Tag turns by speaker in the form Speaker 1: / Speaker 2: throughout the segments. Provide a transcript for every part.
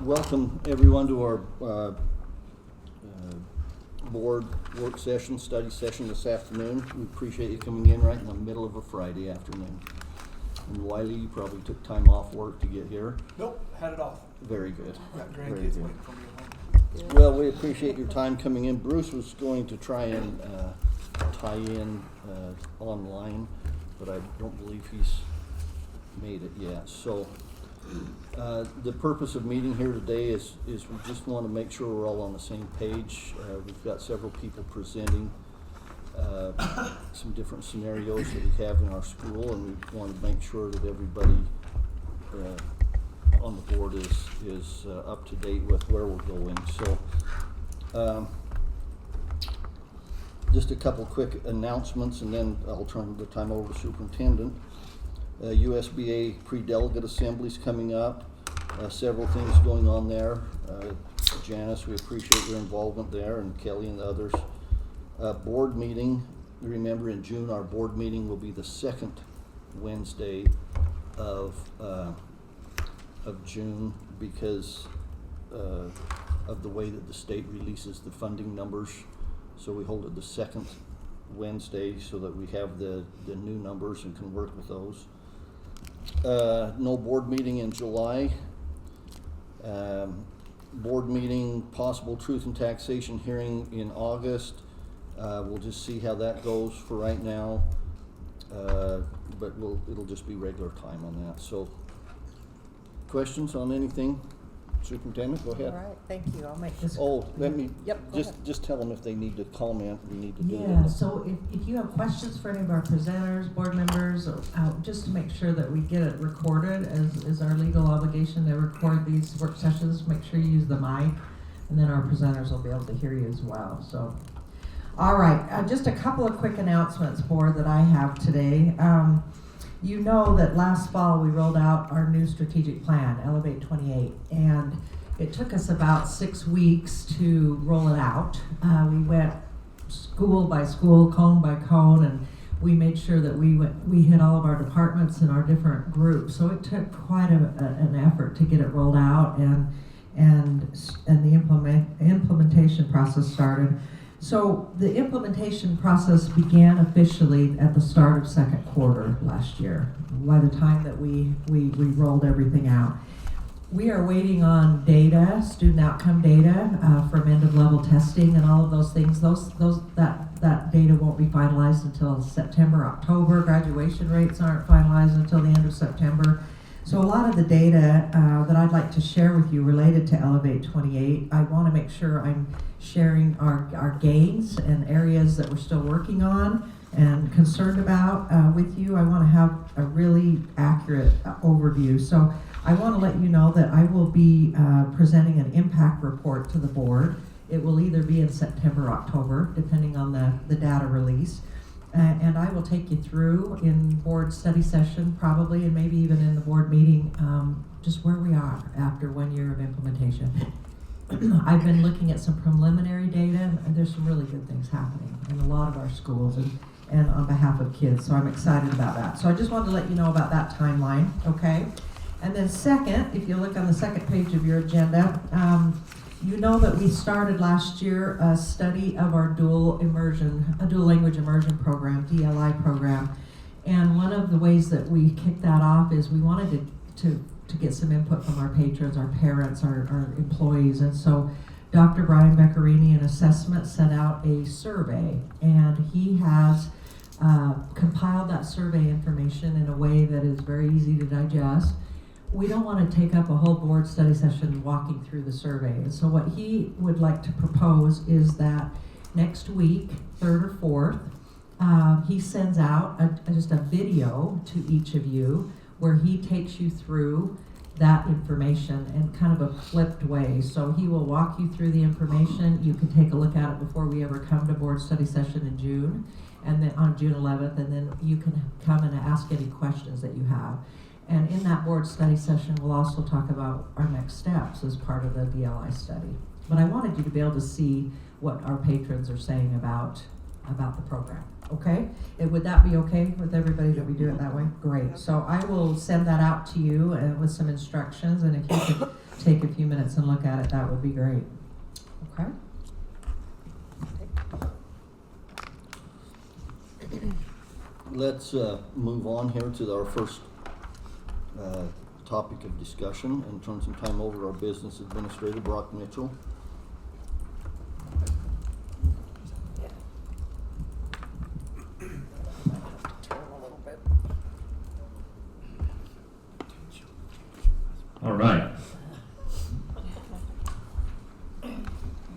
Speaker 1: Welcome everyone to our board work session, study session this afternoon. We appreciate you coming in right in the middle of a Friday afternoon. And Wiley, you probably took time off work to get here.
Speaker 2: Nope, had it off.
Speaker 1: Very good.
Speaker 2: Got
Speaker 1: Very
Speaker 2: grandkids
Speaker 1: good.
Speaker 2: waiting for me at home.
Speaker 1: Well, we appreciate your time coming in. Bruce was going to try and tie in online, but I don't believe he's made it yet. So the purpose of meeting here today is we just want to make sure we're all on the same page. We've got several people presenting some different scenarios that we have in our school, and we want to make sure that everybody on the board is up to date with where we're going. So just a couple quick announcements, and then I'll turn the time over to Superintendent. USBA pre-delegate assemblies coming up. Several things going on there. Janice, we appreciate your involvement there, and Kelly and the others. Board meeting. Remember, in June, our board meeting will be the second Wednesday of June because of the way that the state releases the funding numbers. So we hold it the second Wednesday so that we have the new numbers and can work with those. No board meeting in July. Board meeting, possible truth and taxation hearing in August. We'll just see how that goes for right now. But it'll just be regular time on that. So, questions on anything? Superintendent, go ahead.
Speaker 3: All right, thank you. I'll make this.
Speaker 1: Oh, let me,
Speaker 3: Yep, go ahead.
Speaker 1: just tell them if they need to comment, we need to do
Speaker 3: Yeah,
Speaker 1: that.
Speaker 3: so if you have questions for any of our presenters, board members, just to make sure that we get it recorded, as is our legal obligation to record these work sessions, make sure you use the mic, and then our presenters will be able to hear you as well, so. All right, just a couple of quick announcements, board, that I have today. You know that last fall we rolled out our new strategic plan, Elevate 28, and it took us about 6 weeks to roll it out. We went school by school, cone by cone, and we made sure that we hit all of our departments and our different groups. So it took quite an effort to get it rolled out, and the implementation process started. So the implementation process began officially at the start of second quarter last year, by the time that we rolled everything out. We are waiting on data, student outcome data from end of level testing and all of those things. That data won't be finalized until September, October. Graduation rates aren't finalized until the end of September. So a lot of the data that I'd like to share with you related to Elevate 28, I want to make sure I'm sharing our gains and areas that we're still working on and concerned about with you. I want to have a really accurate overview. So I want to let you know that I will be presenting an impact report to the board. It will either be in September or October, depending on the data release. And I will take you through in board study session probably, and maybe even in the board meeting, just where we are after 1 year of implementation. I've been looking at some preliminary data, and there's some really good things happening in a lot of our schools and on behalf of kids, so I'm excited about that. So I just wanted to let you know about that timeline, okay? And then second, if you look on the second page of your agenda, you know that we started last year a study of our dual language immersion program, DLI program. And one of the ways that we kicked that off is we wanted to get some input from our patrons, our parents, our employees. And so Dr. Brian Beccarini in assessment sent out a survey, and he has compiled that survey information in a way that is very easy to digest. We don't want to take up a whole board study session walking through the survey. And so what he would like to propose is that next week, 3rd or 4th, he sends out just a video to each of you where he takes you through that information in kind of a flipped way. So he will walk you through the information. You can take a look at it before we ever come to board study session in June, and then on June 11th, and then you can come and ask any questions that you have. And in that board study session, we'll also talk about our next steps as part of the DLI study. But I wanted you to be able to see what our patrons are saying about the program. Okay? Would that be okay with everybody that we do it that way? Great. So I will send that out to you with some instructions, and if you could take a few minutes and look at it, that would be great.
Speaker 4: Okay.
Speaker 1: Let's move on here to our first topic of discussion and turn some time over to our business administrator, Brock Mitchell.
Speaker 5: All right.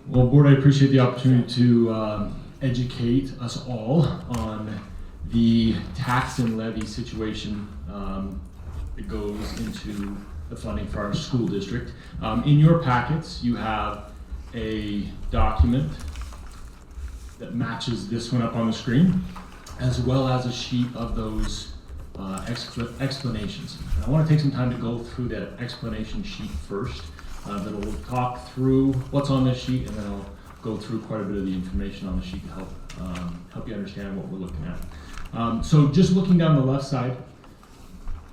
Speaker 5: Well, Board, I appreciate the opportunity to educate us all on the tax and levy situation that goes into the funding for our school district. In your packets, you have a document that matches this one up on the screen, as well as a sheet of those explanations. And I want to take some time to go through that explanation sheet first. Then we'll talk through what's on this sheet, and then I'll go through quite a bit of the information on the sheet to help you understand what we're looking at. So just looking down the left side,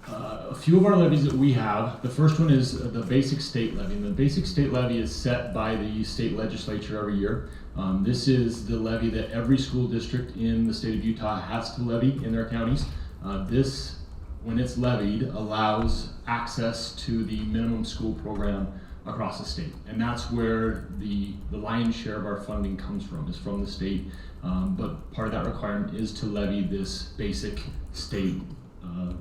Speaker 5: a few of our levies that we have. The first one is the basic state levy. And the basic state levy is set by the state legislature every year. This is the levy that every school district in the state of Utah has to levy in their counties. This, when it's levied, allows access to the minimum school program across the state. And that's where the lion's share of our funding comes from, is from the state. But part of that requirement is to levy this basic state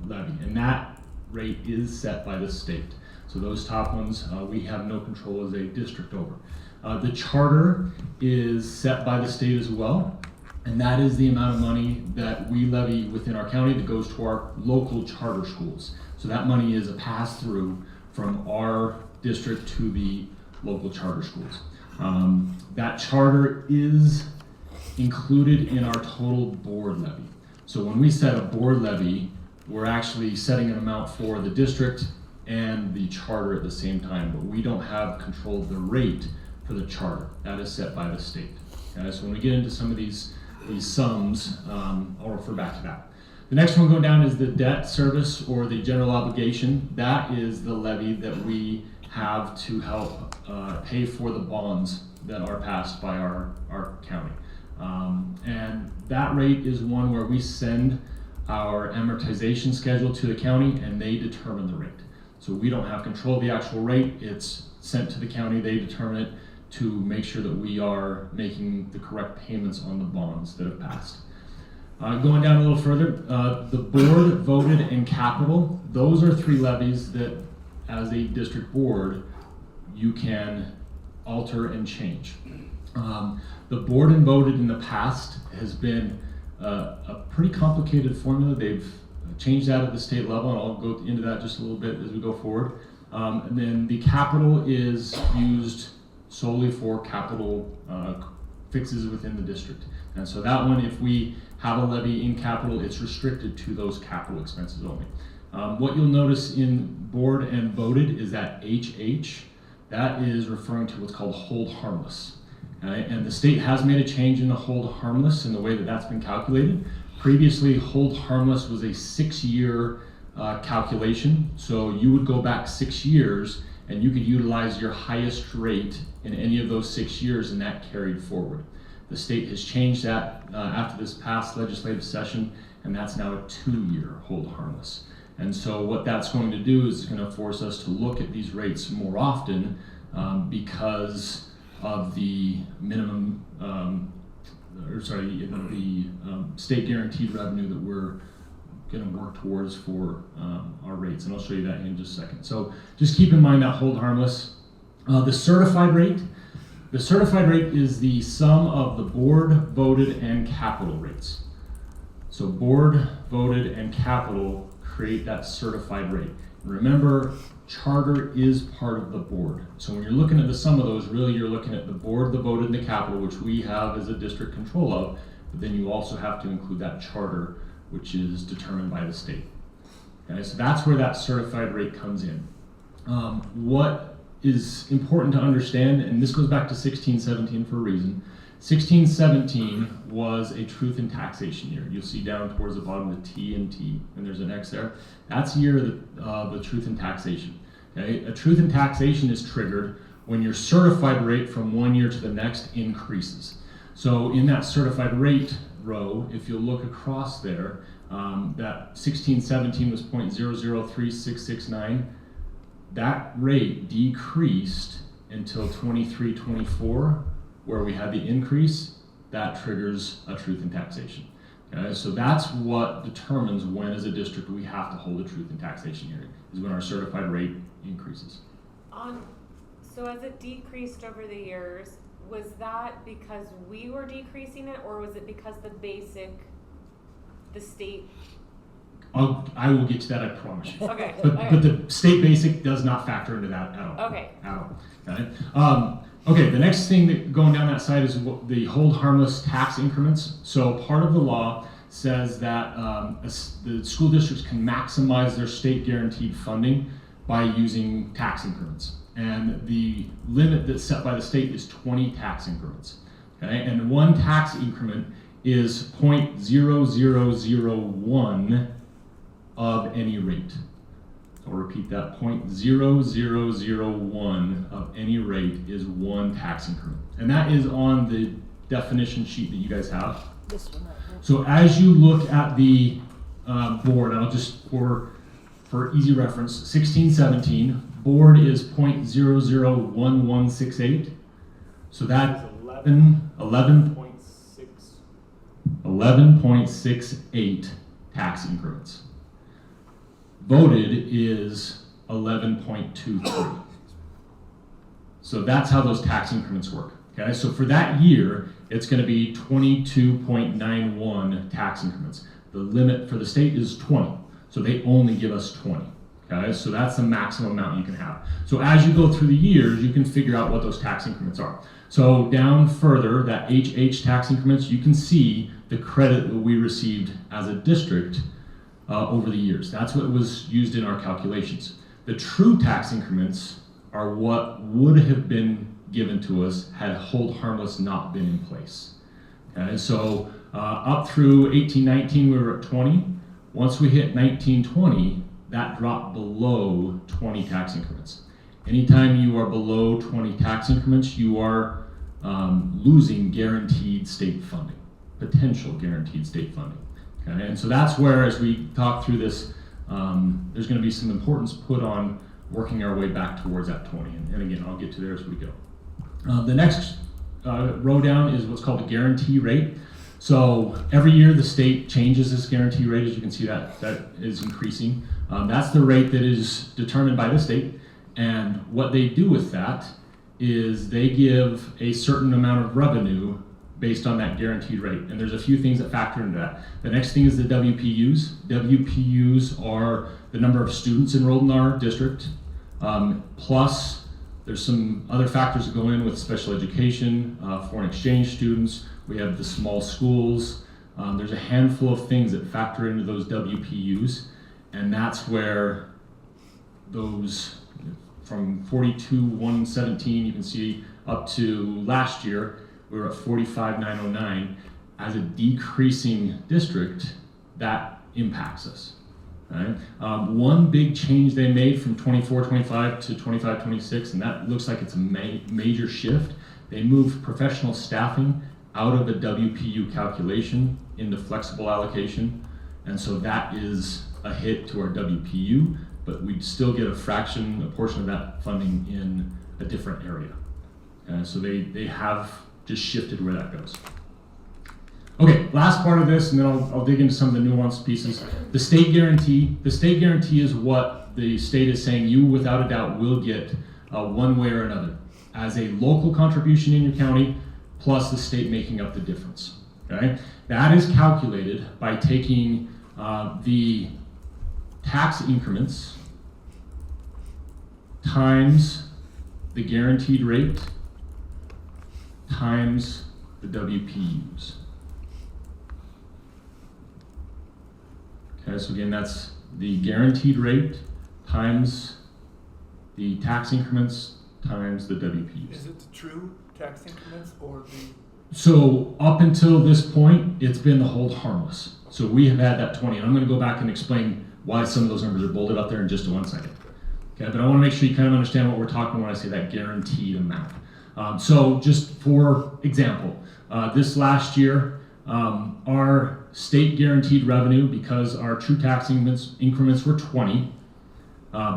Speaker 5: levy. And that rate is set by the state. So those top ones, we have no control as a district over. The charter is set by the state as well. And that is the amount of money that we levy within our county that goes to our local charter schools. So that money is a pass-through from our district to the local charter schools. That charter is included in our total board levy. So when we set a board levy, we're actually setting an amount for the district and the charter at the same time, but we don't have control of the rate for the charter. That is set by the state. Okay, so when we get into some of these sums, I'll refer back to that. The next one going down is the debt service or the general obligation. That is the levy that we have to help pay for the bonds that are passed by our county. And that rate is one where we send our amortization schedule to the county and they determine the rate. So we don't have control of the actual rate. It's sent to the county, they determine it to make sure that we are making the correct payments on the bonds that have passed. Going down a little further, the board voted and capital. Those are three levies that as a district board, you can alter and change. The board and voted in the past has been a pretty complicated formula. They've changed that at the state level, and I'll go into that just a little bit as we go forward. And then the capital is used solely for capital fixes within the district. And so that one, if we have a levy in capital, it's restricted to those capital expenses only. What you'll notice in board and voted is that HH, that is referring to what's called hold harmless. Okay? And the state has made a change in the hold harmless in the way that that's been calculated. Previously, hold harmless was a 6-year calculation. So you would go back 6 years and you could utilize your highest rate in any of those 6 years, and that carried forward. The state has changed that after this past legislative session, and that's now a 2-year hold harmless. And so what that's going to do is going to force us to look at these rates more often because of the minimum, state guaranteed revenue that we're going to work towards for our rates. And I'll show you that in just a second. So just keep in mind that hold harmless. The certified rate is the sum of the board, voted, and capital rates. So board, voted, and capital create that certified rate. And remember, charter is part of the board. So when you're looking at the sum of those, really you're looking at the board, the voted, and the capital, which we have as a district control of, but then you also have to include that charter, which is determined by the state. Okay, so that's where that certified rate comes in. What is important to understand, and this goes back to 1617 for a reason. 1617 was a truth in taxation year. You'll see down towards the bottom the T and T, and there's an X there. That's the year of the truth in taxation. Okay? A truth in taxation is triggered when your certified rate from one year to the next increases. So in that certified rate row, if you look across there, that 16-17 was 0.003669. That rate decreased until 23-24, where we had the increase. That triggers a truth in taxation. Okay? So that's what determines when, as a district, we have to hold a truth in taxation hearing, is when our certified rate increases.
Speaker 4: So as it decreased over the years, was that because we were decreasing it, or was it because the state?
Speaker 5: I will get to that, I promise you.
Speaker 4: Okay.
Speaker 5: But the state basic does not factor into that at all.
Speaker 4: Okay.
Speaker 5: At all. Okay. Okay. The next thing that going down that side is the hold harmless tax increments. So part of the law says that the school districts can maximize their state guaranteed funding by using tax increments, and the limit that's set by the state is 20 tax increments. Okay, and one tax increment is 0.0001 of any rate. So I'll repeat that, 0.0001 of any rate is one tax increment. And that is on the definition sheet that you guys have.
Speaker 6: This one right here.
Speaker 5: So as you look at the board, I'll just, for easy reference, 16-17, board is 0.001168. So that's 11.68 tax increments. Voted is 11.23. So that's how those tax increments work. Okay, so for that year, it's going to be 22.91 tax increments. The limit for the state is 20, so they only give us 20. Okay, so that's the maximum amount you can have. So as you go through the years, you can figure out what those tax increments are. So down further, that HH tax increments, you can see the credit that we received as a district over the years. That's what was used in our calculations. The true tax increments are what would have been given to us had hold harmless not been in place. Okay, so up through 18-19, we were at 20. Once we hit 19-20, that dropped below 20 tax increments. Anytime you are below 20 tax increments, you are losing guaranteed state funding, potential guaranteed state funding. Okay? And so that's where, as we talk through this, there's going to be some importance put on working our way back towards that 20. And again, I'll get to there as we go. The next row down is what's called a guarantee rate. So every year the state changes this guarantee rate. As you can see, that is increasing. That's the rate that is determined by the state. And what they do with that is they give a certain amount of revenue based on that guaranteed rate. And there's a few things that factor into that. The next thing is the WPUs. WPUs are the number of students enrolled in our district, plus there's some other factors that go in with special education, foreign exchange students. We have the small schools. There's a handful of things that factor into those WPUs, and that's where those, from 42,117, you can see up to last year, we were at 45,909. As a decreasing district, that impacts us. Right? One big change they made from 24-25 to 25-26, and that looks like it's a major shift. They moved professional staffing out of a WPU calculation into flexible allocation, and so that is a hit to our WPU, but we'd still get a portion of that funding in a different area. So they have just shifted where that goes. Okay, last part of this, and then I'll dig into some of the nuanced pieces. The state guarantee. The state guarantee is what the state is saying you, without a doubt, will get one way or another as a local contribution in your county, plus the state making up the difference. Okay, that is calculated by taking the tax increments times the guaranteed rate times the WPUs. Okay, so again, that's the guaranteed rate times the tax increments times the WPUs.
Speaker 2: Is it the true tax increments or the?
Speaker 5: So up until this point, it's been the hold harmless. So we have had that 20. And I'm going to go back and explain why some of those numbers are bolded up there in just one second. Okay, but I want to make sure you kind of understand what we're talking when I say that guaranteed amount. So just for example, this last year, our state guaranteed revenue, because our true tax increments were 20,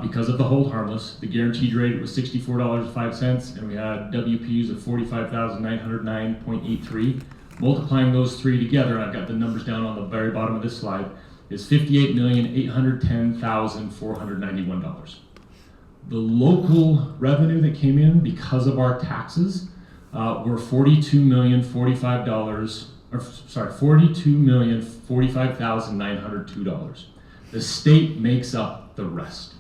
Speaker 5: because of the hold harmless, the guaranteed rate was $64.05, and we had WPUs of 45,909.83. Multiplying those three together, I've got the numbers down on the very bottom of this slide, is $58,810,491. The local revenue that came in because of our taxes were $42,045,902. The state makes up the rest,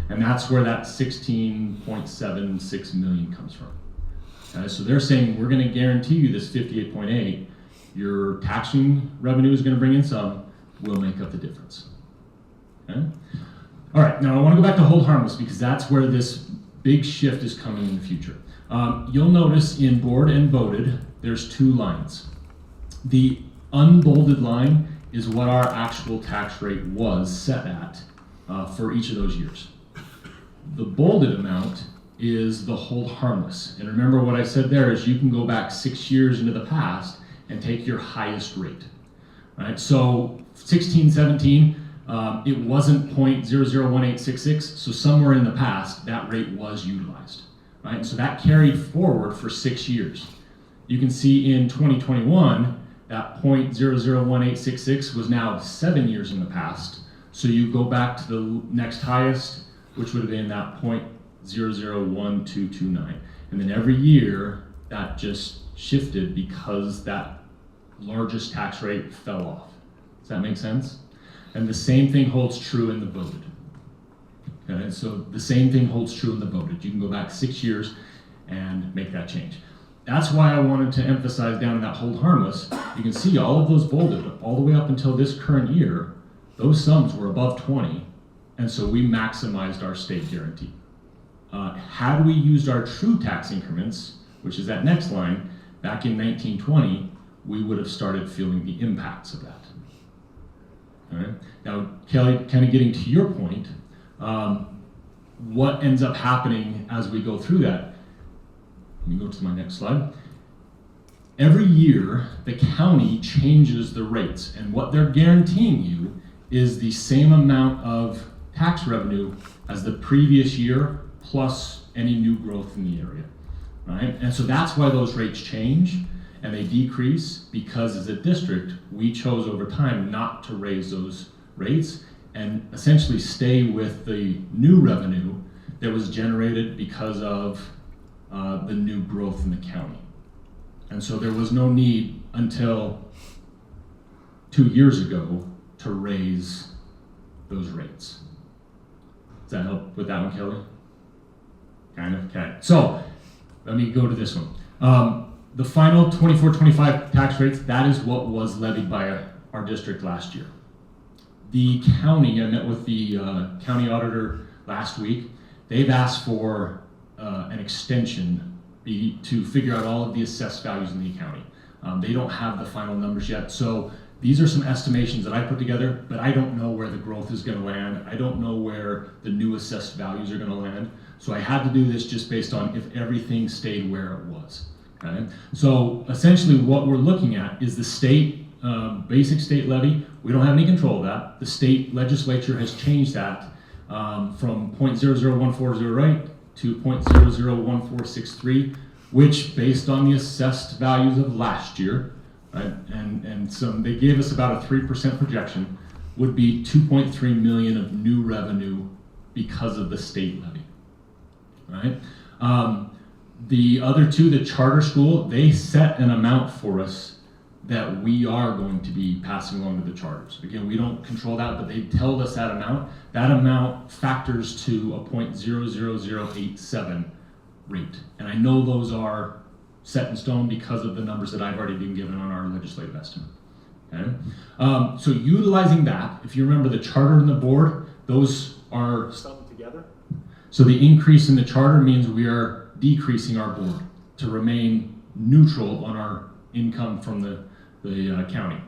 Speaker 5: and that's where that 16.76 million comes from. So they're saying we're going to guarantee you this 58.8. Your taxing revenue is going to bring in some. We'll make up the difference. Okay. All right, now I want to go back to hold harmless because that's where this big shift is coming in the future. You'll notice in board and voted, there's two lines. The unbolded line is what our actual tax rate was set at for each of those years. The bolded amount is the hold harmless. And remember what I said there is you can go back 6 years into the past and take your highest rate. Right? So 16, 17, it wasn't 0.001866, so somewhere in the past that rate was utilized. Right? And so that carried forward for 6 years. You can see in 2021 that 0.001866 was now 7 years in the past. So you go back to the next highest, which would have been that 0.001229. And then every year that just shifted because that largest tax rate fell off. Does that make sense? And the same thing holds true in the voted. Okay, so the same thing holds true in the voted. You can go back 6 years and make that change. That's why I wanted to emphasize down in that hold harmless. You can see all of those bolded all the way up until this current year. Those sums were above 20, and so we maximized our state guarantee. Had we used our true tax increments, which is that next line, back in 1920, we would have started feeling the impacts of that. All right. Now, Kelly, kind of getting to your point, what ends up happening as we go through that? Let me go to my next slide. Every year, the county changes the rates, and what they're guaranteeing you is the same amount of tax revenue as the previous year plus any new growth in the area, right? And so that's why those rates change and they decrease, because as a district, we chose over time not to raise those rates and essentially stay with the new revenue that was generated because of the new growth in the county. And so there was no need until 2 years ago to raise those rates. Does that help with that one, Kelly? Kind of, okay. So let me go to this one. The final 24-25 tax rates, that is what was levied by our district last year. The county, I met with the county auditor last week. They've asked for an extension to figure out all of the assessed values in the county. They don't have the final numbers yet. So these are some estimations that I put together, but I don't know where the growth is going to land. I don't know where the new assessed values are going to land. So I had to do this just based on if everything stayed where it was. Okay? So essentially what we're looking at is the state, basic state levy. We don't have any control of that. The state legislature has changed that from 0.00140 to 0.001463, which based on the assessed values of last year, right, and some, they gave us about a 3% projection, would be 2.3 million of new revenue because of the state levy, right? The other two, the charter school, they set an amount for us that we are going to be passing along to the charters. Again, we don't control that, but they told us that amount. That amount factors to a 0.00087 rate. And I know those are set in stone because of the numbers that I've already been given on our legislative estimate. Okay? So utilizing that, if you remember the charter and the board, those are summed together. So the increase in the charter means we are decreasing our board to remain neutral on our income from the county.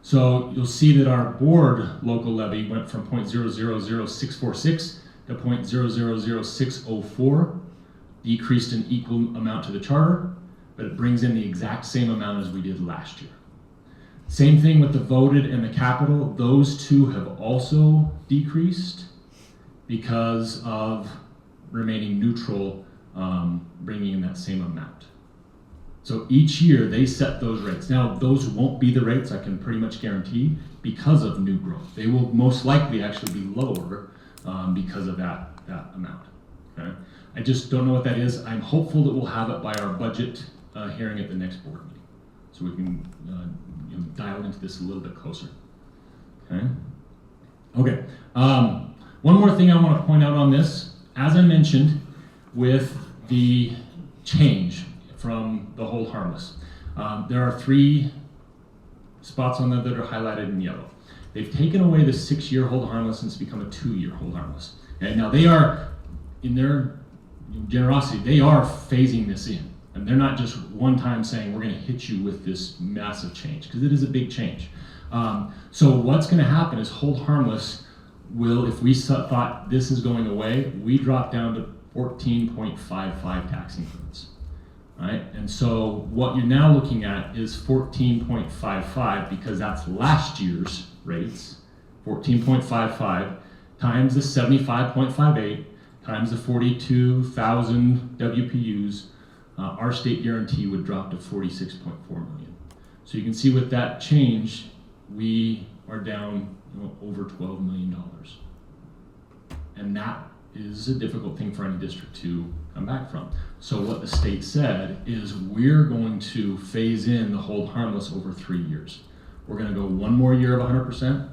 Speaker 5: So you'll see that our board local levy went from 0.000646 to 0.000604, decreased an equal amount to the charter, but it brings in the exact same amount as we did last year. Same thing with the voted and the capital. Those two have also decreased because of remaining neutral, bringing in that same amount. So each year they set those rates. Now those won't be the rates, I can pretty much guarantee, because of new growth. They will most likely actually be lower because of that amount. Okay? I just don't know what that is. I'm hopeful that we'll have it by our budget hearing at the next board meeting, so we can dial into this a little bit closer. Okay. Okay. One more thing I want to point out on this, as I mentioned, with the change from the hold harmless, there are 3 spots on there that are highlighted in yellow. They've taken away the 6-year hold harmless and it's become a 2-year hold harmless. And now they are, in their generosity, they are phasing this in. And they're not just one time saying, we're going to hit you with this massive change, because it is a big change. So what's going to happen is hold harmless will, if we thought this is going away, we drop down to 14.55 tax increments. Right? And so what you're now looking at is 14.55, because that's last year's rates, 14.55 times the 75.58 times the 42,000 WPUs. Our state guarantee would drop to 46.4 million. So you can see with that change, we are down over $12 million. And that is a difficult thing for any district to come back from. So what the state said is, we're going to phase in the hold harmless over 3 years. We're going to go 1 more year of 100%,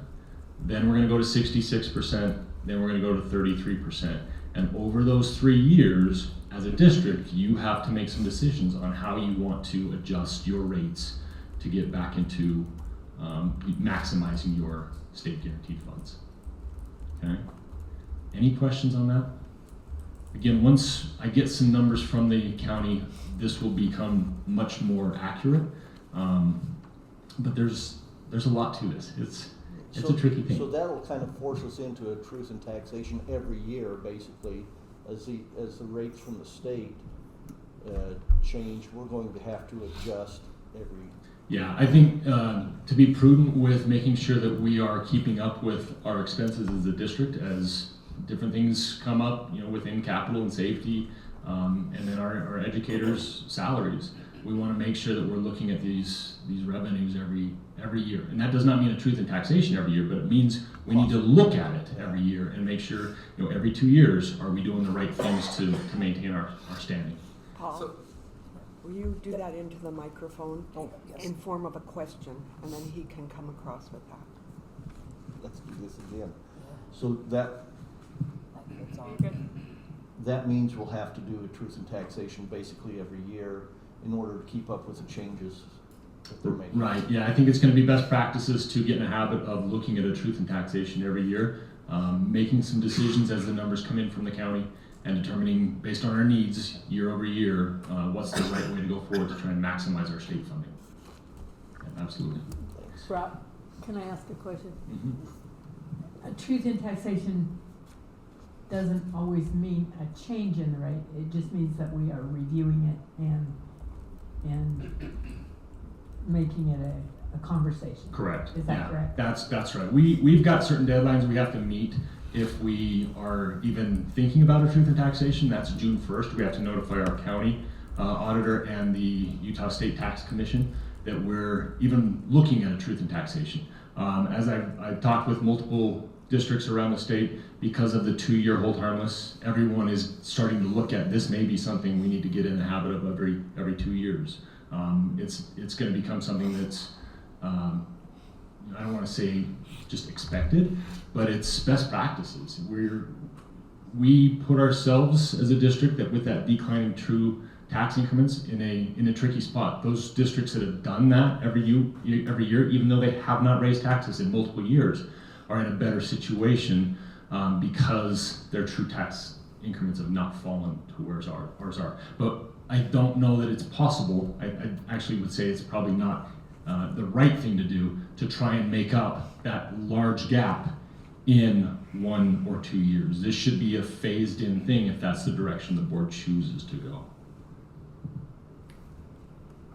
Speaker 5: then we're going to go to 66%, then we're going to go to 33%. And over those 3 years, as a district, you have to make some decisions on how you want to adjust your rates to get back into maximizing your state guaranteed funds. Okay? Any questions on that? Again, once I get some numbers from the county, this will become much more accurate. But there's a lot to this. It's a tricky thing.
Speaker 1: So that'll kind of force us into a truth in taxation every year, basically, as the rates from the state change. We're going to have to adjust every.
Speaker 5: Yeah, I think to be prudent with making sure that we are keeping up with our expenses as a district, as different things come up, within capital and safety, and then our educators' salaries. We want to make sure that we're looking at these revenues every year. And that does not mean a truth in taxation every year, but it means we need to look at it every year and make sure, every 2 years, are we doing the right things to maintain our standing.
Speaker 6: Paul,
Speaker 2: So-
Speaker 6: will you do that into the microphone
Speaker 1: yes.
Speaker 6: in form of a question, and then he can come across with that?
Speaker 1: Let's do this again. So that
Speaker 4: You're good.
Speaker 1: that means we'll have to do a truth in taxation basically every year in order to keep up with the changes that they're making.
Speaker 5: Right, yeah, I think it's going to be best practices to get in a habit of looking at a truth in taxation every year, making some decisions as the numbers come in from the county, and determining, based on our needs year over year, what's the right way to go forward to try and maximize our state funding. Yeah, absolutely.
Speaker 1: Thanks.
Speaker 7: Rob, can I ask a question?
Speaker 5: Mm-hmm.
Speaker 7: A truth in taxation doesn't always mean a change in the rate. It just means that we are reviewing it and making it a conversation.
Speaker 5: Correct.
Speaker 7: Is that
Speaker 5: Yeah,
Speaker 7: correct?
Speaker 5: That's right. We've got certain deadlines we have to meet if we are even thinking about a truth in taxation. That's June 1st. We have to notify our county auditor and the Utah State Tax Commission that we're even looking at a truth in taxation. As I've talked with multiple districts around the state, because of the 2-year hold harmless, everyone is starting to look at this. May be something we need to get in the habit of every 2 years. It's going to become something that's I don't want to say just expected, but it's best practices. We put ourselves as a district that with that declining true tax increments in a tricky spot. Those districts that have done that every year, even though they have not raised taxes in multiple years, are in a better situation because their true tax increments have not fallen to where ours are. But I don't know that it's possible. I actually would say it's probably not the right thing to do to try and make up that large gap in 1 or 2 years. This should be a phased-in thing if that's the direction the board chooses to go.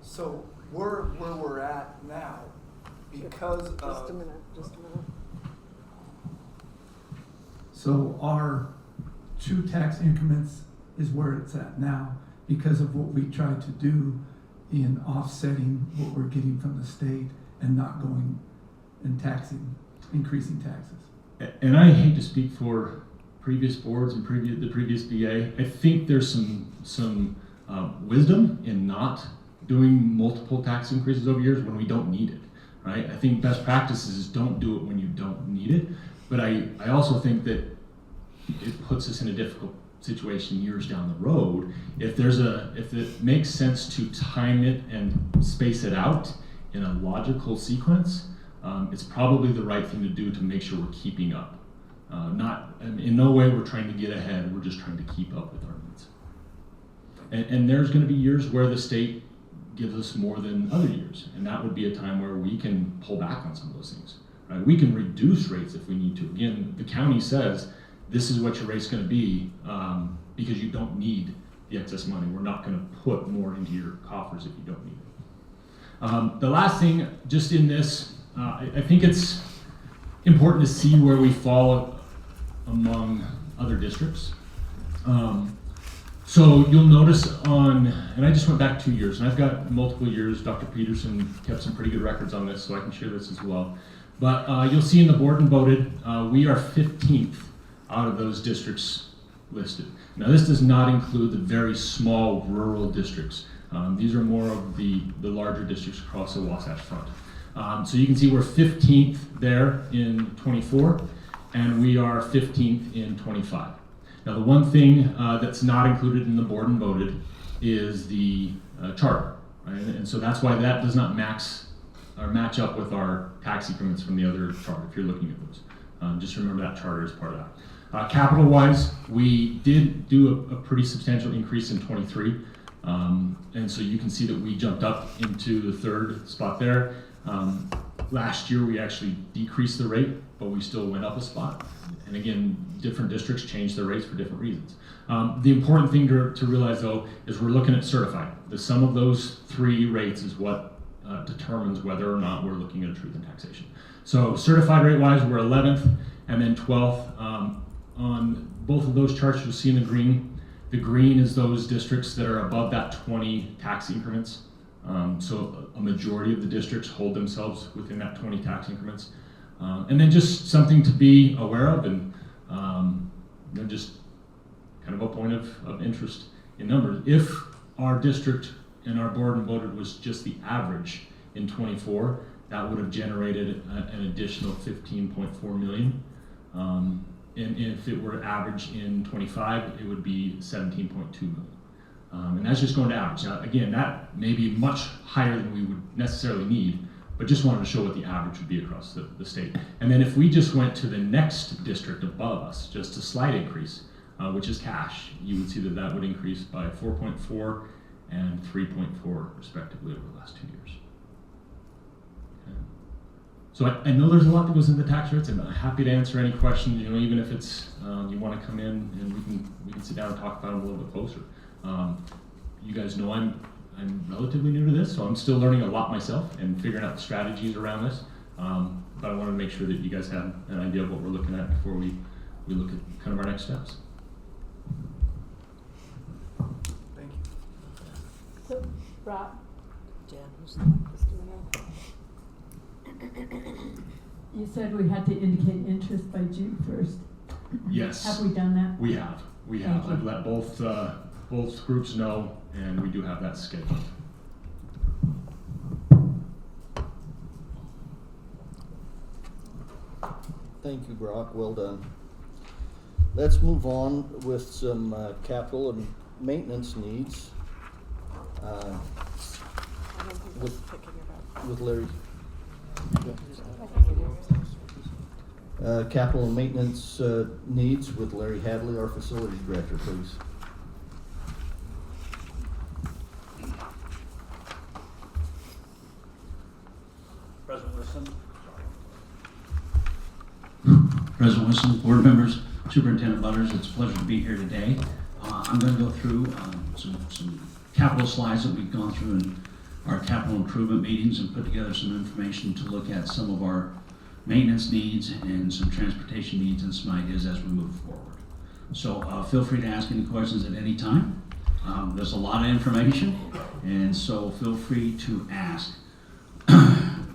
Speaker 2: So we're where we're at now because
Speaker 6: Just a
Speaker 2: of,
Speaker 6: minute, just a minute.
Speaker 8: So our 2 tax increments is where it's at now because of what we tried to do in offsetting what we're getting from the state and not going and increasing taxes.
Speaker 5: And I hate to speak for previous boards and the previous BA. I think there's some wisdom in not doing multiple tax increases over years when we don't need it, right? I think best practices is don't do it when you don't need it. But I also think that it puts us in a difficult situation years down the road. If it makes sense to time it and space it out in a logical sequence, it's probably the right thing to do to make sure we're keeping up. In no way we're trying to get ahead, we're just trying to keep up with our needs. And there's going to be years where the state gives us more than other years, and that would be a time where we can pull back on some of those things. Right? We can reduce rates if we need to. Again, the county says this is what your rate's going to be because you don't need the excess money. We're not going to put more into your coffers if you don't need it. The last thing, just in this, I think it's important to see where we fall among other districts. So you'll notice and I just went back 2 years, and I've got multiple years. Dr. Peterson kept some pretty good records on this, so I can share this as well. But you'll see in the board and voted, we are 15th out of those districts listed. Now this does not include the very small rural districts. These are more of the larger districts across the Wasatch Front. So you can see we're 15th there in 24, and we are 15th in 25. Now the one thing that's not included in the board and voted is the charter, right? And so that's why that does not match up with our tax increments from the other charter, if you're looking at those. Just remember that charter is part of that. Capital-wise, we did do a pretty substantial increase in 23. And so you can see that we jumped up into the 3rd spot there. Last year, we actually decreased the rate, but we still went up a spot. And again, different districts change their rates for different reasons. The important thing to realize, though, is we're looking at certified. The sum of those 3 rates is what determines whether or not we're looking at a truth in taxation. So certified rate-wise, we're 11th and then 12th. On both of those charts, you'll see in the green is those districts that are above that 20 tax increments. So a majority of the districts hold themselves within that 20 tax increments. And then just something to be aware of, and just kind of a point of interest in numbers. If our district and our board and voted was just the average in 24, that would have generated an additional 15.4 million. And if it were average in 25, it would be 17.2 million. And that's just going to average. Now, again, that may be much higher than we would necessarily need, but just wanted to show what the average would be across the state. And then if we just went to the next district above us, just a slight increase, which is cash, you would see that that would increase by 4.4 and 3.4 respectively over the last 2 years. Okay. So I know there's a lot that goes into tax rates, and I'm happy to answer any questions, even if it's you want to come in and we can sit down and talk about them a little bit closer. You guys know I'm relatively new to this, so I'm still learning a lot myself and figuring out the strategies around this. But I want to make sure that you guys have an idea of what we're looking at before we look at kind of our next steps.
Speaker 2: thank you.
Speaker 7: So, Rob,
Speaker 6: Jan, who's the just a minute.
Speaker 7: you said we had to indicate interest by June 1st.
Speaker 5: Yes.
Speaker 7: Have we done that?
Speaker 5: We have.
Speaker 7: Thank you.
Speaker 5: I've let both groups know, and we do have that scheduled.
Speaker 1: Thank you, Brock. Well done. Let's move on with some capital and maintenance needs
Speaker 6: I don't think
Speaker 1: With-
Speaker 6: he's picking it up.
Speaker 1: with Larry.
Speaker 6: I think it is.
Speaker 1: Capital and maintenance needs with Larry Hadley, our facilities director, please.
Speaker 9: President Wilson. President Wilson, board members, Superintendent Butters, it's a pleasure to be here today. I'm going to go through some capital slides that we've gone through in our capital improvement meetings and put together some information to look at some of our maintenance needs and some transportation needs and some ideas as we move forward. So feel free to ask any questions at any time. There's a lot of information, and so feel free to ask.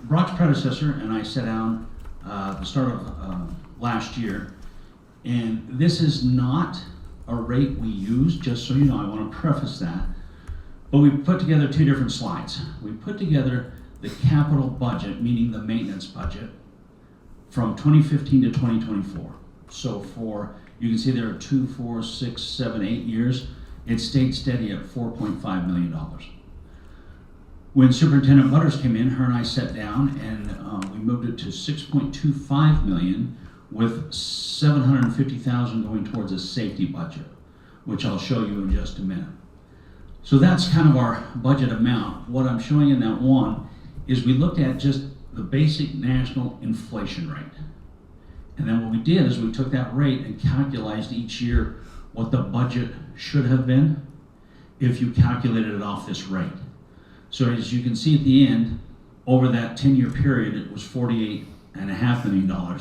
Speaker 9: Brock's predecessor and I sat down at the start of last year, and this is not a rate we use, just so you know, I want to preface that. But we put together two different slides. We put together the capital budget, meaning the maintenance budget, from 2015 to 2024. So you can see there are 2, 4, 6, 7, 8 years. It stayed steady at $4.5 million. When Superintendent Butters came in, her and I sat down and we moved it to $6.25 million with $750,000 going towards a safety budget, which I'll show you in just a minute. So that's kind of our budget amount. What I'm showing in that one is we looked at just the basic national inflation rate. And then what we did is we took that rate and calculated each year what the budget should have been if you calculated it off this rate. So as you can see at the end, over that 10-year period, it was $48.5 million.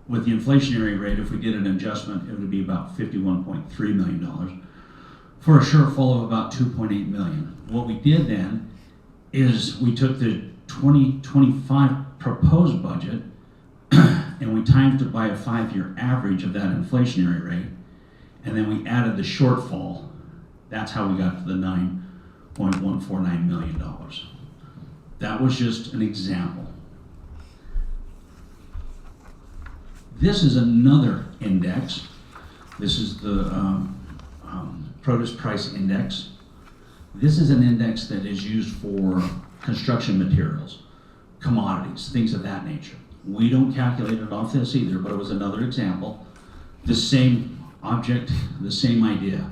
Speaker 9: With the inflationary rate, if we did an adjustment, it would be about $51.3 million for a shortfall of about $2.8 million. What we did then is we took the 2025 proposed budget and we timed it by a 5-year average of that inflationary rate, and then we added the shortfall. That's how we got to the $9.149 million. That was just an example. This is another index. This is the Produce Price Index. This is an index that is used for construction materials, commodities, things of that nature. We don't calculate it off this either, but it was another example. The same object, the same idea.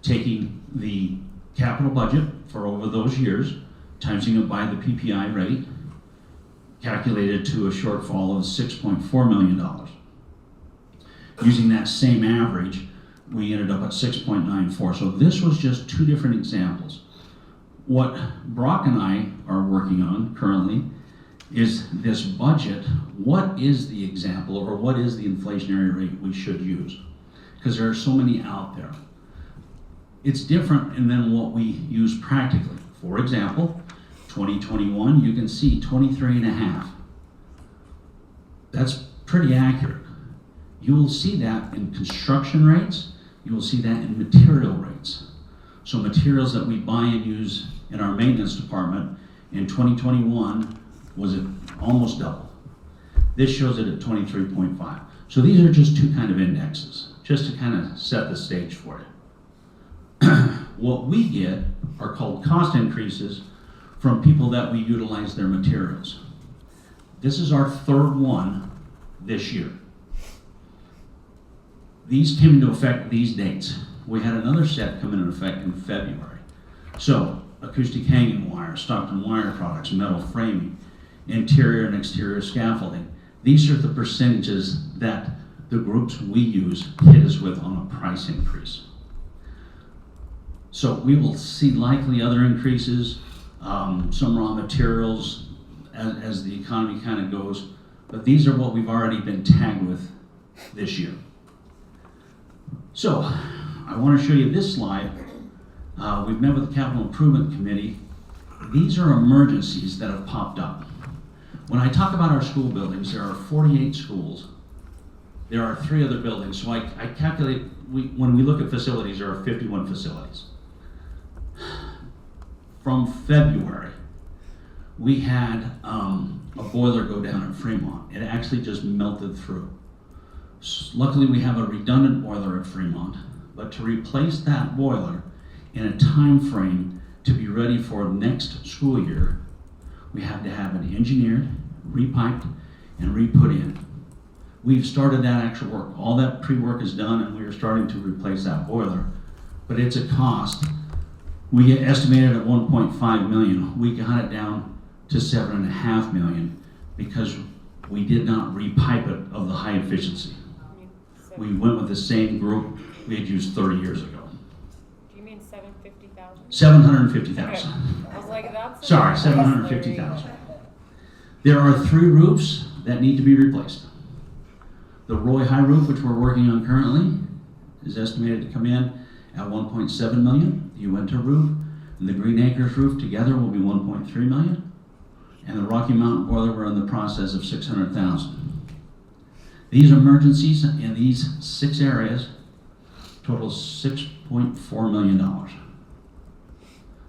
Speaker 9: Taking the capital budget for over those years, timesing it by the PPI rate, calculated to a shortfall of $6.4 million. Using that same average, we ended up at 6.94. So this was just two different examples. What Brock and I are working on currently is this budget. What is the example, or what is the inflationary rate we should use? Because there are so many out there. It's different than what we use practically. For example, 2021, you can see 23.5. That's pretty accurate. You will see that in construction rates. You will see that in material rates. So materials that we buy and use in our maintenance department in 2021 was at almost double. This shows it at 23.5. So these are just two kind of indexes, just to kind of set the stage for it. What we get are called cost increases from people that we utilize their materials. This is our third one this year. These came into effect these dates. We had another set come into effect in February. So, acoustic hanging wire, Stockton Wire Products, metal framing, interior and exterior scaffolding. These are the percentages that the groups we use hit us with on a price increase. So we will see likely other increases, some raw materials as the economy kind of goes, but these are what we've already been tagged with this year. So I want to show you this slide. We've met with the Capital Improvement Committee. These are emergencies that have popped up. When I talk about our school buildings, there are 48 schools. There are 3 other buildings. So I calculate, when we look at facilities, there are 51 facilities. From February, we had a boiler go down in Fremont. It actually just melted through. Luckily, we have a redundant boiler at Fremont, but to replace that boiler in a time frame to be ready for next school year, we had to have it engineered, repiped, and re-put in. We've started that actual work. All that pre-work is done, and we are starting to replace that boiler, but it's a cost. We estimated at 1.5 million. We got it down to 7.5 million because We did not repipe it of the high efficiency.
Speaker 4: I mean,
Speaker 9: We went with the same group we had used 30 years ago.
Speaker 4: do you mean 750,000?
Speaker 9: 750,000.
Speaker 4: I was like, that's.
Speaker 9: Sorry, 750,000. There are 3 roofs that need to be replaced. The Roy High roof, which we're working on currently, is estimated to come in at 1.7 million. The Uinta roof and the Green Acres roof together will be 1.3 million. And the Rocky Mountain boiler, we're in the process of 600,000. These emergencies in these 6 areas total $6.4 million.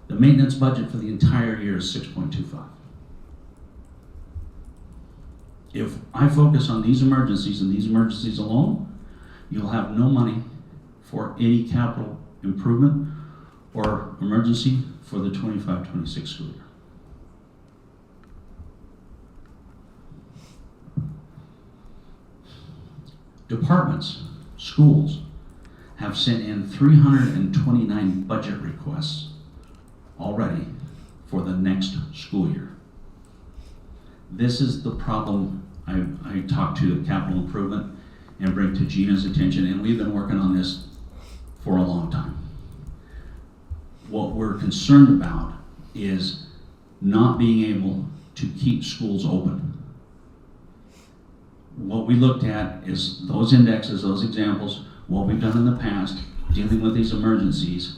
Speaker 9: The maintenance budget for the entire year is 6.25. If I focus on these emergencies and these emergencies alone, you'll have no money for any capital improvement or emergency for the 25-26 school year. Departments, schools, have sent in 329 budget requests already for the next school year. This is the problem I talked to the capital improvement and bring to Gina's attention, and we've been working on this for a long time. What we're concerned about is not being able to keep schools open. What we looked at is those indexes, those examples, what we've done in the past, dealing with these emergencies.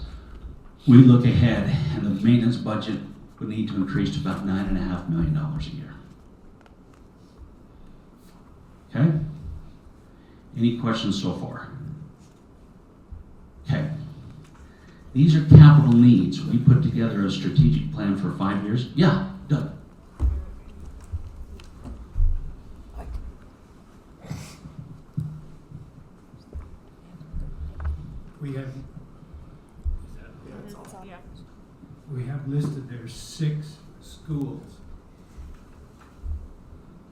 Speaker 9: We look ahead, and the maintenance budget would need to increase to about $9.5 million a year. Okay? Any questions so far? Okay. These are capital needs. We put together a strategic plan for 5 years. Yeah, Doug.
Speaker 10: We have,
Speaker 4: Yeah.
Speaker 10: we have listed there 6 schools.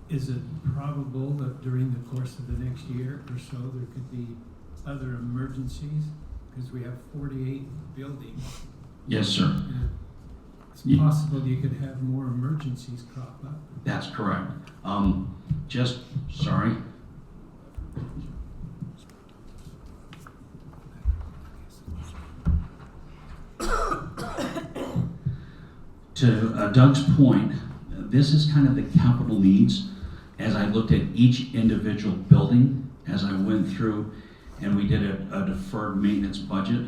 Speaker 10: Is it probable that during the course of the next year or so, there could be other emergencies? Because we have 48 buildings.
Speaker 9: Yes, sir.
Speaker 10: And it's
Speaker 9: Ye-
Speaker 10: possible you could have more emergencies crop up.
Speaker 9: That's correct. Sorry. To Doug's point, this is kind of the capital needs. As I looked at each individual building, as I went through, and we did a deferred maintenance budget,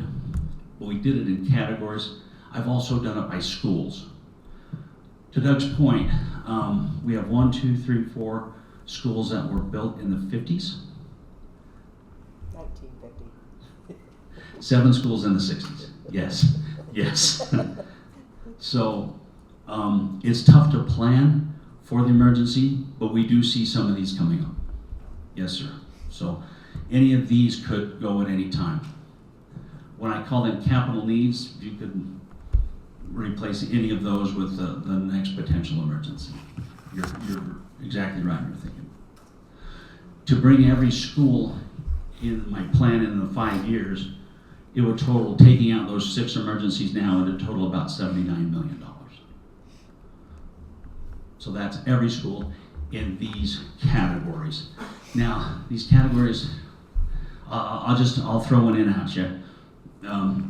Speaker 9: but we did it in categories. I've also done it by schools. To Doug's point, we have 1, 2, 3, 4 schools that were built in the 50s,
Speaker 6: 1950.
Speaker 9: 7 schools in the 60s. Yes, yes. So it's tough to plan for the emergency, but we do see some of these coming up. Yes, sir. So any of these could go at any time. When I call them capital needs, you could replace any of those with the next potential emergency. You're exactly right in your thinking. To bring every school in my plan in the 5 years, it would total, taking out those 6 emergencies now, it would total about $79 million. So that's every school in these categories. Now, these categories, I'll throw one in at you.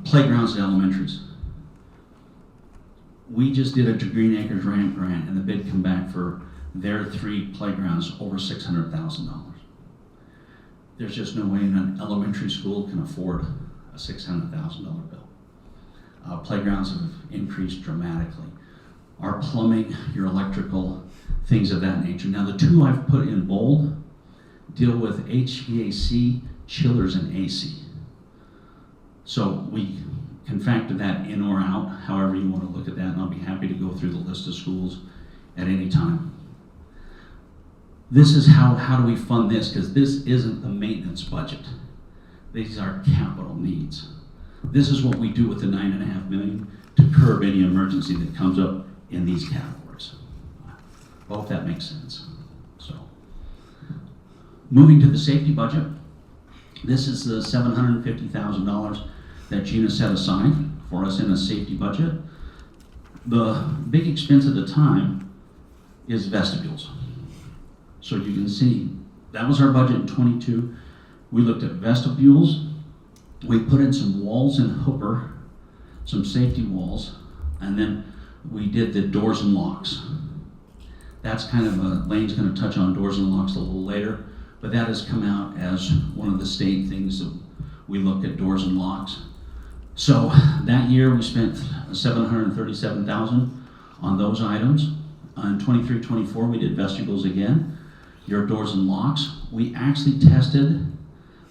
Speaker 9: Playgrounds at elementaries. We just did a Green Acres Ramp grant, and the bid come back for their 3 playgrounds over $600,000. There's just no way an elementary school can afford a $600,000 bill. Playgrounds have increased dramatically. Our plumbing, your electrical, things of that nature. Now the 2 I've put in bold deal with HVAC, chillers, and AC. So we can factor that in or out, however you want to look at that, and I'll be happy to go through the list of schools at any time. This is how do we fund this, because this isn't the maintenance budget. These are capital needs. This is what we do with the $9.5 million to curb any emergency that comes up in these categories. I hope that makes sense. So, moving to the safety budget, this is the $750,000 that Gina set aside for us in a safety budget. The big expense at the time is vestibules. So you can see, that was our budget in '22. We looked at vestibules. We put in some walls in Hooper, some safety walls, and then we did the doors and locks. That's kind of Lane's gonna touch on doors and locks a little later, but that has come out as one of the state things that we looked at, doors and locks. So that year we spent $737,000 on those items. On 23-24 we did vestibules again, your doors and locks. We actually tested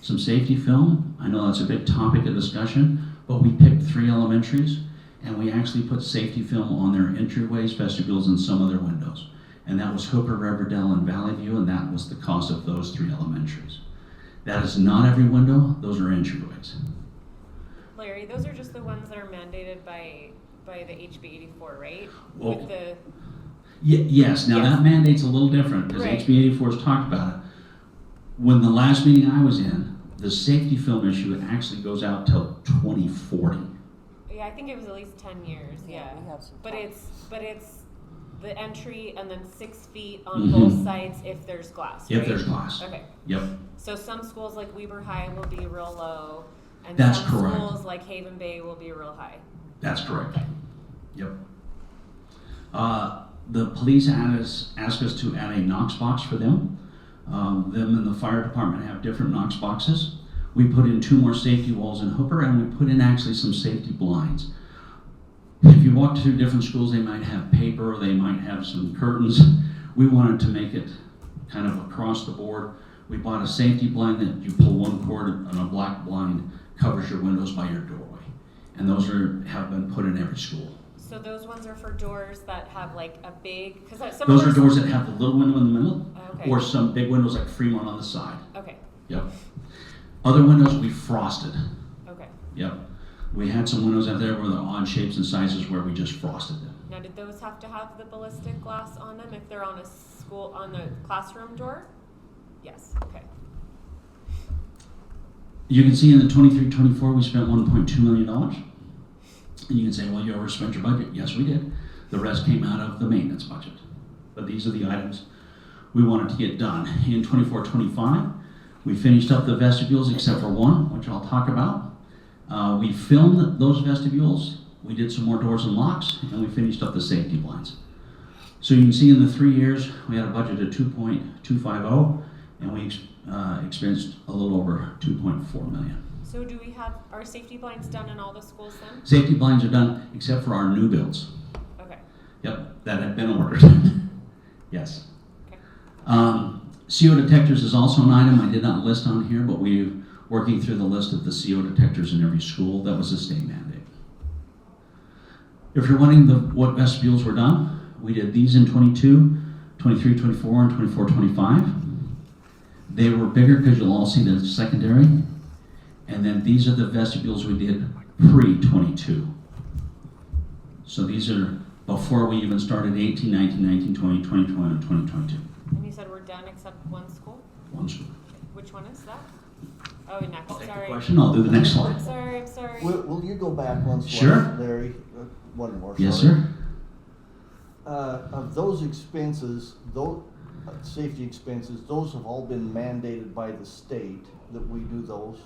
Speaker 9: some safety film. I know that's a big topic of discussion, but we picked 3 elementaries and we actually put safety film on their entryways, vestibules, and some of their windows. And that was Hooper, Riverdale, and Valley View, and that was the cost of those 3 elementaries. That is not every window, those are entryways.
Speaker 4: Larry, those are just the ones that are mandated by the HB 84, right?
Speaker 9: Well,
Speaker 4: With the,
Speaker 9: Yes, now
Speaker 4: Yes.
Speaker 9: that mandate's a little different, because
Speaker 4: Right.
Speaker 9: HB 84 has talked about it. When the last meeting I was in, the safety film issue actually goes out till 2040.
Speaker 4: yeah, I think it was at least 10 years, yeah.
Speaker 6: We have some
Speaker 4: But
Speaker 6: time.
Speaker 4: it's the entry and then 6 feet on
Speaker 9: Mhm.
Speaker 4: both sides if there's glass,
Speaker 9: If
Speaker 4: right?
Speaker 9: there's glass.
Speaker 4: Okay,
Speaker 9: Yep,
Speaker 4: so some schools like Weber High will be real low, and
Speaker 9: That's
Speaker 4: some
Speaker 9: correct.
Speaker 4: schools like Haven Bay will be real high.
Speaker 9: that's correct.
Speaker 4: Okay.
Speaker 9: Yep. The police asked us to add a Knox box for them. Them and the fire department have different Knox boxes. We put in 2 more safety walls in Hooper, and we put in actually some safety blinds. If you walk through different schools, they might have paper, they might have some curtains. We wanted to make it kind of across the board. We bought a safety blind that you pull one cord, and a black blind covers your windows by your doorway. And those have been put in every school.
Speaker 4: So those ones are for doors that have like a big, because some
Speaker 9: Those
Speaker 4: of
Speaker 9: are
Speaker 4: our
Speaker 9: doors that have the little window in the middle,
Speaker 4: Okay.
Speaker 9: or some big windows like Fremont on the side.
Speaker 4: Okay,
Speaker 9: Yep. Other windows we frosted.
Speaker 4: okay.
Speaker 9: Yep. We had some windows out there where they're odd shapes and sizes where we just frosted them.
Speaker 4: Now, did those have to have the ballistic glass on them if they're on a school, on the classroom door? Yes, okay.
Speaker 9: You can see in the 23-24 we spent $1.2 million. And you can say, well, you overspent your budget. Yes, we did. The rest came out of the maintenance budget. But these are the items we wanted to get done. In 24-25, we finished up the vestibules except for one, which I'll talk about. We filmed those vestibules. We did some more doors and locks, and we finished up the safety blinds. So you can see in the 3 years, we had a budget of 2.250, and we experienced a little over 2.4 million.
Speaker 4: So do we have our safety blinds done in all the schools then?
Speaker 9: Safety blinds are done except for our new builds.
Speaker 4: Okay,
Speaker 9: Yep, that have been ordered. Yes.
Speaker 4: okay.
Speaker 9: CO detectors is also an item I did not list on here, but we're working through the list of the CO detectors in every school. That was a state mandate. If you're wondering what vestibules were done, we did these in 22, 23, 24, and 24, 25. They were bigger because you'll all see the secondary. And then these are the vestibules we did pre-22. So these are before we even started 18, 19, 19, 20, 2021, and 2022.
Speaker 4: And you said we're done except one school?
Speaker 9: One school.
Speaker 4: Which one is that? Oh, next,
Speaker 9: I'll take the
Speaker 4: sorry.
Speaker 9: question, I'll do the next slide.
Speaker 4: I'm sorry.
Speaker 1: Will you go back one slide,
Speaker 9: Sure.
Speaker 1: Larry? One more.
Speaker 9: Yes,
Speaker 1: sorry.
Speaker 9: sir.
Speaker 1: Of those expenses, those safety expenses, those have all been mandated by the state that we do those.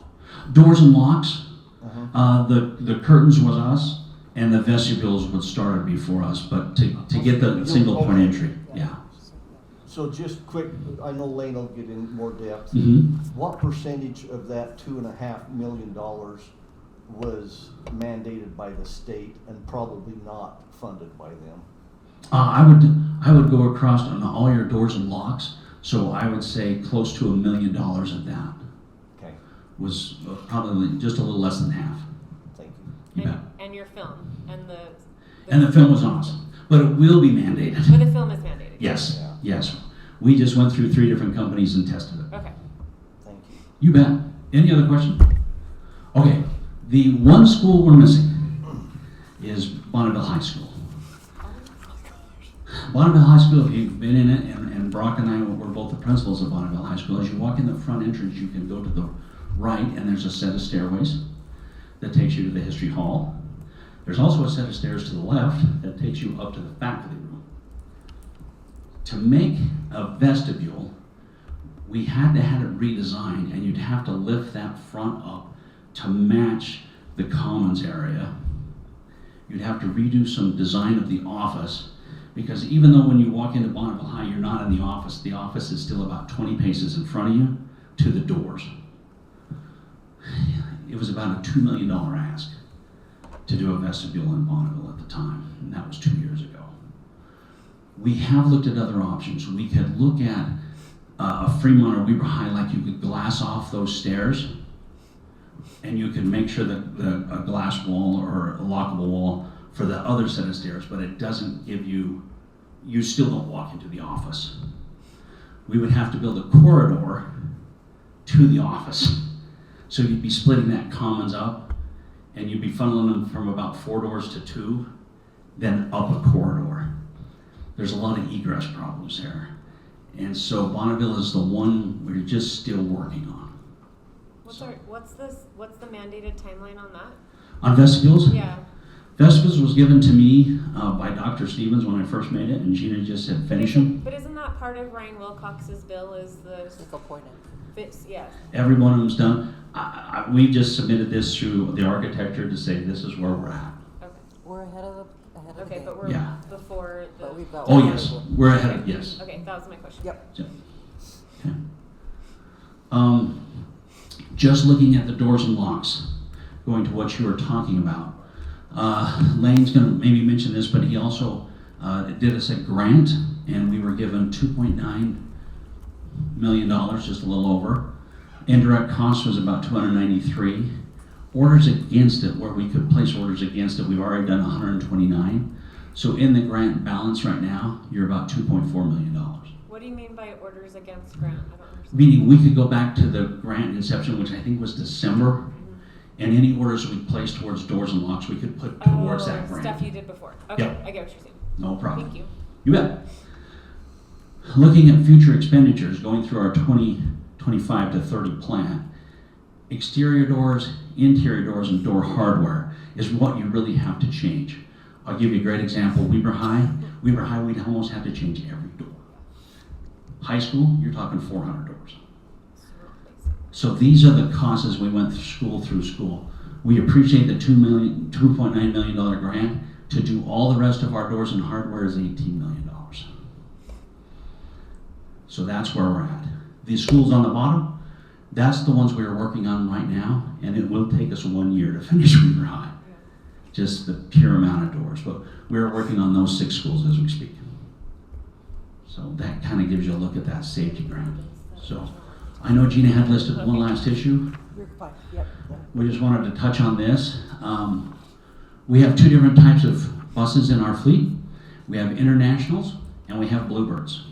Speaker 9: Doors and locks,
Speaker 1: Uh-huh.
Speaker 9: the curtains was us, and the vestibules would started before us, but to get the single point entry, yeah.
Speaker 1: So just quick, I know Lane will get in more depth.
Speaker 9: Mhm.
Speaker 1: What percentage of that $2.5 million was mandated by the state and probably not funded by them?
Speaker 9: I would go across on all your doors and locks, so I would say close to $1 million of that
Speaker 1: Okay,
Speaker 9: was probably just a little less than half.
Speaker 1: thank
Speaker 9: You
Speaker 1: you.
Speaker 9: bet.
Speaker 4: And your film, and the.
Speaker 9: And the film was awesome, but it will be mandated.
Speaker 4: But the film is mandated?
Speaker 9: Yes,
Speaker 1: Yeah.
Speaker 9: yes. We just went through 3 different companies and tested it.
Speaker 4: Okay.
Speaker 1: Thank you.
Speaker 9: You bet. Any other question? Okay, the one school we're missing is Bonneville High School. Bonneville High School, if you've been in it, and Brock and I were both the principals of Bonneville High School, as you walk in the front entrance, you can go to the right, and there's a set of stairways that takes you to the History Hall. There's also a set of stairs to the left that takes you up to the faculty room. To make a vestibule, we had to have it redesigned, and you'd have to lift that front up to match the commons area. You'd have to redo some design of the office, because even though when you walk into Bonneville High, you're not in the office is still about 20 paces in front of you to the doors. It was about a $2 million ask to do a vestibule in Bonneville at the time, and that was 2 years ago. We have looked at other options. We could look at a Fremont or Weber High, like you could glass off those stairs, and you could make sure that a glass wall or a lockable wall for the other set of stairs, but it doesn't give you still don't walk into the office. We would have to build a corridor to the office. So you'd be splitting that commons up, and you'd be funneling them from about 4 doors to 2, then up a corridor. There's a lot of egress problems there. And so Bonneville is the one we're just still working on.
Speaker 4: What's the mandated timeline on that?
Speaker 9: On vestibules?
Speaker 4: Yeah.
Speaker 9: Vestibules was given to me by Dr. Stevens when I first made it, and Gina just said, finish them.
Speaker 4: But isn't that part of Ryan Wilcox's bill is the
Speaker 6: Single point
Speaker 4: fits, yeah.
Speaker 9: Every one of them's done. We just submitted this through the architecture to say this is where we're at.
Speaker 4: Okay.
Speaker 6: We're ahead of the
Speaker 4: Okay,
Speaker 6: game.
Speaker 4: but we're
Speaker 9: Yeah.
Speaker 4: before the.
Speaker 6: But we've got
Speaker 9: Oh,
Speaker 6: one
Speaker 9: yes,
Speaker 6: more.
Speaker 9: we're ahead of, yes.
Speaker 4: Okay, that was my question.
Speaker 6: Yep.
Speaker 9: Okay. Just looking at the doors and locks, going to what you were talking about. Lane's gonna maybe mention this, but he also did us a grant, and we were given $2.9 million, just a little over. Indirect cost was about 293. Orders against it, where we could place orders against it, we've already done 129. So in the grant balance right now, you're about $2.4 million.
Speaker 4: What do you mean by orders against grant? I don't understand.
Speaker 9: Meaning we could go back to the grant inception, which I think was December, and any orders we placed towards doors and locks, we could put towards that grant.
Speaker 4: Stuff you did before. Okay,
Speaker 9: Yep.
Speaker 4: I get what you're saying.
Speaker 9: No problem.
Speaker 4: Thank you.
Speaker 9: You bet. Looking at future expenditures, going through our 2025 to 30 plan, exterior doors, interior doors, and door hardware is what you really have to change. I'll give you a great example. Weber High, we'd almost have to change every door. High school, you're talking 400 doors. So these are the costs as we went through school. We appreciate the $2.9 million grant. To do all the rest of our doors and hardware is $18 million. So that's where we're at. These schools on the bottom, that's the ones we are working on right now, and it will take us 1 year to finish Weber High. Just the pure amount of doors, but we're working on those 6 schools as we speak. So that kind of gives you a look at that safety grant. So I know Gina had listed one last issue.
Speaker 6: You're fine. Yep.
Speaker 9: We just wanted to touch on this. We have 2 different types of buses in our fleet. We have internationals and we have Bluebirds.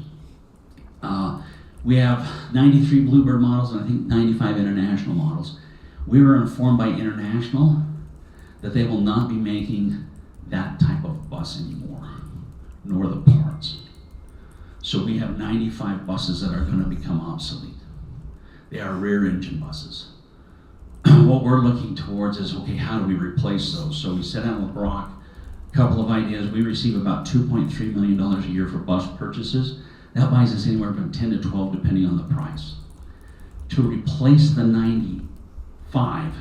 Speaker 9: We have 93 Bluebird models and I think 95 international models. We were informed by International that they will not be making that type of bus anymore, nor the parts. So we have 95 buses that are going to become obsolete. They are rear engine buses. What we're looking towards is, okay, how do we replace those? So we sat down with Brock, a couple of ideas. We receive about $2.3 million a year for bus purchases. That buys us anywhere from 10 to 12 depending on the price. To replace the 95,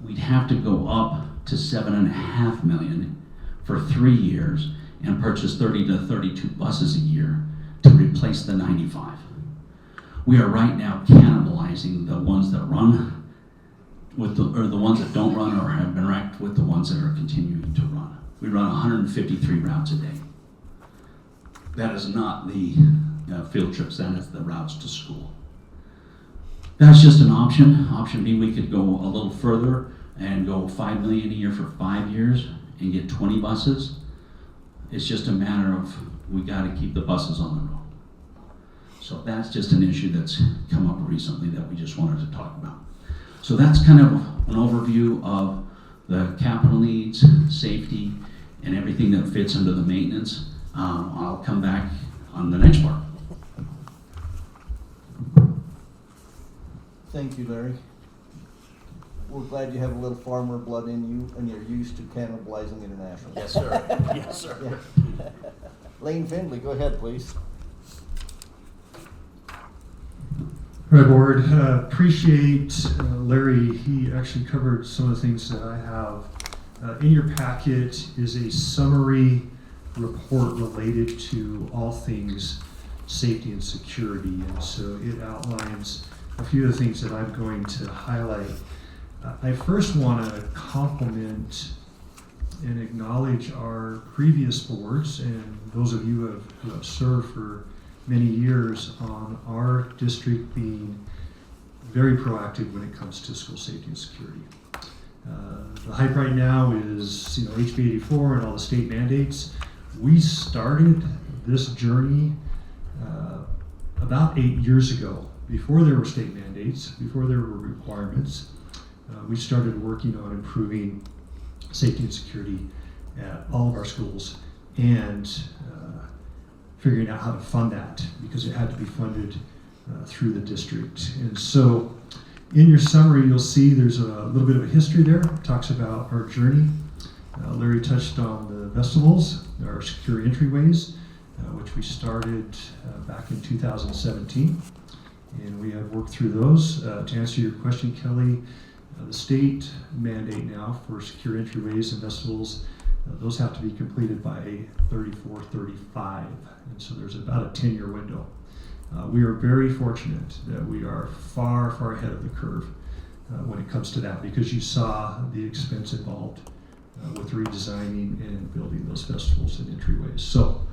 Speaker 9: we'd have to go up to $7.5 million for 3 years and purchase 30 to 32 buses a year to replace the 95. We are right now cannibalizing the ones that run with or the ones that don't run or have been wrecked with the ones that are continuing to run. We run 153 routes a day. That is not the field trips, that is the routes to school. That's just an option. Option B, we could go a little further and go $5 million a year for 5 years and get 20 buses. It's just a matter of we got to keep the buses on the road. So that's just an issue that's come up recently that we just wanted to talk about. So that's kind of an overview of the capital needs, safety, and everything that fits under the maintenance. I'll come back on the next part.
Speaker 1: Thank you, Larry. We're glad you have a little farmer blood in you and you're used to cannibalizing international.
Speaker 11: Yes, sir. Yes, sir.
Speaker 1: Lane Findley, go ahead, please.
Speaker 12: Right, Board. Appreciate Larry. He actually covered some of the things that I have. In your packet is a summary report related to all things safety and security. And so it outlines a few of the things that I'm going to highlight. I first want to compliment and acknowledge our previous boards and those of you who have served for many years on our district being very proactive when it comes to school safety and security. The hype right now is, HB 84 and all the state mandates. We started this journey about 8 years ago, before there were state mandates, before there were requirements. We started working on improving safety and security at all of our schools and figuring out how to fund that, because it had to be funded through the district. And so in your summary, you'll see there's a little bit of a history there. It talks about our journey. Larry touched on the vestibules, our secure entryways, which we started back in 2017. And we have worked through those. To answer your question, Kelly, the state mandate now for secure entryways and vestibules, those have to be completed by 34-35. And so there's about a 10-year window. We are very fortunate that we are far, far ahead of the curve when it comes to that, because you saw the expense involved with redesigning and building those vestibules and entryways. So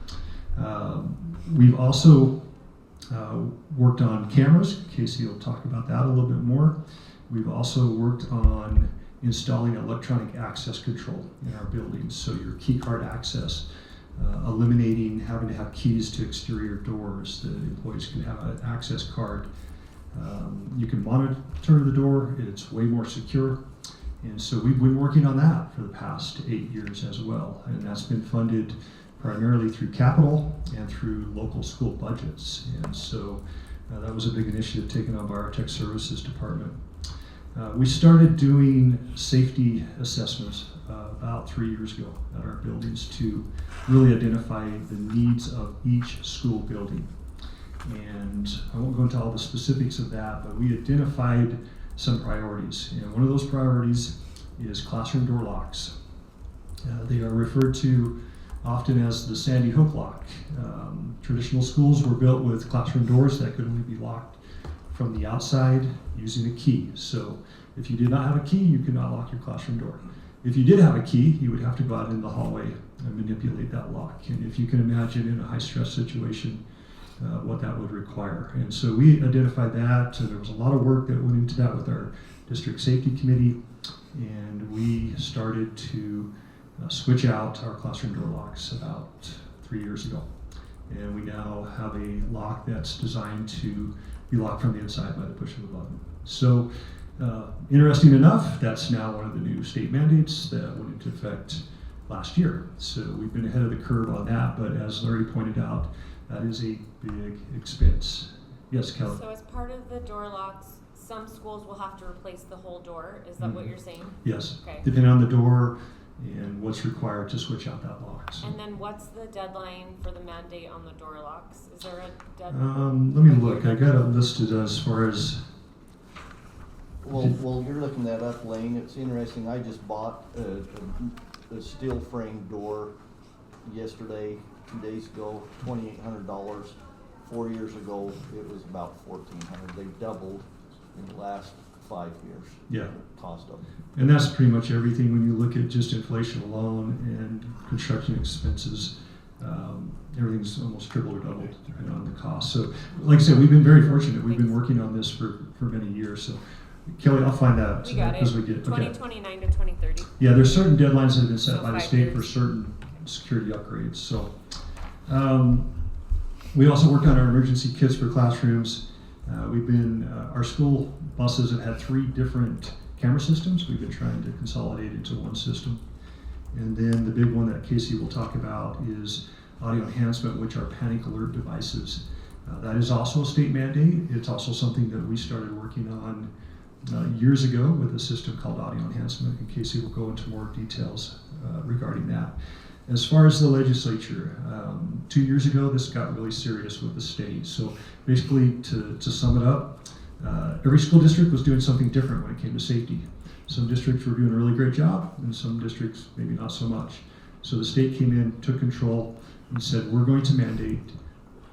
Speaker 12: we've also worked on cameras. Casey will talk about that a little bit more. We've also worked on installing electronic access control in our buildings. So your key card access, eliminating having to have keys to exterior doors. The employees can have an access card. You can monitor the door. It's way more secure. And so we've been working on that for the past 8 years as well. And that's been funded primarily through capital and through local school budgets. And so that was a big initiative taken on by our tech services department. We started doing safety assessments about 3 years ago at our buildings to really identify the needs of each school building. And I won't go into all the specifics of that, but we identified some priorities. And one of those priorities is classroom door locks. They are referred to often as the Sandy Hook lock. Traditional schools were built with classroom doors that could only be locked from the outside using a key. So if you did not have a key, you could not lock your classroom door. If you did have a key, you would have to go out in the hallway and manipulate that lock. And if you can imagine in a high stress situation, what that would require. And so we identified that. There was a lot of work that went into that with our district safety committee, and we started to switch out our classroom door locks about 3 years ago. And we now have a lock that's designed to be locked from the inside by the push of a button. So interesting enough, that's now one of the new state mandates that went into effect last year. So we've been ahead of the curve on that, but as Larry pointed out, that is a big expense. Yes, Kelly?
Speaker 4: So as part of the door locks, some schools will have to replace the whole door. Is that what you're saying?
Speaker 12: Yes.
Speaker 4: Okay.
Speaker 12: Depending on the door and what's required to switch out that lock. So.
Speaker 4: And then what's the deadline for the mandate on the door locks? Is there a deadline?
Speaker 12: Let me look. I got it listed as far as.
Speaker 1: Well, you're looking that up, Lane. It's interesting. I just bought a steel frame door yesterday, 2 days ago, $2,800. 4 years ago, it was about $1,400. They've doubled in the last 5 years.
Speaker 12: Yeah.
Speaker 1: The cost of them.
Speaker 12: And that's pretty much everything when you look at just inflation alone and construction expenses. Everything's almost tripled or doubled depending on the cost. So, like I said, we've been very fortunate. We've been working on this for many years. So, Kelly, I'll find that
Speaker 4: We got it.
Speaker 12: as we get.
Speaker 4: 2029 to 2030.
Speaker 12: Yeah, there's certain deadlines that have been set
Speaker 4: So
Speaker 12: by the
Speaker 4: 5
Speaker 12: state
Speaker 4: years.
Speaker 12: for certain security upgrades. So, we also worked on our emergency kits for classrooms. Our school buses have had 3 different camera systems. We've been trying to consolidate into one system. And then the big one that Casey will talk about is audio enhancement, which are panic alert devices. That is also a state mandate. It's also something that we started working on years ago with a system called audio enhancement, and Casey will go into more details regarding that. As far as the legislature, 2 years ago, this got really serious with the state. So basically, to sum it up, Every school district was doing something different when it came to safety. Some districts were doing a really great job, and some districts maybe not so much. So the state came in, took control, and said, we're going to mandate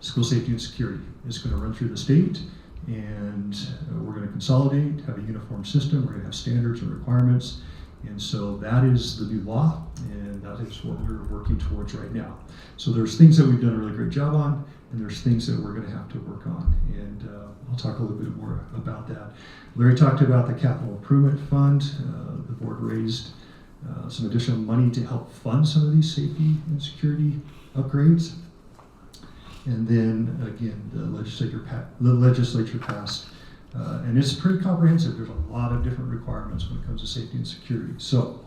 Speaker 12: school safety and security. It's going to run through the state, and we're going to consolidate, have a uniform system, we're going to have standards and requirements. And so that is the new law, and that is what we're working towards right now. So there's things that we've done a really great job on, and there's things that we're going to have to work on. And I'll talk a little bit more about that. Larry talked about the capital improvement fund. The board raised some additional money to help fund some of these safety and security upgrades. And then again, the legislature passed, and it's pretty comprehensive. There's a lot of different requirements when it comes to safety and security. So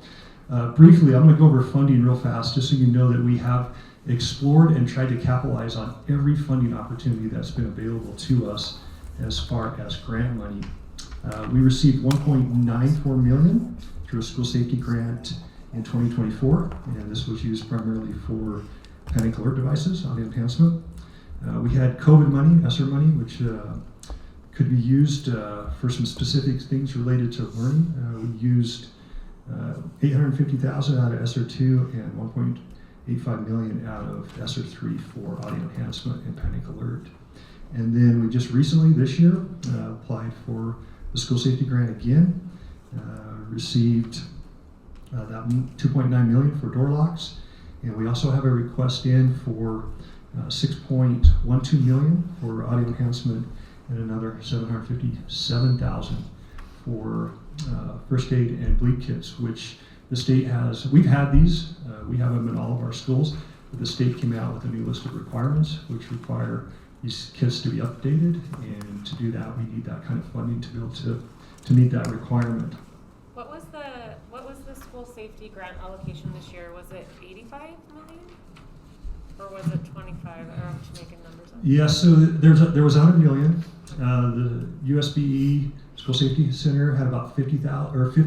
Speaker 12: briefly, I'm going to go over funding real fast, just so you know that we have explored and tried to capitalize on every funding opportunity that's been available to us as far as grant money. We received $1.94 million through a school safety grant in 2024, and this was used primarily for panic alert devices, audio enhancement. We had COVID money, ESSER money, which could be used for some specific things related to learning. We used $850,000 out of ESSER 2 and $1.85 million out of ESSER 3 for audio enhancement and panic alert. And then we just recently, this year, applied for the school safety grant again, received that $2.9 million for door locks, and we also have a request in for $6.12 million for audio enhancement and another $757,000 for first aid and bleed kits, which the state has. We've had these, we have them in all of our schools, but the state came out with a new list of requirements which require these kits to be updated, and to do that we need that kind of funding to be able to meet that requirement.
Speaker 4: What was the school safety grant allocation this year? Was it 85 million? Or was it 25? I'm just making numbers up.
Speaker 12: Yeah, so there was 100 million. The USBE School Safety Center had about 50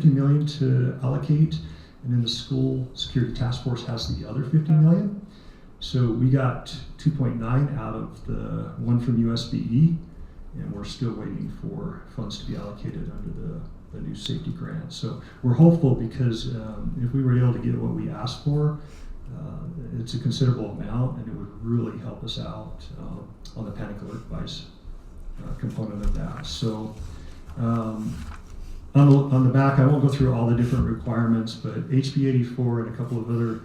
Speaker 12: million to allocate, and then the School Security Task Force has the other 50 million. So we got 2.9 out of the one from USBE, and we're still waiting for funds to be allocated under the new safety grant. So we're hopeful, because if we were able to get what we asked for, it's a considerable amount, and it would really help us out on the panic alert device component of that. So on the back, I won't go through all the different requirements, but HB 84 and a couple of other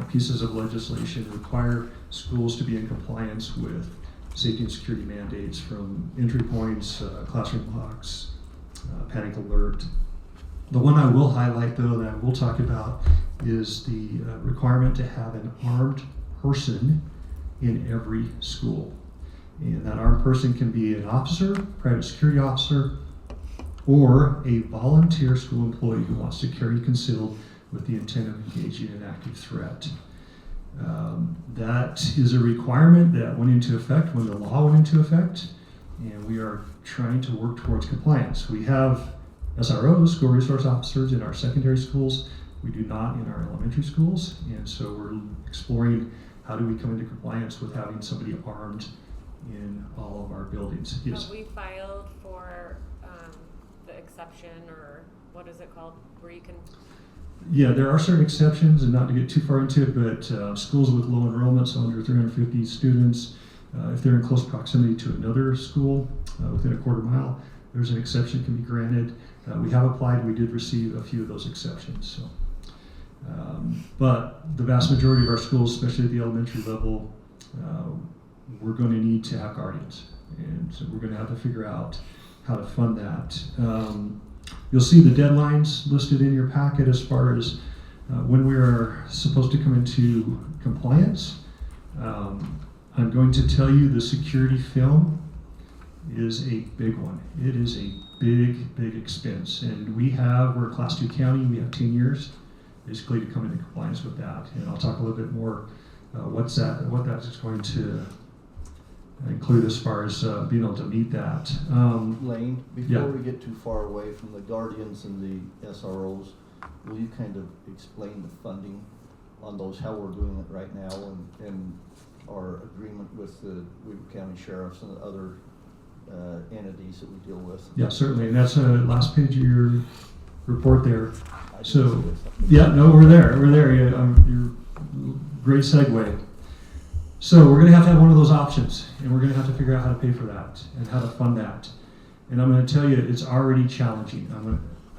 Speaker 12: pieces of legislation require schools to be in compliance with safety and security mandates, from entry points, classroom locks, panic alert. The one I will highlight, though, that I will talk about is the requirement to have an armed person in every school. And that armed person can be an officer, private security officer, or a volunteer school employee who wants to carry concealed with the intent of engaging in an active threat. That is a requirement that went into effect when the law went into effect, and we are trying to work towards compliance. We have SROs, school resource officers, in our secondary schools. We do not in our elementary schools, and so we're exploring how do we come into compliance with having somebody armed in all of our buildings. Yes.
Speaker 4: Have we filed for the exception, or what is it called, where you can?
Speaker 12: Yeah, there are certain exceptions, and not to get too far into it, but schools with low enrollment, so under 350 students, if they're in close proximity to another school within a quarter mile, there's an exception can be granted. We have applied, we did receive a few of those exceptions. So, but the vast majority of our schools, especially at the elementary level, we're going to need to have guardians, and so we're going to have to figure out how to fund that. You'll see the deadlines listed in your packet as far as when we are supposed to come into compliance. I'm going to tell you the security film is a big one. It is a big expense, and we're a Class 2 county. We have 10 years basically to come into compliance with that, and I'll talk a little bit more what that is going to include as far as being able to meet that.
Speaker 1: Lane, before
Speaker 12: yeah.
Speaker 1: we get too far away from the guardians and the SROs, will you kind of explain the funding on those, how we're doing it right now, and our agreement with the Weaver County Sheriffs and other entities that we deal with.
Speaker 12: Yeah, certainly, and that's last page of your report there.
Speaker 1: I didn't
Speaker 12: So,
Speaker 1: see it.
Speaker 12: yeah, no, we're there. You're great segue. So we're going to have one of those options, and we're going to have to figure out how to pay for that and how to fund that. And I'm going to tell you, it's already challenging.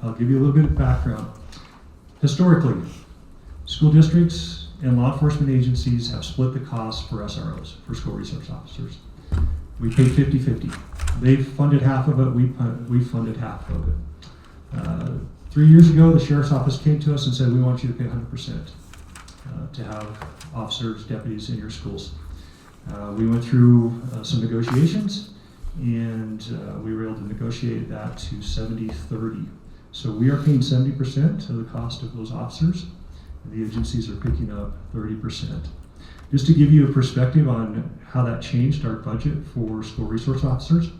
Speaker 12: I'll give you a little bit of background. Historically, school districts and law enforcement agencies have split the cost for SROs, for school resource officers. We pay 50-50. They've funded half of it, we funded half of it. 3 years ago, the sheriff's office came to us and said, we want you to pay 100% to have officers, deputies in your schools. We went through some negotiations, and we were able to negotiate that to 70-30. So we are paying 70% of the cost of those officers, and the agencies are picking up 30%. Just to give you a perspective on how that changed our budget for school resource officers,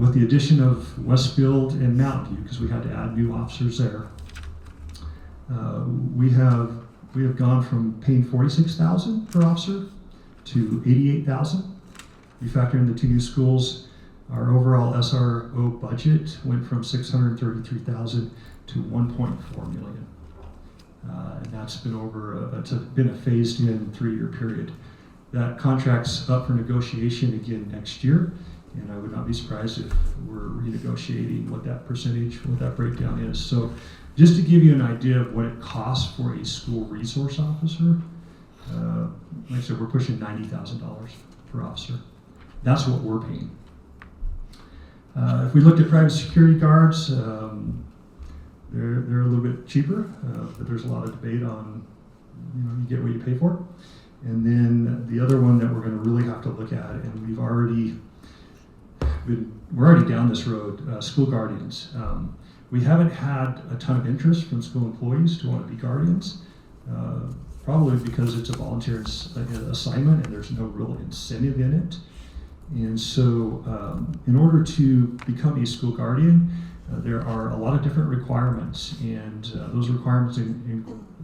Speaker 12: with the addition of Westfield and Mountain View, because we had to add new officers there, we have gone from paying $46,000 per officer to $88,000. You factor in the 2 new schools, our overall SRO budget went from $633,000 to $1.4 million. And that's been a phased-in 3-year period. That contract's up for negotiation again next year, and I would not be surprised if we're renegotiating what that percentage, what that breakdown is. So just to give you an idea of what it costs for a school resource officer, like I said, we're pushing $90,000 per officer. That's what we're paying. If we looked at private security guards, they're a little bit cheaper, but there's a lot of debate on, you get what you pay for. And then the other one that we're going to really have to look at, and we're already down this road, school guardians. We haven't had a ton of interest from school employees to want to be guardians, probably because it's a volunteer assignment and there's no real incentive in it. And so in order to become a school guardian, there are a lot of different requirements, and those requirements,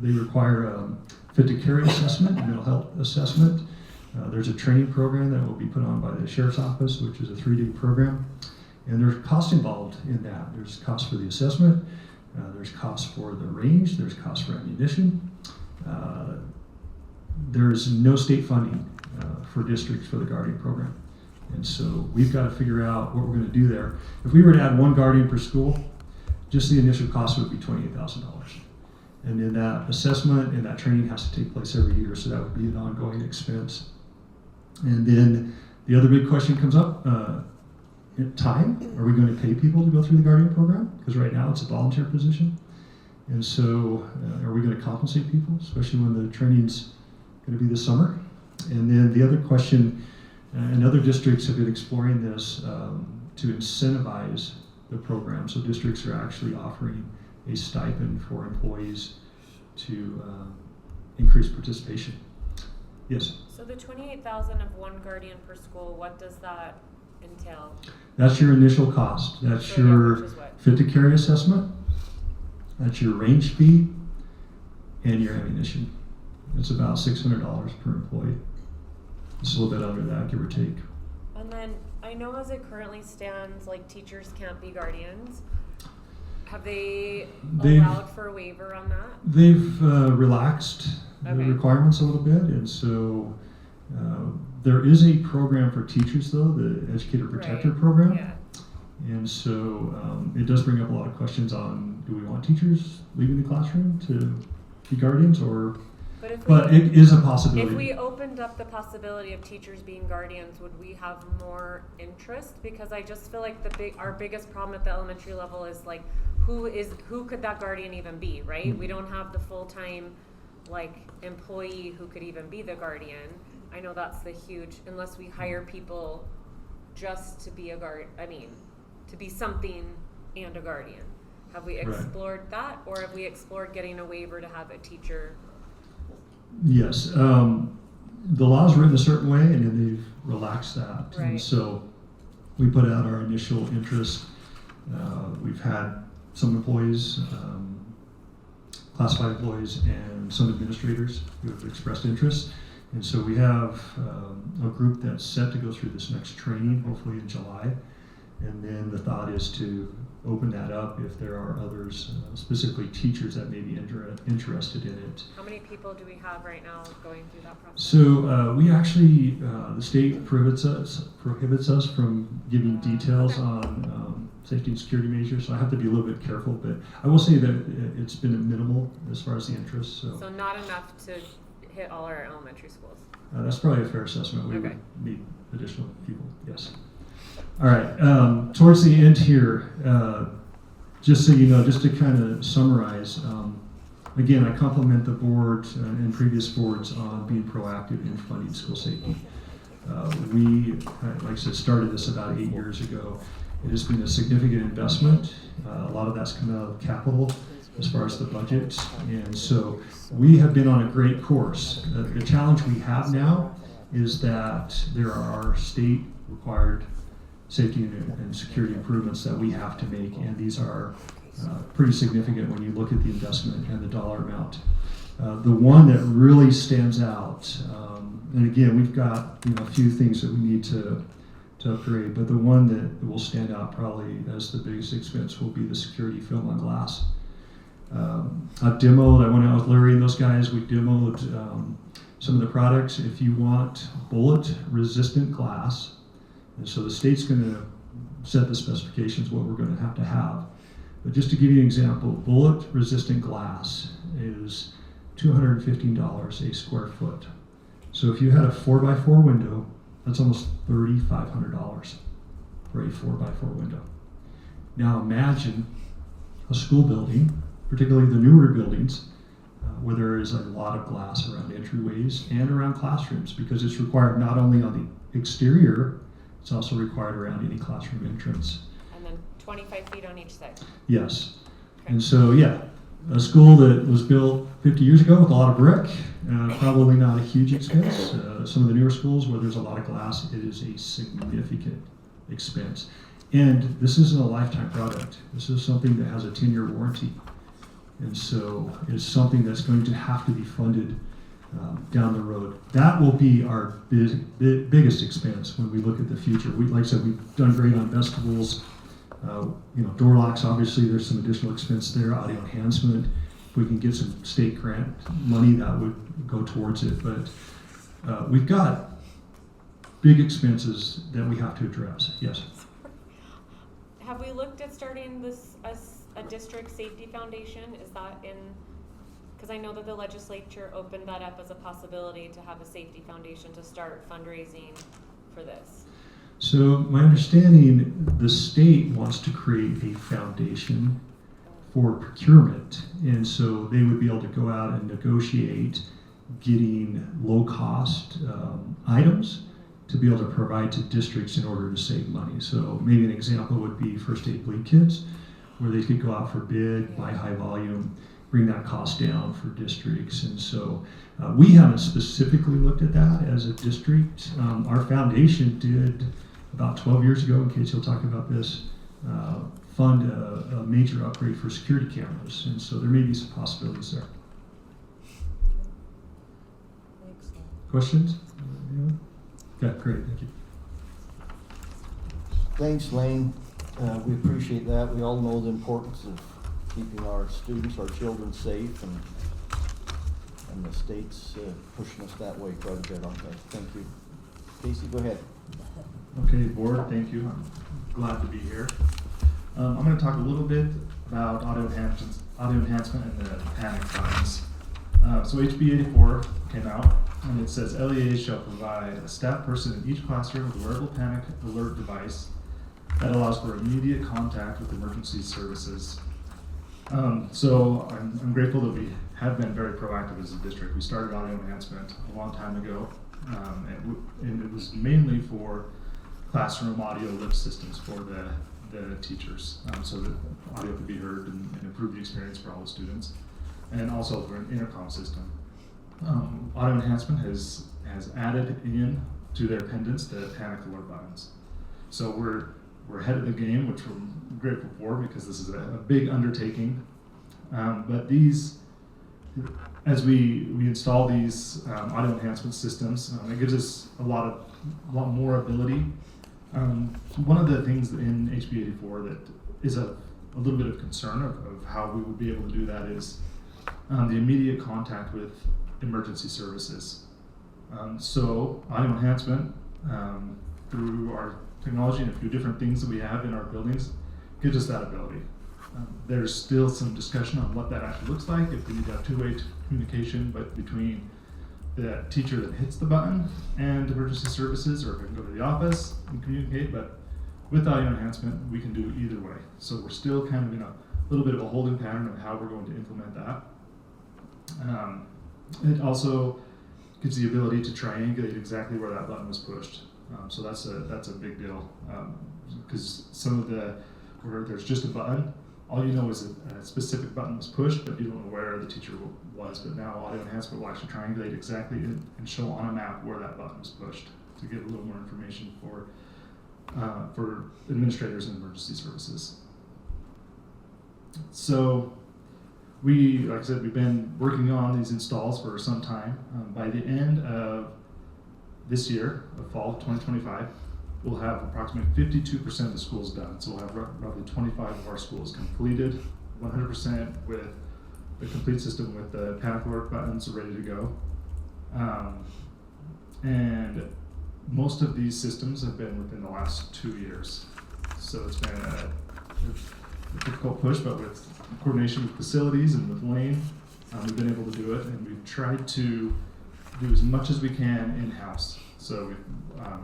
Speaker 12: they require fit to carry assessment, mental health assessment. There's a training program that will be put on by the Sheriff's Office, which is a 3-day program. And there's cost involved in that. There's cost for the assessment, there's cost for the range, there's cost for ammunition. There's no state funding for districts for the Guardian program. And so we've got to figure out what we're going to do there. If we were to add 1 Guardian per school, just the initial cost would be $28,000. And then that assessment and that training has to take place every year, so that would be an ongoing expense. And then the other big question comes up, time. Are we going to pay people to go through the Guardian program? Because right now it's a volunteer position. And so are we going to compensate people, especially when the training's going to be this summer? And then the other question, and other districts have been exploring this to incentivize the program. So districts are actually offering a stipend for employees to increase participation. Yes?
Speaker 4: So the $28,000 of 1 guardian per school, what does that entail?
Speaker 12: That's your initial cost. That's
Speaker 4: So
Speaker 12: your
Speaker 4: which is what?
Speaker 12: fit to carry assessment. That's your range fee and your ammunition. It's about $600 per employee. It's a little bit under that, give or take.
Speaker 4: And then I know as it currently stands, like teachers can't be guardians. Have they allowed for a waiver on that?
Speaker 12: They've relaxed the
Speaker 4: Okay.
Speaker 12: requirements a little bit, and so there is a program for teachers, though, the Educator Protector
Speaker 4: Right.
Speaker 12: program.
Speaker 4: Yeah.
Speaker 12: And so it does bring up a lot of questions on, do we want teachers leaving the classroom to be guardians, or? But it is a possibility.
Speaker 4: If we opened up the possibility of teachers being guardians, would we have more interest? Because I just feel like our biggest problem at the elementary level is like, who could that guardian even be, right?
Speaker 12: Mm-hmm.
Speaker 4: We don't have the full-time employee who could even be the guardian. I know that's the huge, unless we hire people just to be to be something and a guardian. Have we explored that, or have we explored getting a waiver to have a teacher?
Speaker 12: Yes, the law's written a certain way, and then they've relaxed that.
Speaker 4: Right.
Speaker 12: And so we put out our initial interest. We've had some employees, classified employees, and some administrators who have expressed interest. And so we have a group that's set to go through this next training, hopefully in July. And then the thought is to open that up if there are others, specifically teachers that may be interested in it.
Speaker 4: How many people do we have right now going through that process?
Speaker 12: So we actually, the state prohibits us from giving details
Speaker 4: Okay.
Speaker 12: on safety and security measures, so I have to be a little bit careful, but I will say that it's been minimal as far as the interest, so
Speaker 4: So not enough to hit all our elementary schools.
Speaker 12: that's probably a fair assessment. We
Speaker 4: Okay.
Speaker 12: would need additional people, yes. All right, towards the end here, just so you know, just to kind of summarize, again, I compliment the board and previous boards on being proactive in funding school safety. We, like I said, started this about 8 years ago. It has been a significant investment. A lot of that's come out of capital as far as the budget. And so we have been on a great course. The challenge we have now is that there are state required safety and security improvements that we have to make, and these are pretty significant when you look at the investment and the dollar amount. The one that really stands out, and again, we've got a few things that we need to upgrade, but the one that will stand out probably as the biggest expense will be the security film on glass. I went out with Larry and those guys, we demoed some of the products. If you want bullet resistant glass, and so the state's going to set the specifications, what we're going to have. But just to give you an example, bullet resistant glass is $215 a square foot. So if you had a 4x4 window, that's almost $3,500 for a 4x4 window. Now imagine a school building, particularly the newer buildings, where there is a lot of glass around entryways and around classrooms, because it's required not only on the exterior, it's also required around any classroom entrance.
Speaker 4: And then 25 feet on each side.
Speaker 12: Yes. And so, yeah, a school that was built 50 years ago with a lot of brick, probably not a huge expense. Some of the newer schools where there's a lot of glass, it is a significant expense. And this isn't a lifetime product. This is something that has a 10-year warranty. And so it's something that's going to have to be funded down the road. That will be our biggest expense when we look at the future. Like I said, we've done great on vestibules. Door locks, obviously there's some additional expense there, audio enhancement. If we can get some state grant money, that would go towards it. But we've got big expenses that we have to address. Yes.
Speaker 4: Have we looked at starting this as a district safety foundation? Is that in, because I know that the legislature opened that up as a possibility to have a safety foundation to start fundraising for this.
Speaker 12: So my understanding, the state wants to create a foundation for procurement, and so they would be able to go out and negotiate getting low-cost items to be able to provide to districts in order to save money. So maybe an example would be first aid bleed kits, where they could go out for bid, buy high volume, bring that cost down for districts. And so we haven't specifically looked at that as a district. Our foundation did about 12 years ago, in case you'll talk about this, fund a major upgrade for security cameras. And so there may be some possibilities there. Questions? Yeah, great, thank you.
Speaker 1: Thanks, Lane. We appreciate that. We all know the importance of keeping our students, our children safe, and the state's pushing us that way quite a bit on that. Thank you. Casey, go ahead.
Speaker 13: Okay, board, thank you. I'm glad to be here. I'm going to talk a little bit about audio enhancement and the panic buttons. So HB 84 came out, and it says LEA shall provide a staff person in each classroom with a wearable panic alert device that allows for immediate contact with emergency services. So I'm grateful that we have been very proactive as a district. We started audio enhancement a long time ago, and it was mainly for classroom audio lift systems for the teachers, so that audio could be heard and improve the experience for all the students, and also for an intercom system. Audio enhancement has added in to their pendants the panic alert buttons. So we're ahead of the game, which we're grateful for because this is a big undertaking. But these as we install these audio enhancement systems, it gives us a lot more ability. One of the things in HB 84 that is a little bit of concern of how we would be able to do that is the immediate contact with emergency services. So audio enhancement through our technology and a few different things that we have in our buildings gives us that ability. There's still some discussion on what that actually looks like, if we need to have two-way communication, but between the teacher that hits the button and emergency services, or if I can go to the office and communicate. But with audio enhancement, we can do either way. So we're still kind of in a little bit of a holding pattern of how we're going to implement that. It also gives the ability to triangulate exactly where that button was pushed. So that's a big deal, because some of where there's just a button, all you know is a specific button was pushed, but you don't know where the teacher was. But now audio enhancement will actually triangulate exactly and show on a map where that button was pushed to give a little more information for administrators and emergency services. So like I said, we've been working on these installs for some time. By the end of this year, of fall 2025, we'll have approximately 52% of the schools done. So we'll have roughly 25 of our schools completed, 100% with the complete system with the panic alert buttons ready to go. And most of these systems have been within the last 2 years. So it's been a difficult push, but with coordination with facilities and with Lane, we've been able to do it, and we've tried to do as much as we can in-house. So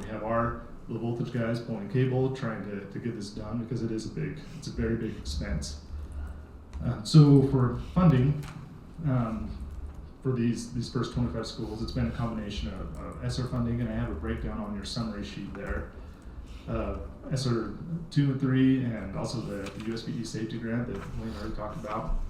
Speaker 13: we have our low voltage guys pulling cable, trying to get this done, because it's a very big expense. So for funding, for these first 25 schools, it's been a combination of ESSER funding, and I have a breakdown on your summary sheet there. ESSER 2 and 3, and also the USBE safety grant that Wayne already talked about.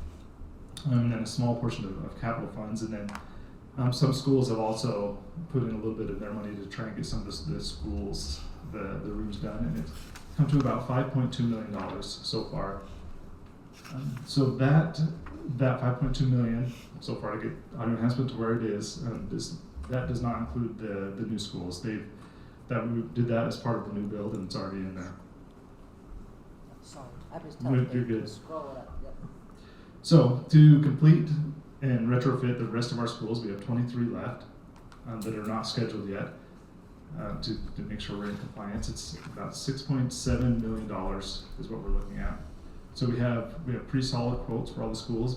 Speaker 13: And then a small portion of capital funds, and then some schools have also put in a little bit of their money to try and get some of the schools, the rooms done, and it's come to about $5.2 million so far. So that $5.2 million so far to get audio enhancement to where it is, that does not include the new schools. We did that as part of the new build, and it's already in there.
Speaker 14: Sorry, I was telling
Speaker 13: You're
Speaker 14: you
Speaker 13: good.
Speaker 14: to scroll it up. Yep.
Speaker 13: So to complete and retrofit the rest of our schools, we have 23 left that are not scheduled yet. To make sure we're in compliance, it's about $6.7 million is what we're looking at. So we have pretty solid quotes for all the schools,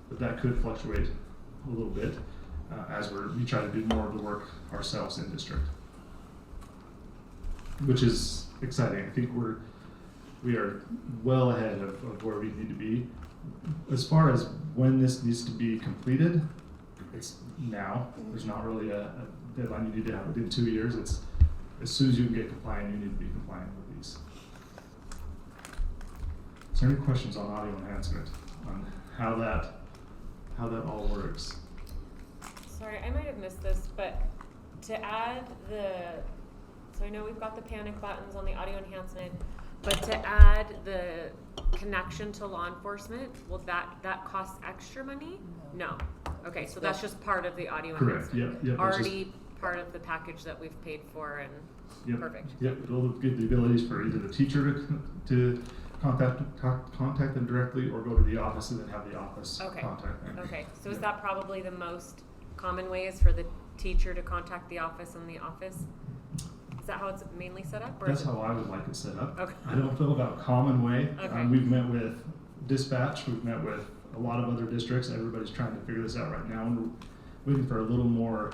Speaker 13: but that could fluctuate a little bit as we try to do more of the work ourselves in district, which is exciting. I think we are well ahead of where we need to be. As far as when this needs to be completed, it's now. There's not really a deadline you need to have within 2 years. It's as soon as you can get compliant, you need to be compliant with these. Is there any questions on audio enhancement, on how that all works?
Speaker 4: Sorry, I might have missed this, but to add so I know we've got the panic buttons on the audio enhancement, but to add the connection to law enforcement, will that cost extra money? No. Okay, so that's just part of the audio
Speaker 13: Correct.
Speaker 4: enhancement.
Speaker 13: Yep.
Speaker 4: Already part of the package that we've paid for, and
Speaker 13: Yep.
Speaker 4: perfect.
Speaker 13: Yep. It'll give the abilities for either the teacher to contact them directly, or go to the office and then have the office contact them.
Speaker 4: Okay, so is that probably the most common way, is for the teacher to contact the office and the office? Is that how it's mainly set up? Or
Speaker 13: That's
Speaker 4: is it...
Speaker 13: how I would like it set up.
Speaker 4: Okay.
Speaker 13: I don't feel about common way.
Speaker 4: Okay.
Speaker 13: We've met with dispatch. We've met with a lot of other districts. Everybody's trying to figure this out right now, and we're waiting for a little more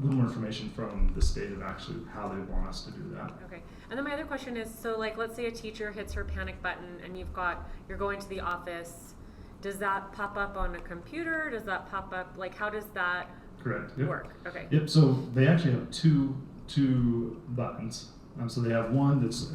Speaker 13: information from the state of actually how they want us to do that.
Speaker 4: Okay. And then my other question is, so like, let's say a teacher hits her panic button and you're going to the office. Does that pop up on a computer? Does that pop up, like, how does that
Speaker 13: Correct. Yep.
Speaker 4: work? Okay.
Speaker 13: Yep. So they actually have two buttons. So they have one that's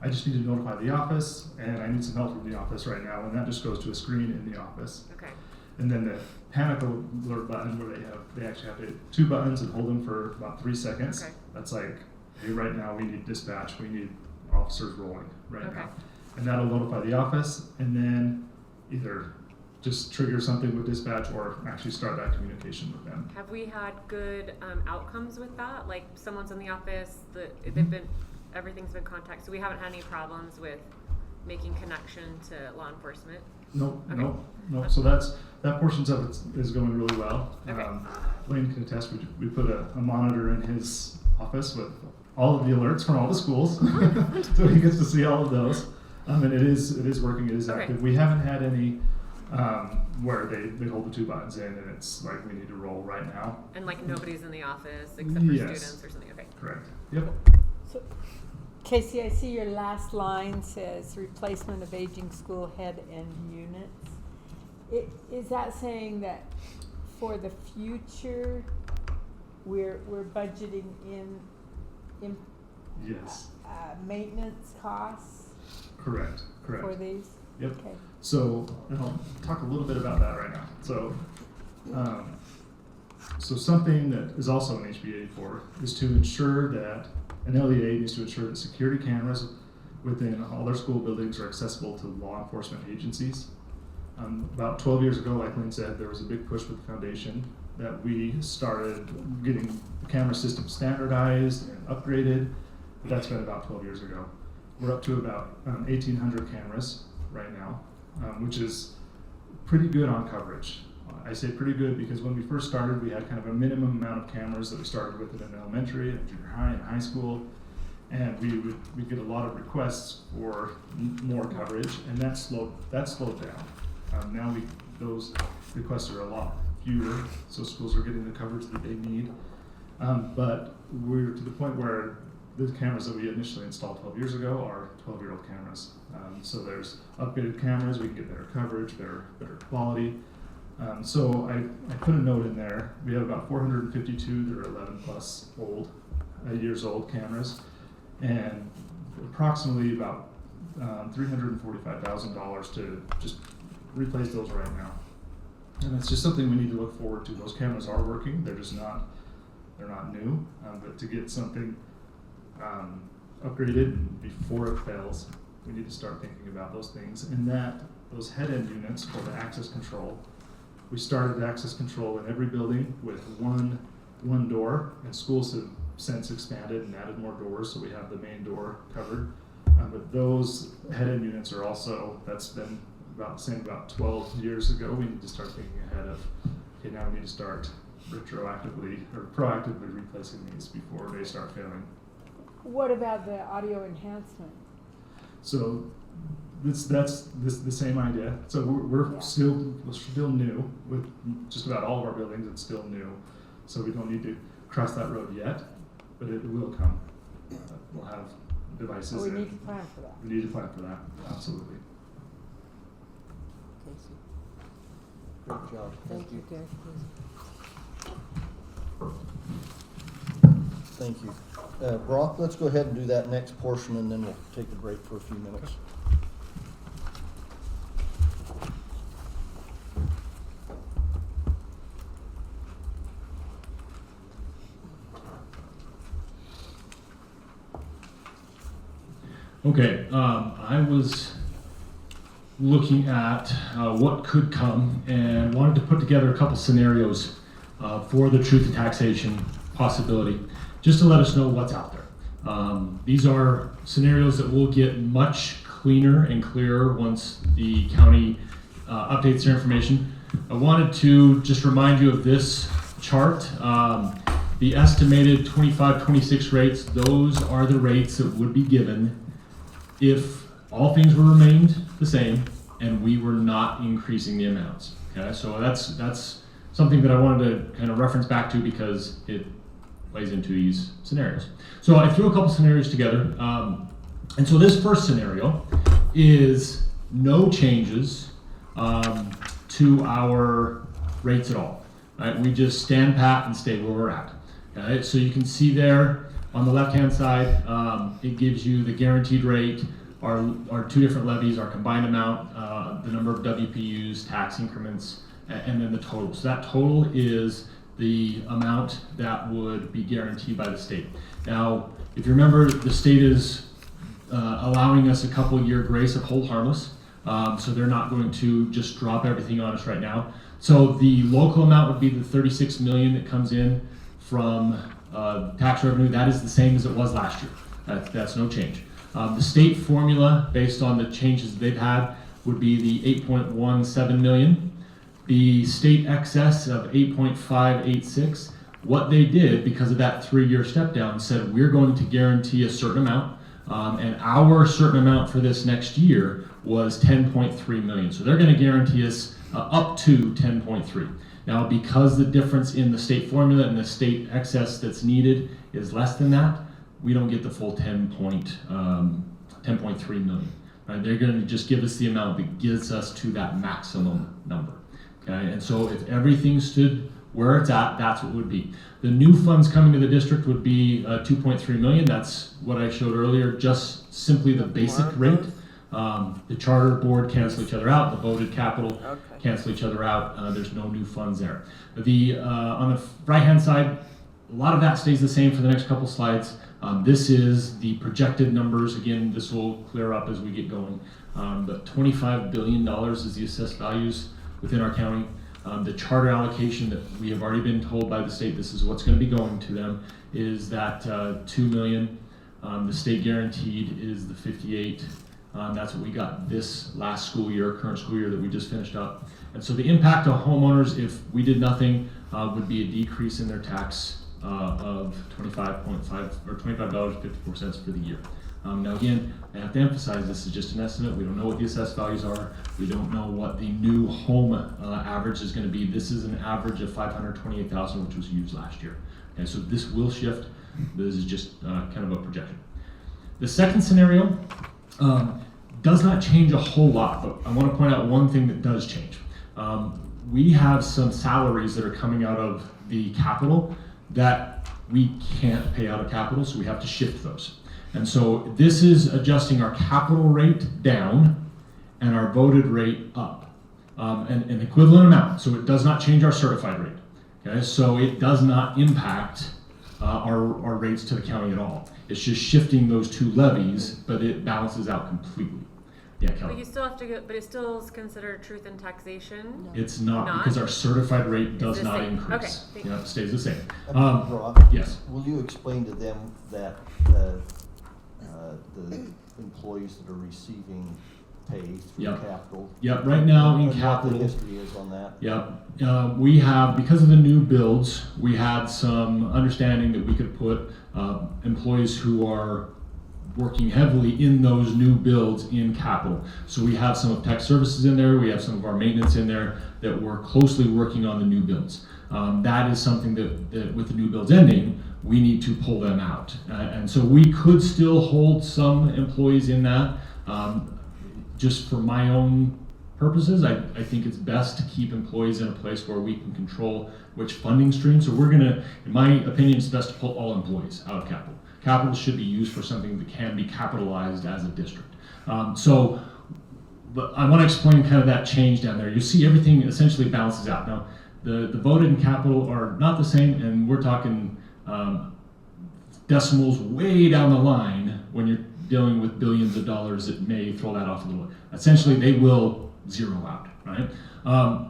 Speaker 13: I just need to notify the office, and I need some help from the office right now, and that just goes to a screen in the office.
Speaker 4: Okay.
Speaker 13: And then the panic alert button, where they actually have two buttons and hold them for about 3 seconds.
Speaker 4: Okay.
Speaker 13: That's like, hey, right now we need dispatch, we need officers rolling right now. And that'll notify the office, and then either just trigger something with dispatch or actually start that communication with them.
Speaker 4: Have we had good outcomes with that? Like someone's in the office, they've been, everything's been contacted, so we haven't had any problems with making connection to law enforcement?
Speaker 13: No,
Speaker 4: Okay.
Speaker 13: no. So that portions of it is going really well.
Speaker 4: Okay.
Speaker 13: Lane can attest. We put a monitor in his office with all of the alerts from all the schools, so he gets to see all of those. And it is working. It is
Speaker 4: Okay.
Speaker 13: active. We haven't had any where they hold the two buttons in and it's like we need to roll right now.
Speaker 4: And like nobody's in the office except for
Speaker 13: Yes.
Speaker 4: students or something, okay.
Speaker 13: Correct. Yep.
Speaker 7: So, Casey, I see your last line says replacement of aging school head end units. Is that saying that for the future, we're budgeting in
Speaker 13: Yes.
Speaker 7: maintenance costs
Speaker 13: Correct.
Speaker 7: for these?
Speaker 13: Yep.
Speaker 7: Okay.
Speaker 13: So, and I'll talk a little bit about that right now. So something that is also in HB 84 is to ensure that an LEA needs to ensure that security cameras within all their school buildings are accessible to law enforcement agencies. About 12 years ago, like Lynn said, there was a big push with the foundation that we started getting the camera system standardized and upgraded. That's been about 12 years ago. We're up to about 1,800 cameras right now, which is pretty good on coverage. I say pretty good because when we first started, we had kind of a minimum amount of cameras that we started with in elementary, and junior high, and high school, and we'd get a lot of requests for more coverage, and that slowed down. Now those requests are a lot fewer, so schools are getting the coverage that they need. But we're to the point where the cameras that we initially installed 12 years ago are 12-year-old cameras. So there's upgraded cameras, we can get better coverage, better quality. So I put a note in there. We have about 452 that are 11 plus years old cameras, and approximately about $345,000 to just replace those right now. And it's just something we need to look forward to. Those cameras are working. They're not new, but to get something upgraded before it fails, we need to start thinking about those things. And those head end units for the access control, we started access control in every building with one door, and schools have since expanded and added more doors, so we have the main door covered. But those head end units are also, that's been about 12 years ago. We need to start thinking ahead of, okay, now we need to start retroactively or proactively replacing these before they start failing.
Speaker 7: What about the audio enhancement?
Speaker 13: So that's the same idea. So we're still new with just about all of our buildings. It's still new, so we don't need to cross that road yet, but it will come. We'll have devices.
Speaker 7: We need to plan for that.
Speaker 13: We need to plan for that. Absolutely.
Speaker 14: Casey.
Speaker 1: Great job.
Speaker 14: Thank you, Derek.
Speaker 1: Thank you. Brock, let's go ahead and do that next portion, and then we'll take a break for a few minutes.
Speaker 5: Okay, I was looking at what could come and wanted to put together a couple scenarios for the truth in taxation possibility, just to let us know what's out there. These are scenarios that will get much cleaner and clearer once the county updates their information. I wanted to just remind you of this chart. The estimated 25-26 rates, those are the rates that would be given if all things were remained the same and we were not increasing the amounts. Okay, so that's something that I wanted to kind of reference back to because it plays into these scenarios. So I threw a couple scenarios together. And so this first scenario is no changes to our rates at all. Right? We just stand pat and stay where we're at. Okay? So you can see there on the left-hand side, it gives you the guaranteed rate, our two different levies, our combined amount, the number of WPUs, tax increments, and then the total. So that total is the amount that would be guaranteed by the state. Now, if you remember, the state is allowing us a couple-year grace of hold harmless. So they're not going to just drop everything on us right now. So the local amount would be the 36 million that comes in from tax revenue. That is the same as it was last year. That's no change. The state formula, based on the changes they've had, would be the 8.17 million. The state excess of 8.586. What they did, because of that 3-year step down, said we're going to guarantee a certain amount, and our certain amount for this next year was 10.3 million. So they're going to guarantee us up to 10.3. Now, because the difference in the state formula and the state excess that's needed is less than that, we don't get the full 10.3 million. Right? They're going to just give us the amount that gets us to that maximum number. Okay, and so if everything stood where it's at, that's what it would be. The new funds coming to the district would be 2.3 million. That's what I showed earlier, just simply the basic rate. The charter board cancel each other out. The voted capital cancel each other out. There's no new funds there. The on the right-hand side, a lot of that stays the same for the next couple slides. This is the projected numbers. Again, this will clear up as we get going. But $25 billion is the assessed values within our county. The charter allocation that we have already been told by the state, this is what's going to be going to them, is that 2 million. The state guaranteed is the 58. That's what we got this last school year, current school year that we just finished up. And so the impact on homeowners, if we did nothing, would be a decrease in their tax of $25.5 or $25.54 for the year. Now again, I have to emphasize this is just an estimate. We don't know what the assessed values are. We don't know what the new home average is going to be. This is an average of $528,000, which was used last year. And so this will shift. This is just kind of a projection. The second scenario does not change a whole lot, but I want to point out one thing that does change. We have some salaries that are coming out of the capital that we can't pay out of capital, so we have to shift those. And so this is adjusting our capital rate down and our voted rate up, an equivalent amount. So it does not change our certified rate. Okay, so it does not impact our rates to the county at all. It's just shifting those two levies, but it balances out completely. Yeah, Kelly.
Speaker 4: But you still have to go, but it still is considered truth in taxation?
Speaker 5: It's not, because our certified rate does not increase.
Speaker 4: Okay.
Speaker 5: Yeah, it stays the same.
Speaker 1: Rob,
Speaker 5: yes.
Speaker 1: Will you explain to them that the employees that are receiving pay through capital?
Speaker 5: Yep, right now in
Speaker 1: and
Speaker 5: capital.
Speaker 1: What the history is on that?
Speaker 5: Yep. We have, because of the new builds, we had some understanding that we could put employees who are working heavily in those new builds in capital. So we have some of tech services in there, we have some of our maintenance in there that we're closely working on the new builds. That is something that with the new builds ending, we need to pull them out. And so we could still hold some employees in that. Just for my own purposes, I think it's best to keep employees in a place where we can control which funding stream. So we're gonna, in my opinion, it's best to pull all employees out of capital. Capital should be used for something that can be capitalized as a district. But I want to explain kind of that change down there. You see everything essentially balances out. Now, the voted and capital are not the same, and we're talking decimals way down the line when you're dealing with billions of dollars that may throw that off a little bit. Essentially, they will zero out, right?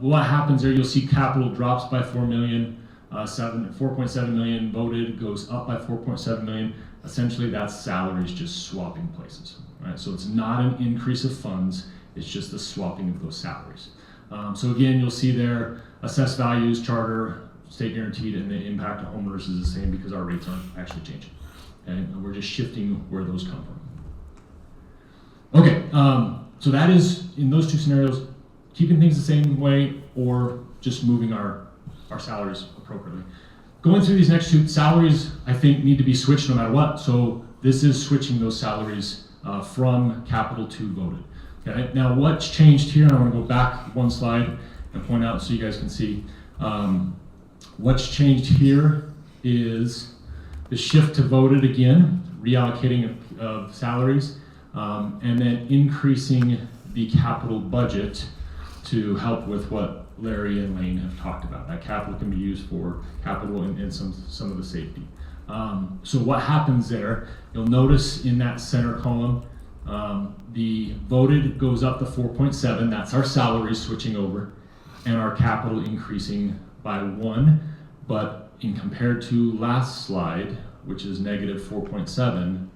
Speaker 5: What happens there, you'll see capital drops by 4 million, 4.7 million voted, goes up by 4.7 million. Essentially, that's salaries just swapping places, right? So it's not an increase of funds, it's just the swapping of those salaries. So again, you'll see there, assessed values, charter, state guaranteed, and the impact to homeowners is the same because our rates aren't actually changing. And we're just shifting where those come from. Okay, so that is, in those two scenarios, keeping things the same way or just moving our salaries appropriately. Going through these next two, salaries I think need to be switched no matter what. So this is switching those salaries from capital to voted. Okay, now what's changed here, I want to go back one slide and point out so you guys can see. What's changed here is the shift to voted again, reallocating of salaries, and then increasing the capital budget to help with what Larry and Lane have talked about. That capital can be used for capital and some of the safety. So what happens there, you'll notice in that center column, The voted goes up to 4.7, that's our salaries switching over, and our capital increasing by 1, but in compared to last slide, which is negative 4.7,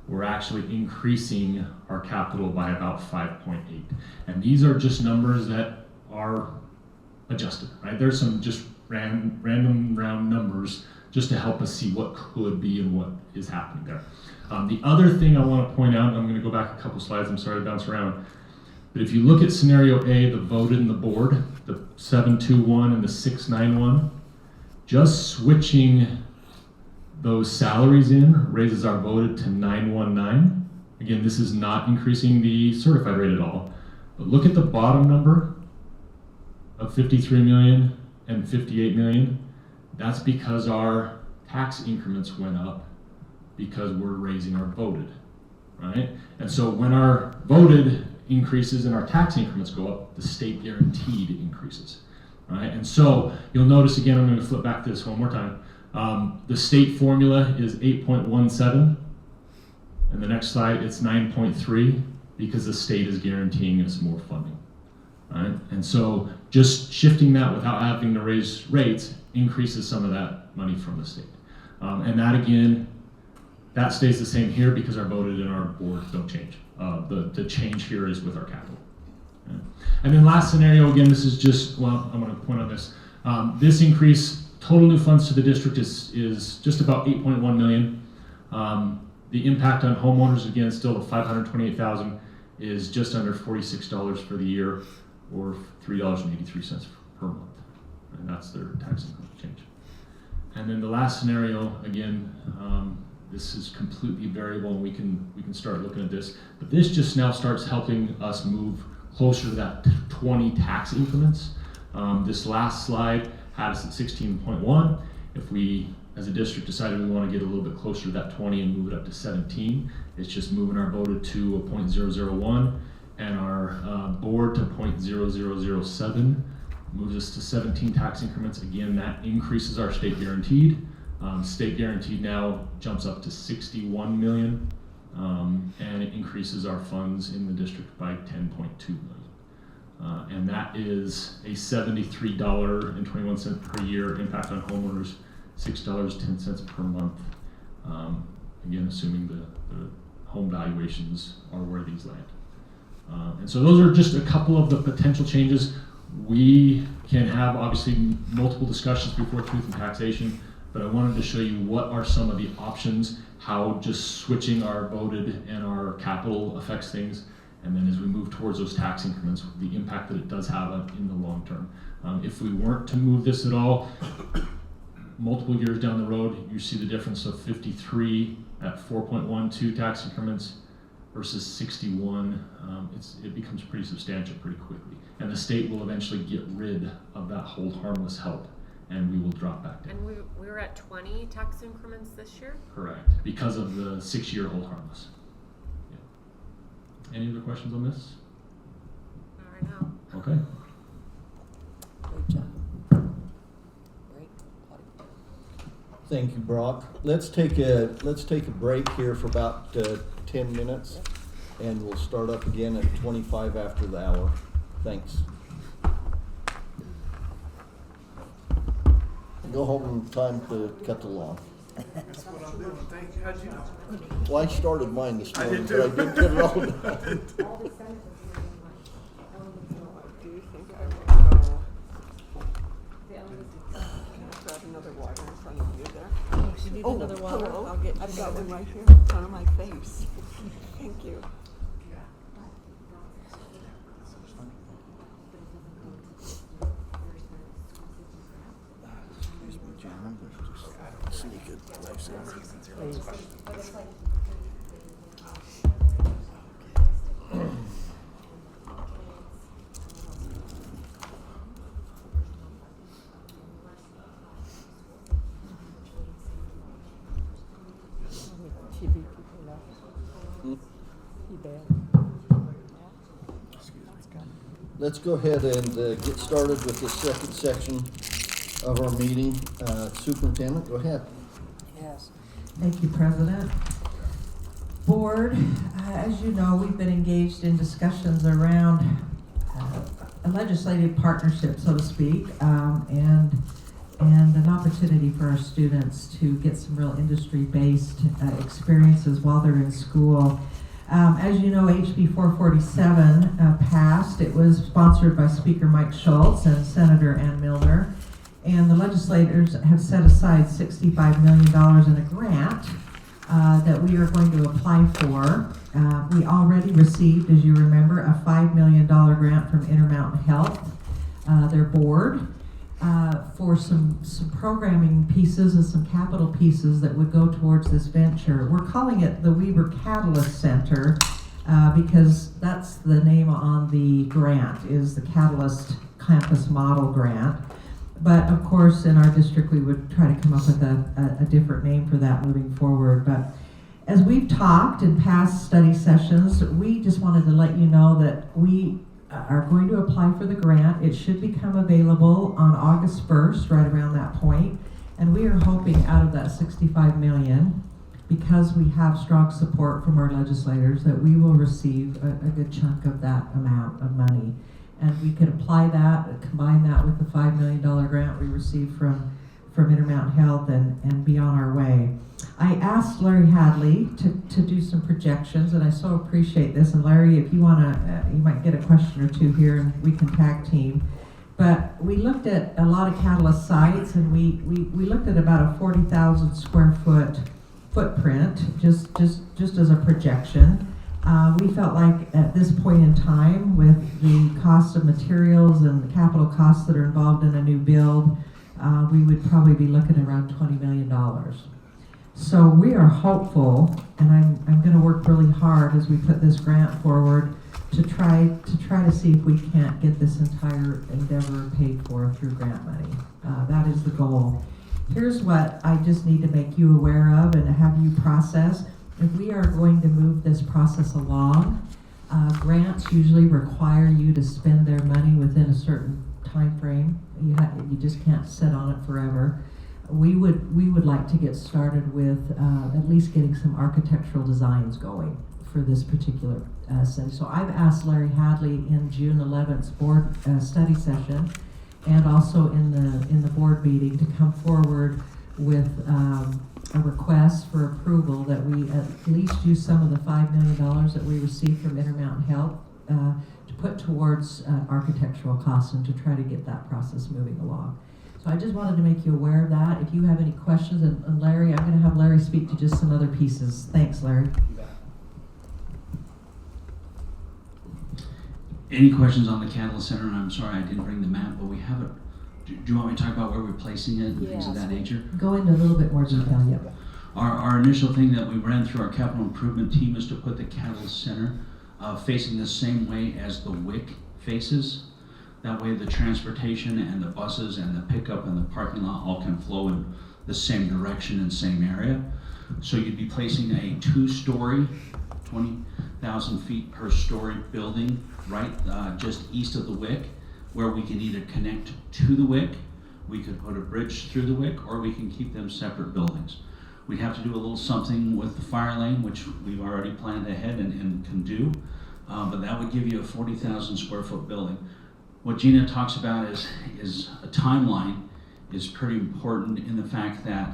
Speaker 5: we're actually increasing our capital by about 5.8. And these are just numbers that are adjusted, right? There's some just random round numbers just to help us see what could be and what is happening there. The other thing I want to point out, I'm going to go back a couple slides, I'm sorry to bounce around, but if you look at scenario A, the voted and the board, the 721 and the 691, just switching those salaries in raises our voted to 919. Again, this is not increasing the certified rate at all, but look at the bottom number of 53 million and 58 million. That's because our tax increments went up because we're raising our voted, right? And so when our voted increases and our tax increments go up, the state guaranteed increases, right? And so you'll notice again, I'm going to flip back to this one more time. The state formula is 8.17, and the next slide it's 9.3 because the state is guaranteeing us more funding, right? And so just shifting that without having to raise rates increases some of that money from the state. And that again, that stays the same here because our voted and our board don't change. The change here is with our capital. Okay. And then last scenario, again, this is just, well, I'm going to point on this. This increase, total new funds to the district is just about 8.1 million. The impact on homeowners, again, still the 528,000 is just under $46 for the year, or $3.83 per month. And that's their tax income change. And then the last scenario, again, this is completely variable, and we can start looking at this. But this just now starts helping us move closer to that 20 tax increments. This last slide had us at 16.1. If we, as a district, decided we want to get a little bit closer to that 20 and move it up to 17, it's just moving our voted to a 0.001 and our board to 0.0007. Moves us to 17 tax increments. Again, that increases our state guaranteed. State guaranteed now jumps up to 61 million, and it increases our funds in the district by 10.2 million. And that is a $73.21 per year impact on homeowners, $6.10 per month. Again, assuming the home valuations are where these land. And so those are just a couple of the potential changes. We can have obviously multiple discussions before Truth and Taxation, but I wanted to show you what are some of the options, how just switching our voted and our capital affects things, and then as we move towards those tax increments, the impact that it does have in the long term. If we weren't to move this at all, multiple years down the road, you see the difference of 53 at 4.12 tax increments versus 61. It becomes pretty substantial pretty quickly. And the state will eventually get rid of that hold harmless help, and we will drop back down.
Speaker 4: And we were at 20 tax increments this year?
Speaker 5: Correct, because of the 6-year hold harmless. Yeah. Any other questions on this?
Speaker 4: Not right now.
Speaker 5: Okay.
Speaker 14: Great job. Great.
Speaker 1: Thank you, Brock. Let's take a break here for about 10 minutes, and we'll start up again at 25 after the hour. Thanks. Go home in time to cut the lawn.
Speaker 2: That's what I'm doing. Thank you. How'd you know?
Speaker 1: Well, I started mine this
Speaker 2: I
Speaker 1: morning,
Speaker 2: did
Speaker 1: but I
Speaker 2: too.
Speaker 1: didn't get it all done.
Speaker 6: Do you think I will go? Can I grab another water in front of you there?
Speaker 14: You need
Speaker 6: Oh,
Speaker 14: another water?
Speaker 6: hello.
Speaker 14: I'll get.
Speaker 6: I've got one right here in front of my face. Thank you. TV people left.
Speaker 1: Let's go ahead and get started with the second section of our meeting. Superintendent, go ahead.
Speaker 14: Yes.
Speaker 3: Thank you, President. Board, as you know, we've been engaged in discussions around a legislative partnership, so to speak, and an opportunity for our students to get some real industry-based experiences while they're in school. As you know, HB 447 passed. It was sponsored by Speaker Mike Schultz and Senator Ann Milner. And the legislators have set aside $65 million in a grant that we are going to apply for. We already received, as you remember, a $5 million grant from Intermountain Health, their board, for some programming pieces and some capital pieces that would go towards this venture. We're calling it the Weber Catalyst Center because that's the name on the grant, is the Catalyst Campus Model Grant. But of course, in our district, we would try to come up with a different name for that moving forward. But as we've talked in past study sessions, we just wanted to let you know that we are going to apply for the grant. It should become available on August 1st, right around that point. And we are hoping out of that $65 million, because we have strong support from our legislators, that we will receive a good chunk of that amount of money. And we could apply that, combine that with the $5 million grant we received from Intermountain Health and be on our way. I asked Larry Hadley to do some projections, and I so appreciate this. And Larry, if you want to, you might get a question or two here, and we can tag team. But we looked at a lot of Catalyst sites, and we looked at about a 40,000 square foot footprint, just as a projection. We felt like at this point in time, with the cost of materials and the capital costs that are involved in a new build, we would probably be looking at around $20 million. So we are hopeful, and I'm going to work really hard as we put this grant forward to try to see if we can't get this entire endeavor paid for through grant money. That is the goal. Here's what I just need to make you aware of and have you process. If we are going to move this process along, grants usually require you to spend their money within a certain time frame. You just can't sit on it forever. We would like to get started with at least getting some architectural designs going for this particular study. So I've asked Larry Hadley in June 11th's board study session, and also in the board meeting, to come forward with a request for approval that we at least use some of the $5 million that we received from Intermountain Health to put towards architectural costs and to try to get that process moving along. So I just wanted to make you aware of that. If you have any questions, and Larry, I'm going to have Larry speak to just some other pieces. Thanks, Larry.
Speaker 9: Any questions on the Catalyst Center? And I'm sorry I didn't bring the map, but we have it. Do you want me to talk about where we're placing it and things of that nature?
Speaker 3: Go into a little bit more detail, yeah.
Speaker 9: Our initial thing that we ran through our capital improvement team is to put the Catalyst Center facing the same way as the WIC faces. That way the transportation and the buses and the pickup and the parking lot all can flow in the same direction and same area. So you'd be placing a 2-story, 20,000 feet per story building right just east of the WIC, where we can either connect to the WIC, we could put a bridge through the WIC, or we can keep them separate buildings. We'd have to do a little something with the fire lane, which we've already planned ahead and can do, but that would give you a 40,000 square foot building. What Gina talks about is a timeline is pretty important in the fact that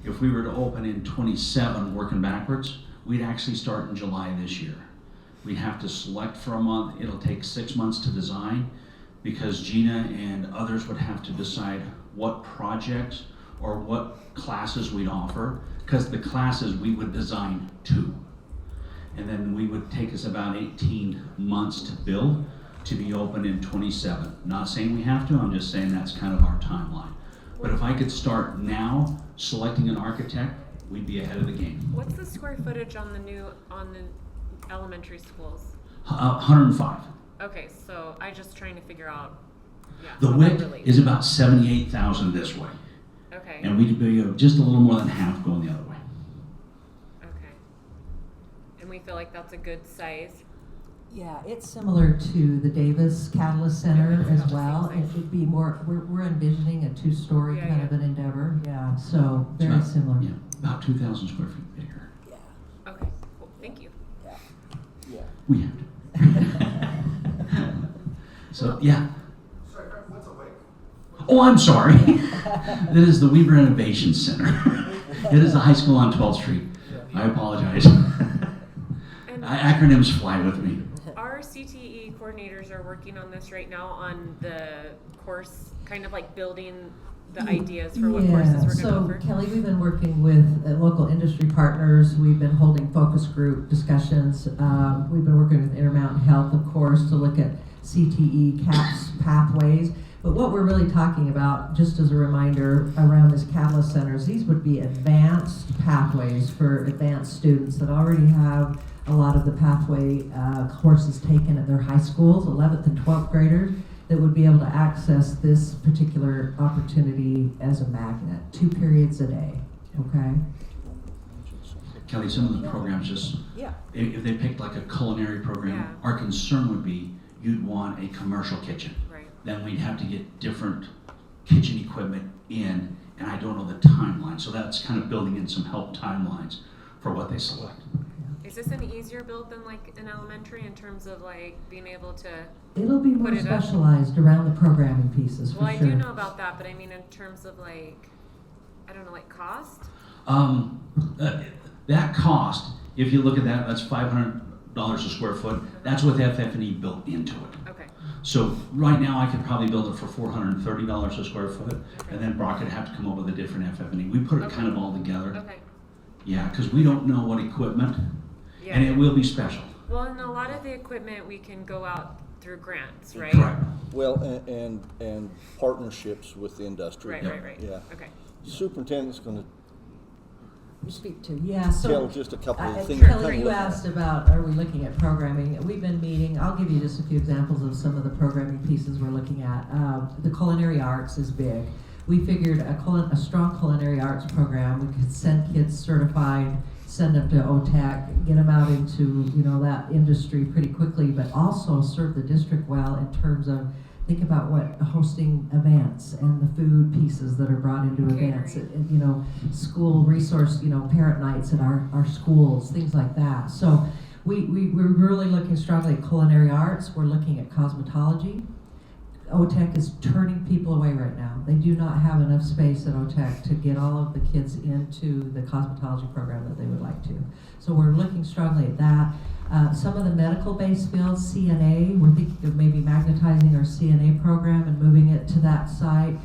Speaker 9: if we were to open in 27, working backwards, we'd actually start in July this year. We'd have to select for a month. It'll take 6 months to design, because Gina and others would have to decide what projects or what classes we'd offer, because the classes we would design to. And then we would take us about 18 months to build, to be open in 27. Not saying we have to, I'm just saying that's kind of our timeline. But if I could start now selecting an architect, we'd be ahead of the game.
Speaker 4: What's the square footage on the elementary schools?
Speaker 9: 105.
Speaker 4: Okay, so I just trying to figure out. Yeah,
Speaker 9: The
Speaker 4: how
Speaker 9: WIC
Speaker 4: that relates.
Speaker 9: is about 78,000 this way.
Speaker 4: Okay.
Speaker 9: And we'd be just a little more than half going the other way.
Speaker 4: Okay. And we feel like that's a good size.
Speaker 3: Yeah, it's similar to the Davis Catalyst Center as well. It would be more, we're envisioning a 2-story kind of an endeavor. Yeah, so very
Speaker 9: About-
Speaker 3: similar.
Speaker 9: Yeah, about 2,000 square feet bigger.
Speaker 4: Okay.
Speaker 9: We have to. So, yeah.
Speaker 2: Sorry, what's a WIC?
Speaker 9: Oh, I'm sorry. That is the Weaver Innovation Center. It is the high school on 12th Street. I apologize. Acronyms fly with me.
Speaker 4: Our CTE coordinators are working on this right now on the course, kind of like building the ideas for what courses we're going to offer.
Speaker 3: So Kelly, we've been working with local industry partners. We've been holding focus group discussions. We've been working with Intermountain Health, of course, to look at CTE CAPS pathways. But what we're really talking about, just as a reminder, around this Catalyst Centers, these would be advanced pathways for advanced students that already have a lot of the pathway courses taken at their high schools, 11th and 12th graders, that would be able to access this particular opportunity as a magnet, 2 periods a day, okay?
Speaker 9: Kelly, some of the programs just, if they picked like a culinary program, our concern would be you'd want a commercial kitchen.
Speaker 4: Right.
Speaker 9: Then we'd have to get different kitchen equipment in, and I don't know the timeline. So that's kind of building in some help timelines for what they select.
Speaker 4: Is this an easier build than like an elementary in terms of like being able to?
Speaker 3: It'll be more
Speaker 4: put it up?
Speaker 3: specialized around the programming pieces, for
Speaker 4: Well, I
Speaker 3: sure.
Speaker 4: do know about that, but I mean in terms of like, I don't know, like cost?
Speaker 9: That cost, if you look at that, that's $500 a square foot. That's with FF&E built into it.
Speaker 4: Okay.
Speaker 9: So right now I could probably build it for $430 a square foot, and then Brock would have to come up with a different FF&E. We put it kind of all together.
Speaker 4: Okay.
Speaker 9: Yeah, because we don't know what equipment,
Speaker 4: Yeah.
Speaker 9: and it will be special.
Speaker 4: Well, and a lot of the equipment we can go out through grants, right?
Speaker 9: Correct.
Speaker 1: Well, and partnerships with the industry.
Speaker 4: Right.
Speaker 1: Yeah.
Speaker 4: Okay.
Speaker 1: Superintendent's gonna
Speaker 3: Speak to, yeah, so.
Speaker 1: tell just a couple of things.
Speaker 3: Kelly, you asked about, are we looking at programming? We've been meeting, I'll give you just a few examples of some of the programming pieces we're looking at. The culinary arts is big. We figured a strong culinary arts program, we could send kids certified, send them to OTEC, get them out into, that industry pretty quickly, but also serve the district well in terms of, think about what hosting events and the food pieces that are brought into events, school resource, parent nights at our schools, things like that. So we're really looking strongly at culinary arts. We're looking at cosmetology. OTEC is turning people away right now. They do not have enough space at OTEC to get all of the kids into the cosmetology program that they would like to. So we're looking strongly at that. Some of the medical-based fields, CNA, we're thinking of maybe magnetizing our CNA program and moving it to that site.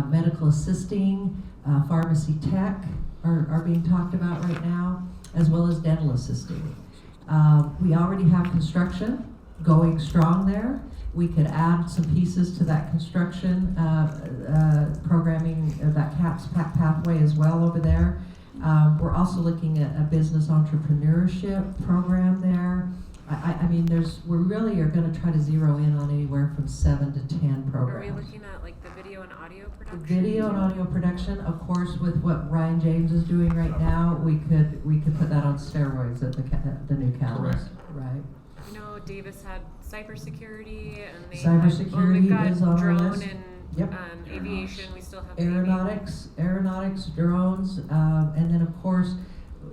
Speaker 3: Medical assisting, pharmacy tech are being talked about right now, as well as dental assisting. We already have construction going strong there. We could add some pieces to that construction programming, that CAPS pathway as well over there. We're also looking at a business entrepreneurship program there. I mean, we really are going to try to zero in on anywhere from 7 to 10 programs.
Speaker 4: Are we looking at like the video and audio production?
Speaker 3: Video and audio production, of course, with what Ryan James is doing right now, we could put that on steroids at the new Catalyst, right?
Speaker 4: I know Davis had cybersecurity, and they
Speaker 3: Cybersecurity
Speaker 4: we've got
Speaker 3: is on our
Speaker 4: drone
Speaker 3: list.
Speaker 4: and
Speaker 3: Yep.
Speaker 4: aviation. We still have
Speaker 3: Aeronautics, drones, and then of course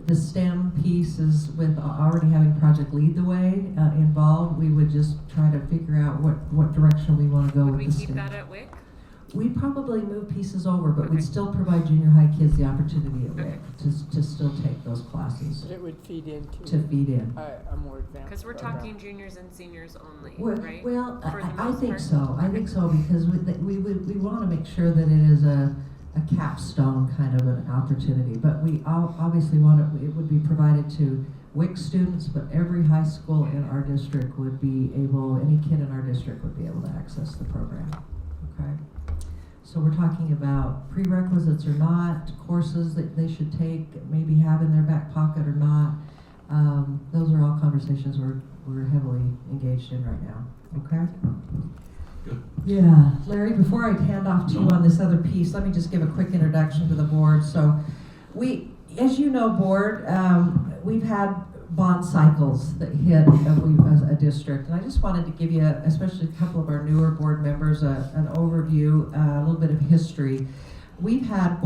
Speaker 3: the STEM piece is with already having Project Lead the Way involved. We would just try to figure out what direction we want to go
Speaker 4: Would
Speaker 3: with
Speaker 4: we
Speaker 3: the
Speaker 4: keep
Speaker 3: STEM.
Speaker 4: that at WIC?
Speaker 3: We'd probably move pieces over, but
Speaker 4: Okay.
Speaker 3: we'd still provide junior high kids the opportunity at
Speaker 4: Okay.
Speaker 3: WIC to still take those classes,
Speaker 6: But it would feed into
Speaker 3: to feed in.
Speaker 6: a more advanced
Speaker 4: Because we're
Speaker 6: program.
Speaker 4: talking juniors and seniors only,
Speaker 3: Well,
Speaker 4: right?
Speaker 3: well,
Speaker 4: For the
Speaker 3: I
Speaker 4: most
Speaker 3: think
Speaker 4: part?
Speaker 3: so. I think so because we want to make sure that it is a capstone kind of an opportunity. But we obviously want it would be provided to WIC students, but every high school in our district would be able, any kid in our district would be able to access the program. Okay. So we're talking about prerequisites or not, courses that they should take, maybe have in their back pocket or not. Those are all conversations we're heavily engaged in right now. Okay?
Speaker 9: Good.
Speaker 3: Yeah. Larry, before I hand off to you on this other piece, let me just give a quick introduction to the board. So as you know, board, we've had bond cycles that hit as a district. And I just wanted to give you, especially a couple of our newer board members, an overview, a little bit of history. we've had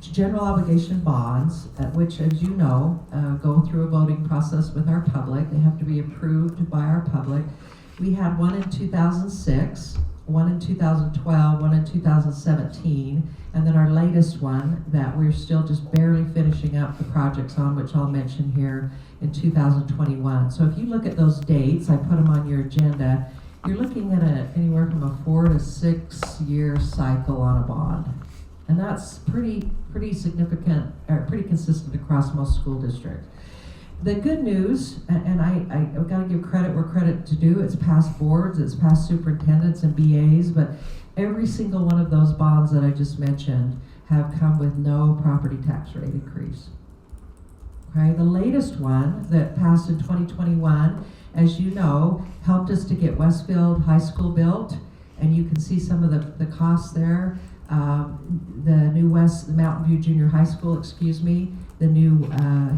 Speaker 3: general obligation bonds, which, as you know, go through a voting process with our public. They have to be approved by our public. We had one in 2006, one in 2012, one in 2017, and then our latest one that we're still just barely finishing up the projects on, which I'll mention here, in 2021. So if you look at those dates, I put them on your agenda, you're looking at anywhere from a 4 to 6 year cycle on a bond. And that's pretty significant, pretty consistent across most school districts. The good news, and I've got to give credit where credit to due, it's past boards, it's past superintendents and BAs, but every single one of those bonds that I just mentioned have come with no property tax rate increase. Okay, the latest one that passed in 2021, as you know, helped us to get Westfield High School built, and you can see some of the costs there. The new Mountain View Junior High School, the new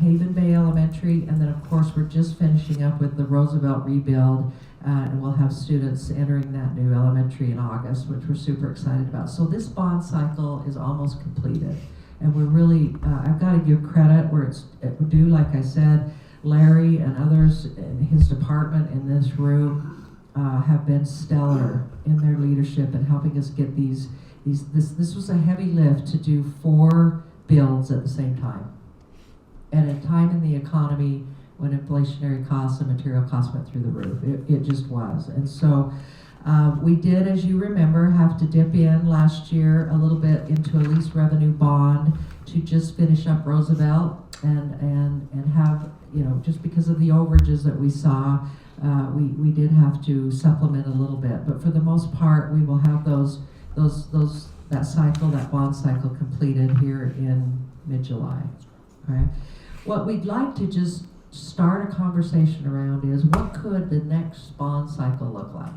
Speaker 3: Haven Bay Elementary, and then of course we're just finishing up with the Roosevelt rebuild, and we'll have students entering that new elementary in August, which we're super excited about. So this bond cycle is almost completed, and we're really, I've got to give credit where it's due. Like I said, Larry and others in his department in this room have been stellar in their leadership and helping us get this was a heavy lift to do 4 builds at the same time. At a time in the economy when inflationary costs and material costs went through the roof. It just was. And so we did, as you remember, have to dip in last year a little bit into a lease revenue bond to just finish up Roosevelt and have, just because of the overages that we saw, we did have to supplement a little bit. But for the most part, we will have that bond cycle completed here in mid-July. Okay. What we'd like to just start a conversation around is, what could the next bond cycle look like?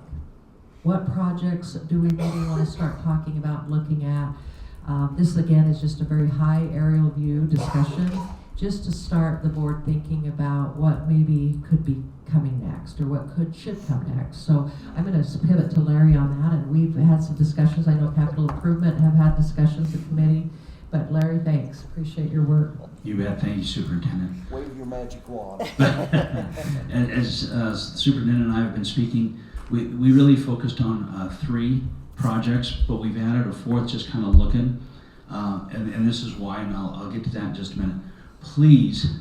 Speaker 3: What projects do we maybe want to start talking about, looking at? This again is just a very high aerial view discussion, just to start the board thinking about what maybe could be coming next, or what should come next. So I'm going to pivot to Larry on that, and we've had some discussions. I know Capital Improvement have had discussions, the committee, but Larry, thanks. Appreciate your work.
Speaker 9: You bet. Thank you, Superintendent.
Speaker 1: Wave your magic wand.
Speaker 9: As the Superintendent and I have been speaking, we really focused on 3 projects, but we've added a 4th just kind of looking, and this is why, and I'll get to that in just a minute. Please,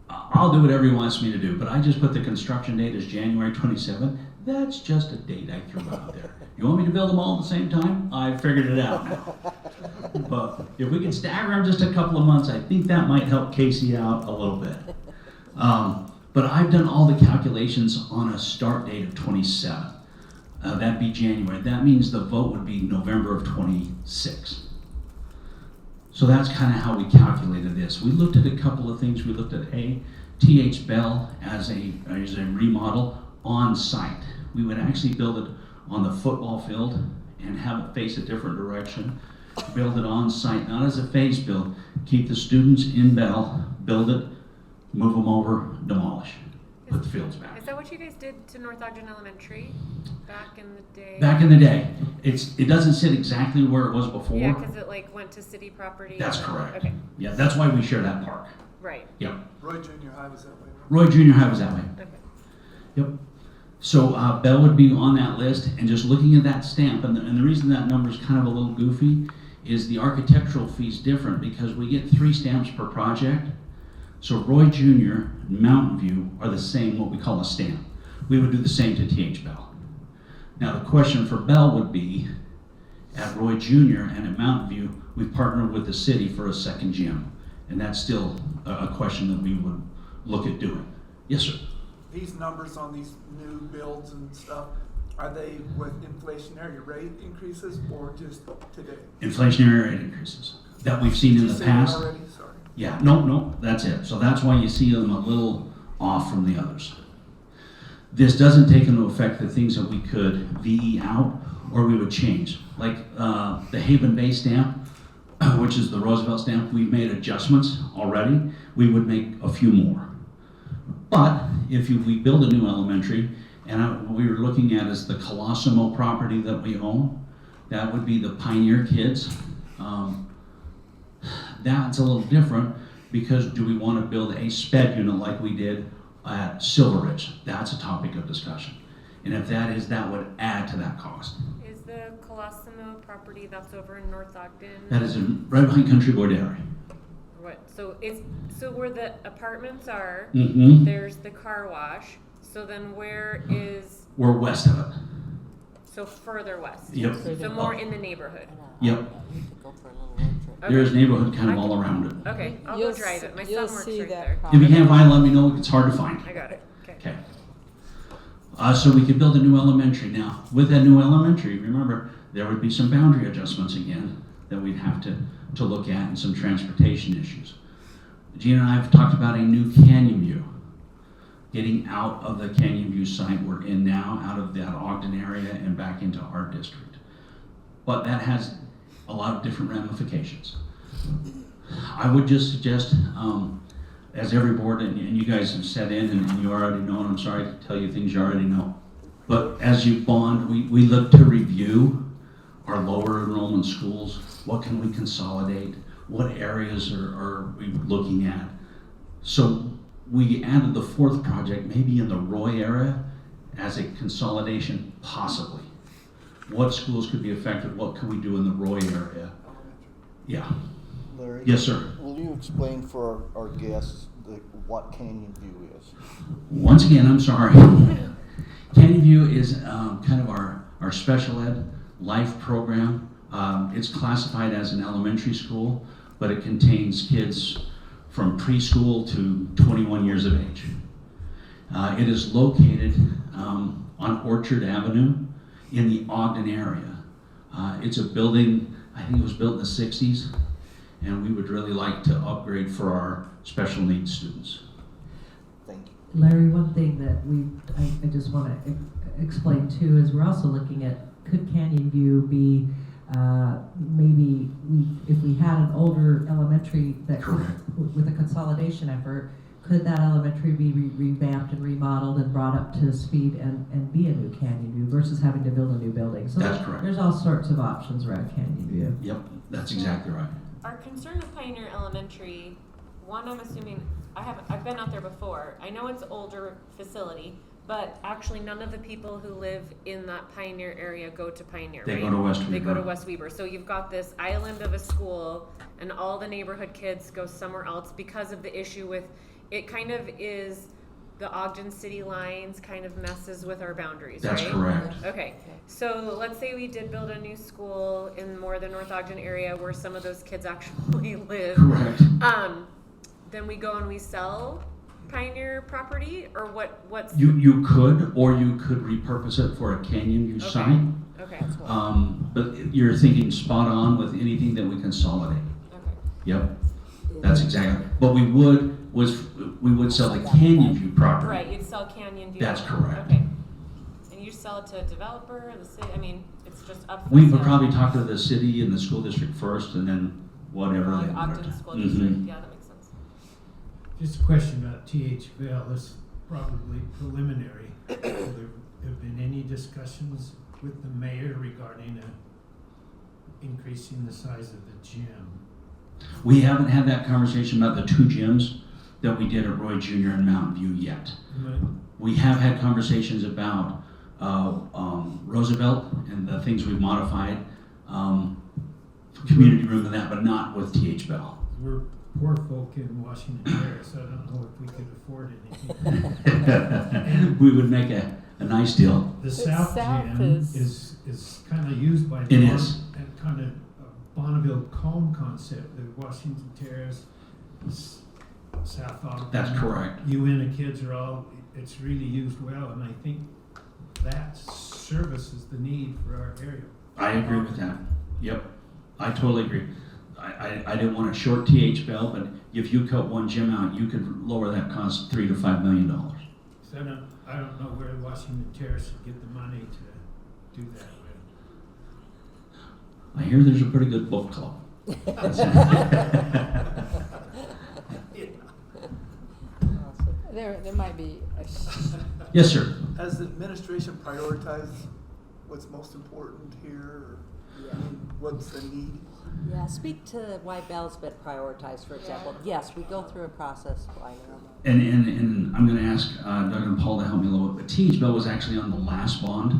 Speaker 9: I'll do whatever he wants me to do, but I just put the construction date as January 27th. That's just a date I threw out there. You want me to build them all at the same time? I figured it out now. But if we can stagger them just a couple of months, I think that might help Casey out a little bit. But I've done all the calculations on a start date of 27. That'd be January. That means the vote would be November of 26. So that's kind of how we calculated this. We looked at a couple of things. We looked at TH Bell as a remodel on site. We would actually build it on the football field and have it face a different direction. Build it on site, not as a phase build. Keep the students in Bell, build it, move them over, demolish, put the fields back.
Speaker 4: Is that what you guys did to North Ogden Elementary back in the day?
Speaker 9: Back in the day. It doesn't sit exactly where it was before.
Speaker 4: Yeah, because it went to city property.
Speaker 9: That's correct.
Speaker 4: Okay.
Speaker 9: Yeah, that's why we share that park.
Speaker 4: Right.
Speaker 9: Yep.
Speaker 2: Roy Junior High was that way.
Speaker 9: Roy Junior High was that way.
Speaker 4: Okay.
Speaker 9: Yep. So Bell would be on that list, and just looking at that stamp, and the reason that number is kind of a little goofy is the architectural fee is different because we get 3 stamps per project. So Roy Junior and Mountain View are the same, what we call a stamp. We would do the same to TH Bell. Now the question for Bell would be, at Roy Junior and at Mountain View, we've partnered with the city for a second gym, and that's still a question that we would look at doing. Yes, sir.
Speaker 2: These numbers on these new builds and stuff, are they with inflationary rate increases or just today?
Speaker 9: Inflationary rate increases that we've seen in the past.
Speaker 2: Already? Sorry.
Speaker 9: Yeah, no, that's it. So that's why you see them a little off from the others. This doesn't take into effect the things that we could VE out or we would change. Like the Haven Bay stamp, which is the Roosevelt stamp, we've made adjustments already. We would make a few more. But if we build a new elementary, and what we were looking at is the Colosimo property that we own, That would be the Pioneer kids. That's a little different because do we want to build a sped unit like we did at Silver Ridge? That's a topic of discussion. And if that is, that would add to that cost.
Speaker 4: Is the Colosimo property that's over in North Ogden?
Speaker 9: That is right behind Country Boy Dairy.
Speaker 4: What? So where the apartments are,
Speaker 9: Mm-hmm.
Speaker 4: there's the car wash. So then where is?
Speaker 9: We're west of it.
Speaker 4: So further west.
Speaker 9: Yep.
Speaker 4: So more in the neighborhood.
Speaker 9: Yep.
Speaker 14: We could go for a little road trip.
Speaker 4: Okay.
Speaker 9: There is neighborhood kind of all around it.
Speaker 4: Okay, I'll
Speaker 7: You'll
Speaker 4: go drive it. My
Speaker 7: you'll
Speaker 4: son works
Speaker 7: see
Speaker 4: right
Speaker 7: that
Speaker 4: there.
Speaker 7: property.
Speaker 9: If you can't find it, let me know. It's hard to find.
Speaker 4: I got it. Okay.
Speaker 9: Okay. So we could build a new elementary. Now, with that new elementary, remember, there would be some boundary adjustments again that we'd have to look at and some transportation issues. Gina and I have talked about a new Canyon View. Getting out of the Canyon View site we're in now, out of that Ogden area and back into our district. But that has a lot of different ramifications. I would just suggest, as every board, and you guys have set in and you already know, and I'm sorry to tell you things you already know, but as you bond, we look to review our lower enrollment schools. What can we consolidate? What areas are we looking at? So we added the fourth project, maybe in the Roy area, as a consolidation, possibly. What schools could be affected? What could we do in the Roy area? Yeah.
Speaker 1: Larry?
Speaker 9: Yes, sir.
Speaker 1: Will you explain for our guests what Canyon View is?
Speaker 9: Once again, I'm sorry. Canyon View is kind of our special ed life program. It's classified as an elementary school, but it contains kids from preschool to 21 years of age. It is located on Orchard Avenue in the Ogden area. It's a building, I think it was built in the 60s, and we would really like to upgrade for our special needs students.
Speaker 1: Thank you.
Speaker 3: Larry, one thing that I just want to explain too is we're also looking at, could Canyon View be maybe if we had an older elementary that could, with a consolidation effort, could that elementary be revamped and remodeled and brought up to speed and be a new Canyon View versus having to build a new building? So
Speaker 9: That's correct.
Speaker 3: There's all sorts of options around Canyon View.
Speaker 9: Yep, that's exactly right.
Speaker 4: Our concern with Pioneer Elementary, one, I'm assuming, I've been out there before. I know it's an older facility, but actually none of the people who live in that Pioneer area go to Pioneer,
Speaker 9: They
Speaker 4: right?
Speaker 9: go to West
Speaker 4: They go to
Speaker 9: Weber.
Speaker 4: West Weber. So you've got this island of a school and all the neighborhood kids go somewhere else because of the issue with, it kind of is, the Ogden city lines kind of messes with our boundaries,
Speaker 9: That's
Speaker 4: right?
Speaker 9: correct.
Speaker 4: Okay, so let's say we did build a new school in more the North Ogden area where some of those kids actually live.
Speaker 9: Correct.
Speaker 4: Then we go and we sell Pioneer property, or what's?
Speaker 9: You could, or you could repurpose it for a Canyon View
Speaker 4: Okay.
Speaker 9: site.
Speaker 4: Okay.
Speaker 9: But you're thinking spot on with anything that we consolidate.
Speaker 4: Okay.
Speaker 9: Yep, that's exactly. But we would sell the Canyon View property.
Speaker 4: Right, you'd sell Canyon View.
Speaker 9: That's correct.
Speaker 4: Okay. And you sell it to a developer, the city, I mean, it's just up for
Speaker 9: We would
Speaker 4: sale.
Speaker 9: probably talk to the city and the school district first, and then whatever they
Speaker 4: Like
Speaker 9: wanted
Speaker 4: Ogden
Speaker 9: to.
Speaker 4: School
Speaker 9: Mhm.
Speaker 4: District, yeah, that makes sense.
Speaker 10: Just a question about TH Bell, this is probably preliminary. Have there been any discussions with the mayor regarding increasing the size of the gym?
Speaker 9: We haven't had that conversation about the two gyms that we did at Roy Junior and Mountain View yet.
Speaker 10: But
Speaker 9: We have had conversations about Roosevelt and the things we've modified, community room and that, but not with TH Bell.
Speaker 10: we're poor folk in Washington Terrace, I don't know if we could afford anything.
Speaker 9: We would make a nice deal.
Speaker 10: The
Speaker 7: The
Speaker 10: South
Speaker 7: South
Speaker 10: Gym
Speaker 7: is-
Speaker 10: is kind of used by.
Speaker 9: It is.
Speaker 10: Kind of Bonneville Cone concept, the Washington Terrace, South Ogden.
Speaker 9: That's correct.
Speaker 10: UNA kids are all, it's really used well, and I think that services the need for our area.
Speaker 9: I agree with that. Yep, I totally agree. I didn't want to short TH Bell, but if you cut one gym out, you could lower that cost $3 to $5 million.
Speaker 10: So I don't know where Washington Terrace would get the money to do that with.
Speaker 9: I hear there's a pretty good book club.
Speaker 7: There might be
Speaker 9: Yes, sir.
Speaker 2: Has the administration prioritized what's most important here? I mean, what's the need?
Speaker 14: Yeah, speak to why Bell's been prioritized, for example. Yes, we go through a process, I know.
Speaker 9: And I'm going to ask Doug and Paul to help me a little bit, but Teach Bell was actually on the last bond,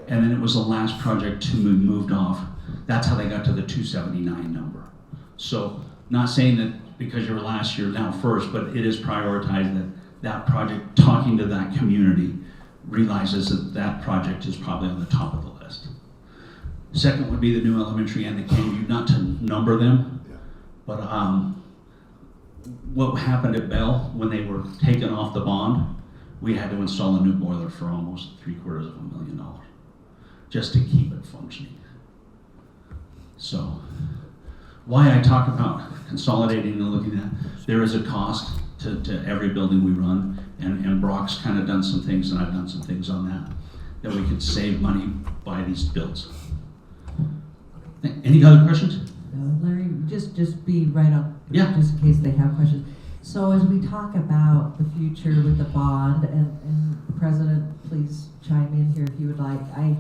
Speaker 9: and then it was the last project to be moved off. That's how they got to the 279 number. So, not saying that because you were last year now first, but it is prioritized that that project, talking to that community, realizes that that project is probably on the top of the list. Second would be the new elementary and the KU, not to number them, but what happened at Bell when they were taken off the bond, we had to install a new boiler for almost $750,000 just to keep it functioning. So, why I talk about consolidating and looking at, there is a cost to every building we run, and Brock's kind of done some things, and I've done some things on that we could save money by these builds. Any other questions?
Speaker 3: Larry, just be right on,
Speaker 9: Yeah.
Speaker 3: just in case they have questions. So as we talk about the future with the bond, and the President, please chime in here if you would like. I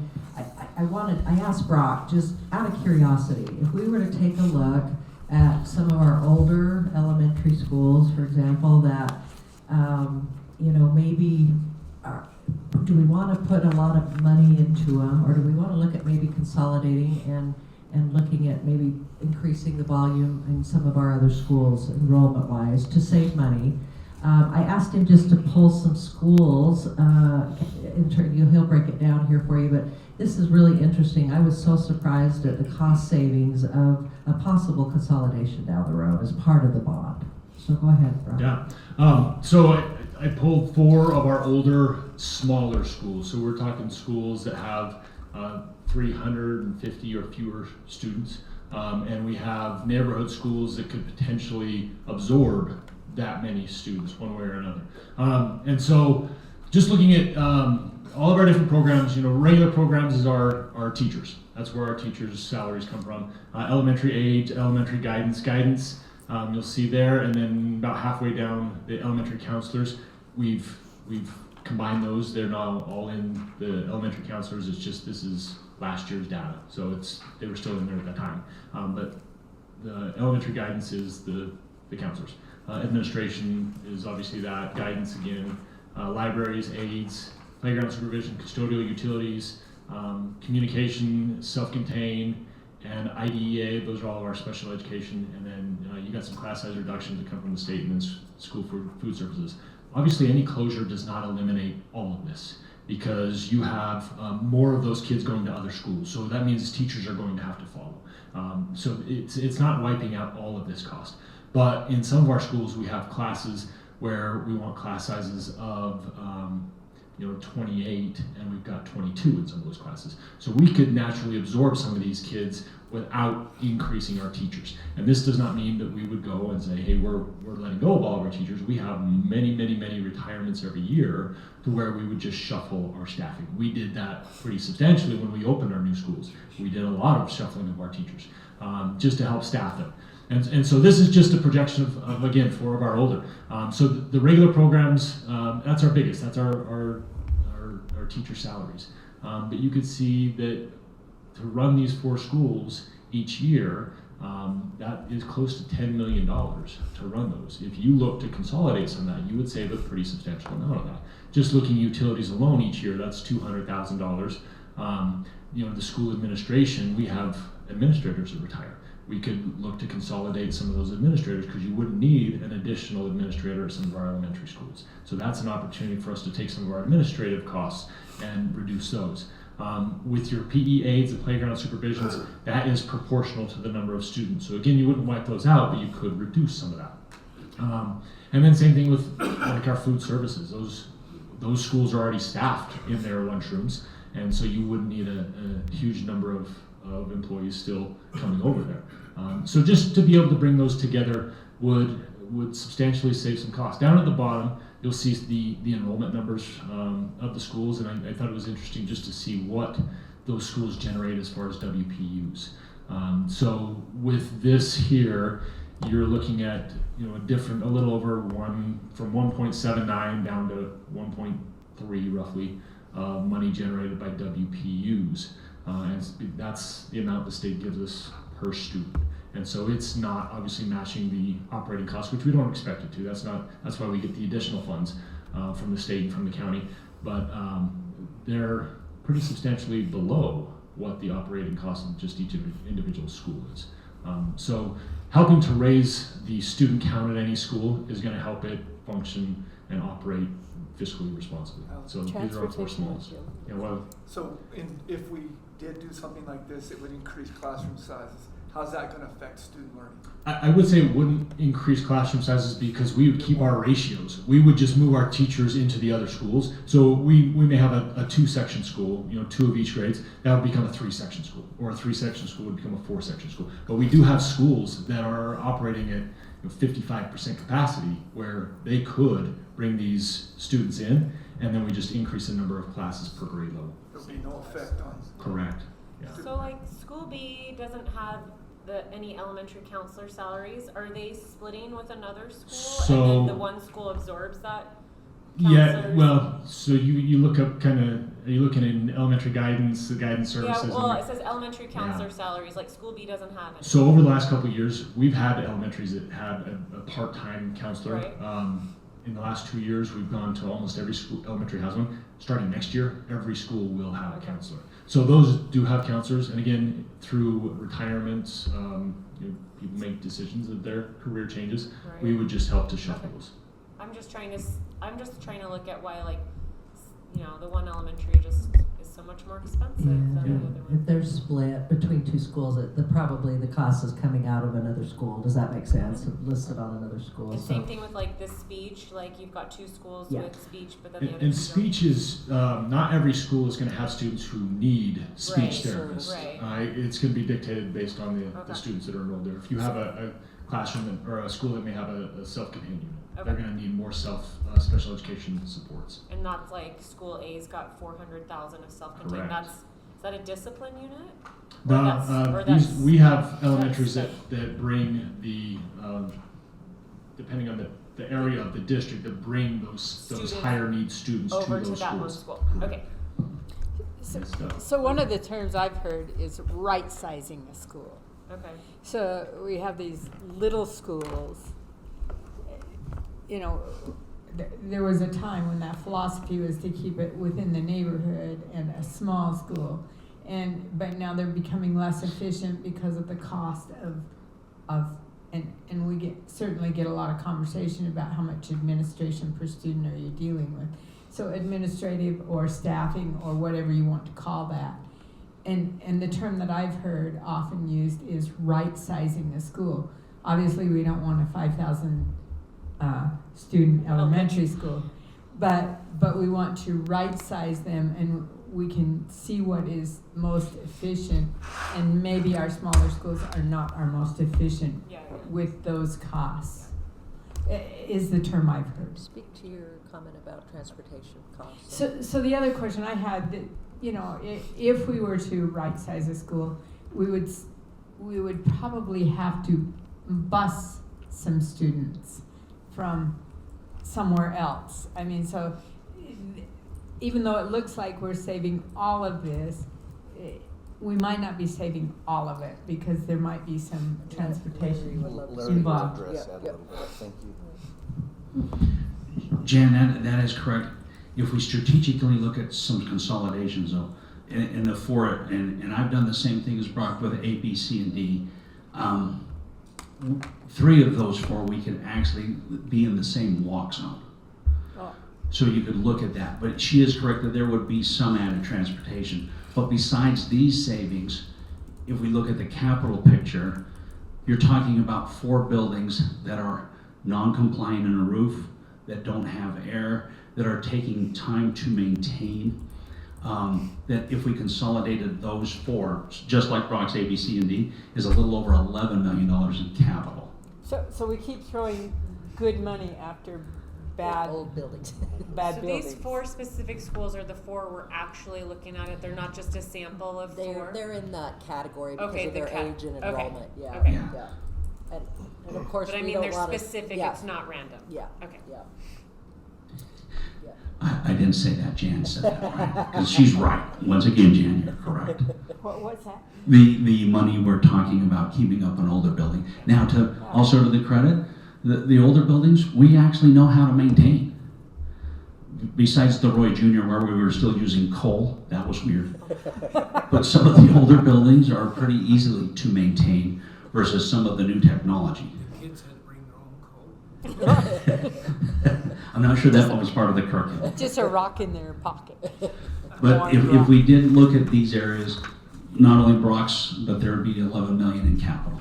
Speaker 3: asked Brock, just out of curiosity, if we were to take a look at some of our older elementary schools, for example, that, maybe do we want to put a lot of money into them, or do we want to look at maybe consolidating and looking at maybe increasing the volume in some of our other schools enrollment-wise to save money? I asked him just to pull some schools, he'll break it down here for you, but this is really interesting. I was so surprised at the cost savings of a possible consolidation down the road as part of the bond. So go ahead, Brock.
Speaker 5: Yeah. So I pulled 4 of our older, smaller schools. So we're talking schools that have 350 or fewer students. And we have neighborhood schools that could potentially absorb that many students one way or another. And so just looking at all of our different programs, regular programs is our teachers. That's where our teachers' salaries come from. Elementary age, elementary guidance, you'll see there, and then about halfway down, the elementary counselors, we've combined those. They're now all in the elementary counselors. It's just, this is last year's data, so they were still in there at that time. But the elementary guidance is the counselors. Administration is obviously that, guidance again, libraries, aides, playground supervision, custodial utilities, communication, self-contained, and IDEA. Those are all of our special education. And then you got some class size reductions that come from the state, and then school food services. Obviously, any closure does not eliminate all of this, because you have more of those kids going to other schools. So that means teachers are going to have to follow. So it's not wiping out all of this cost. But in some of our schools, we have classes where we want class sizes of 28, and we've got 22 in some of those classes. So we could naturally absorb some of these kids without increasing our teachers. And this does not mean that we would go and say, hey, we're letting go of all of our teachers. We have many, many, many retirements every year to where we would just shuffle our staffing. We did that pretty substantially when we opened our new schools. We did a lot of shuffling of our teachers just to help staff them. And so this is just a projection of again, 4 of our older. So the regular programs, that's our biggest. That's our teacher salaries. But you could see that to run these 4 schools each year, that is close to $10 million to run those. If you look to consolidate some of that, you would save a pretty substantial amount of that. Just looking at utilities alone each year, that's $200,000. The school administration, we have administrators that retire. We could look to consolidate some of those administrators, because you wouldn't need an additional administrator at some of our elementary schools. So that's an opportunity for us to take some of our administrative costs and reduce those. With your PE aides, the playground supervisions, that is proportional to the number of students. So again, you wouldn't wipe those out, but you could reduce some of that. And then same thing with like our food services. Those schools are already staffed in their lunchrooms, and so you wouldn't need a huge number of employees still coming over there. So just to be able to bring those together would substantially save some costs. Down at the bottom, you'll see the enrollment numbers of the schools, and I thought it was interesting just to see what those schools generate as far as WPUs. So with this here, you're looking at a little over from 1.79 down to 1.3 roughly money generated by WPUs. that's the amount the state gives us per student. And so it's not obviously matching the operating costs, which we don't expect it to. That's why we get the additional funds from the state and from the county. But they're pretty substantially below what the operating cost of just each individual school is. So helping to raise the student count at any school is going to help it function and operate fiscally responsibly. So these are our four smalls. Yeah, well,
Speaker 2: So if we did do something like this, it would increase classroom sizes. How's that going to affect student learning?
Speaker 5: I would say it wouldn't increase classroom sizes because we would keep our ratios. We would just move our teachers into the other schools. So we may have a 2-section school, 2 of each grades. That would become a 3-section school, or a 3-section school would become a 4-section school. But we do have schools that are operating at 55% capacity where they could bring these students in, and then we just increase the number of classes per grade level.
Speaker 2: There'll be no effect on.
Speaker 5: Correct. Yeah.
Speaker 4: So like School B doesn't have any elementary counselor salaries. Are they splitting with another school and then the one school absorbs that?
Speaker 5: Yeah,
Speaker 4: Counselors?
Speaker 5: well, so you look up are you looking in elementary guidance, the guidance services?
Speaker 4: Yeah, well,
Speaker 5: and
Speaker 4: it says elementary counselor salaries, like School B doesn't have any.
Speaker 5: so over the last couple of years, we've had elementaries that had a part-time counselor.
Speaker 4: Right.
Speaker 5: In the last 2 years, we've gone to almost every school, elementary has one. Starting next year, every school will have a counselor. So those do have counselors, and again, through retirements, people make decisions of their career changes.
Speaker 4: Right.
Speaker 5: We would just help to shuffle those.
Speaker 4: I'm just trying to look at why, like, the one elementary just is so much more expensive than the other one.
Speaker 3: If they're split between 2 schools, probably the cost is coming out of another school. Does that make sense? Listed on another school.
Speaker 4: And same thing with like this speech, like you've got 2 schools
Speaker 3: Yeah.
Speaker 4: with speech, but then the other
Speaker 5: And
Speaker 4: two
Speaker 5: speech is, not every school is going to have students who need speech
Speaker 4: Right,
Speaker 5: therapists.
Speaker 4: right.
Speaker 5: It's going to be dictated based on the
Speaker 4: Okay.
Speaker 5: students that are enrolled there. If you have a classroom or a school that may have a self-contained unit, they're
Speaker 4: Okay.
Speaker 5: going to need more special education supports.
Speaker 4: And that's like School A's got 400,000 of self-contained.
Speaker 5: Correct.
Speaker 4: Is that a discipline unit?
Speaker 5: We have elementaries that bring the, depending on the area of the district, that bring those
Speaker 4: Students
Speaker 5: higher need students to
Speaker 4: over
Speaker 5: those
Speaker 4: to that one
Speaker 5: schools.
Speaker 4: school. Okay.
Speaker 7: So one of the terms I've heard is right-sizing a school.
Speaker 4: Okay.
Speaker 7: So we have these little schools. There was a time when that philosophy was to keep it within the neighborhood and a small school, but now they're becoming less efficient because of the cost and we certainly get a lot of conversation about how much administration per student are you dealing with. So administrative or staffing or whatever you want to call that. And the term that I've heard often used is right-sizing a school. Obviously, we don't want a 5,000 student elementary school, but we want to right-size them, and we can see what is most efficient, and maybe our smaller schools are not our most efficient with those costs, is the term I've heard.
Speaker 14: Speak to your comment about transportation costs.
Speaker 7: So the other question I had, that if we were to right-size a school, we would probably have to bus some students from somewhere else. I mean, so even though it looks like we're saving all of this, we might not be saving all of it because there might be some transportation
Speaker 1: Larry
Speaker 7: involved.
Speaker 1: will address that a little bit. Thank you.
Speaker 9: Jan, that is correct. If we strategically look at some consolidations though, and I've done the same thing as Brock with A, B, C, and D. 3 of those 4 we could actually be in the same walk zone.
Speaker 7: Oh.
Speaker 9: So you could look at that. But she is correct that there would be some added transportation. But besides these savings, if we look at the capital picture, you're talking about 4 buildings that are non-compliant in a roof, that don't have air, that are taking time to maintain. That if we consolidated those 4, just like Brock's A, B, C, and D, is a little over $11 million in capital.
Speaker 7: So we keep throwing good money after bad
Speaker 14: old buildings.
Speaker 7: Bad
Speaker 4: So
Speaker 7: buildings.
Speaker 4: these 4 specific schools are the 4 we're actually looking at it. They're not just a sample of 4.
Speaker 14: They're in that category because
Speaker 4: Okay,
Speaker 14: of their
Speaker 4: the
Speaker 14: age and
Speaker 4: okay.
Speaker 14: enrollment. Yeah.
Speaker 4: Okay.
Speaker 9: Yeah.
Speaker 14: Yeah. And of course,
Speaker 4: But I
Speaker 14: we
Speaker 4: mean,
Speaker 14: don't
Speaker 4: they're
Speaker 14: want
Speaker 4: specific.
Speaker 14: Yeah.
Speaker 4: It's not random.
Speaker 14: Yeah.
Speaker 4: Okay.
Speaker 14: Yeah. Yeah.
Speaker 9: I didn't say that, Jan said that, right? Because she's right. Once again, Jan, you're correct.
Speaker 7: What's that?
Speaker 9: The money we're talking about keeping up an older building. Now, to also to the credit, the older buildings, we actually know how to maintain. Besides the Roy Jr., where we were still using coal, that was weird. But some of the older buildings are pretty easily to maintain versus some of the new technology.
Speaker 10: Kids had to bring their own coat.
Speaker 9: I'm not sure that one was part of the curriculum.
Speaker 7: Just a rock in their pocket.
Speaker 9: But if we did look at these areas, not only Brock's, but there would be 11 million in capital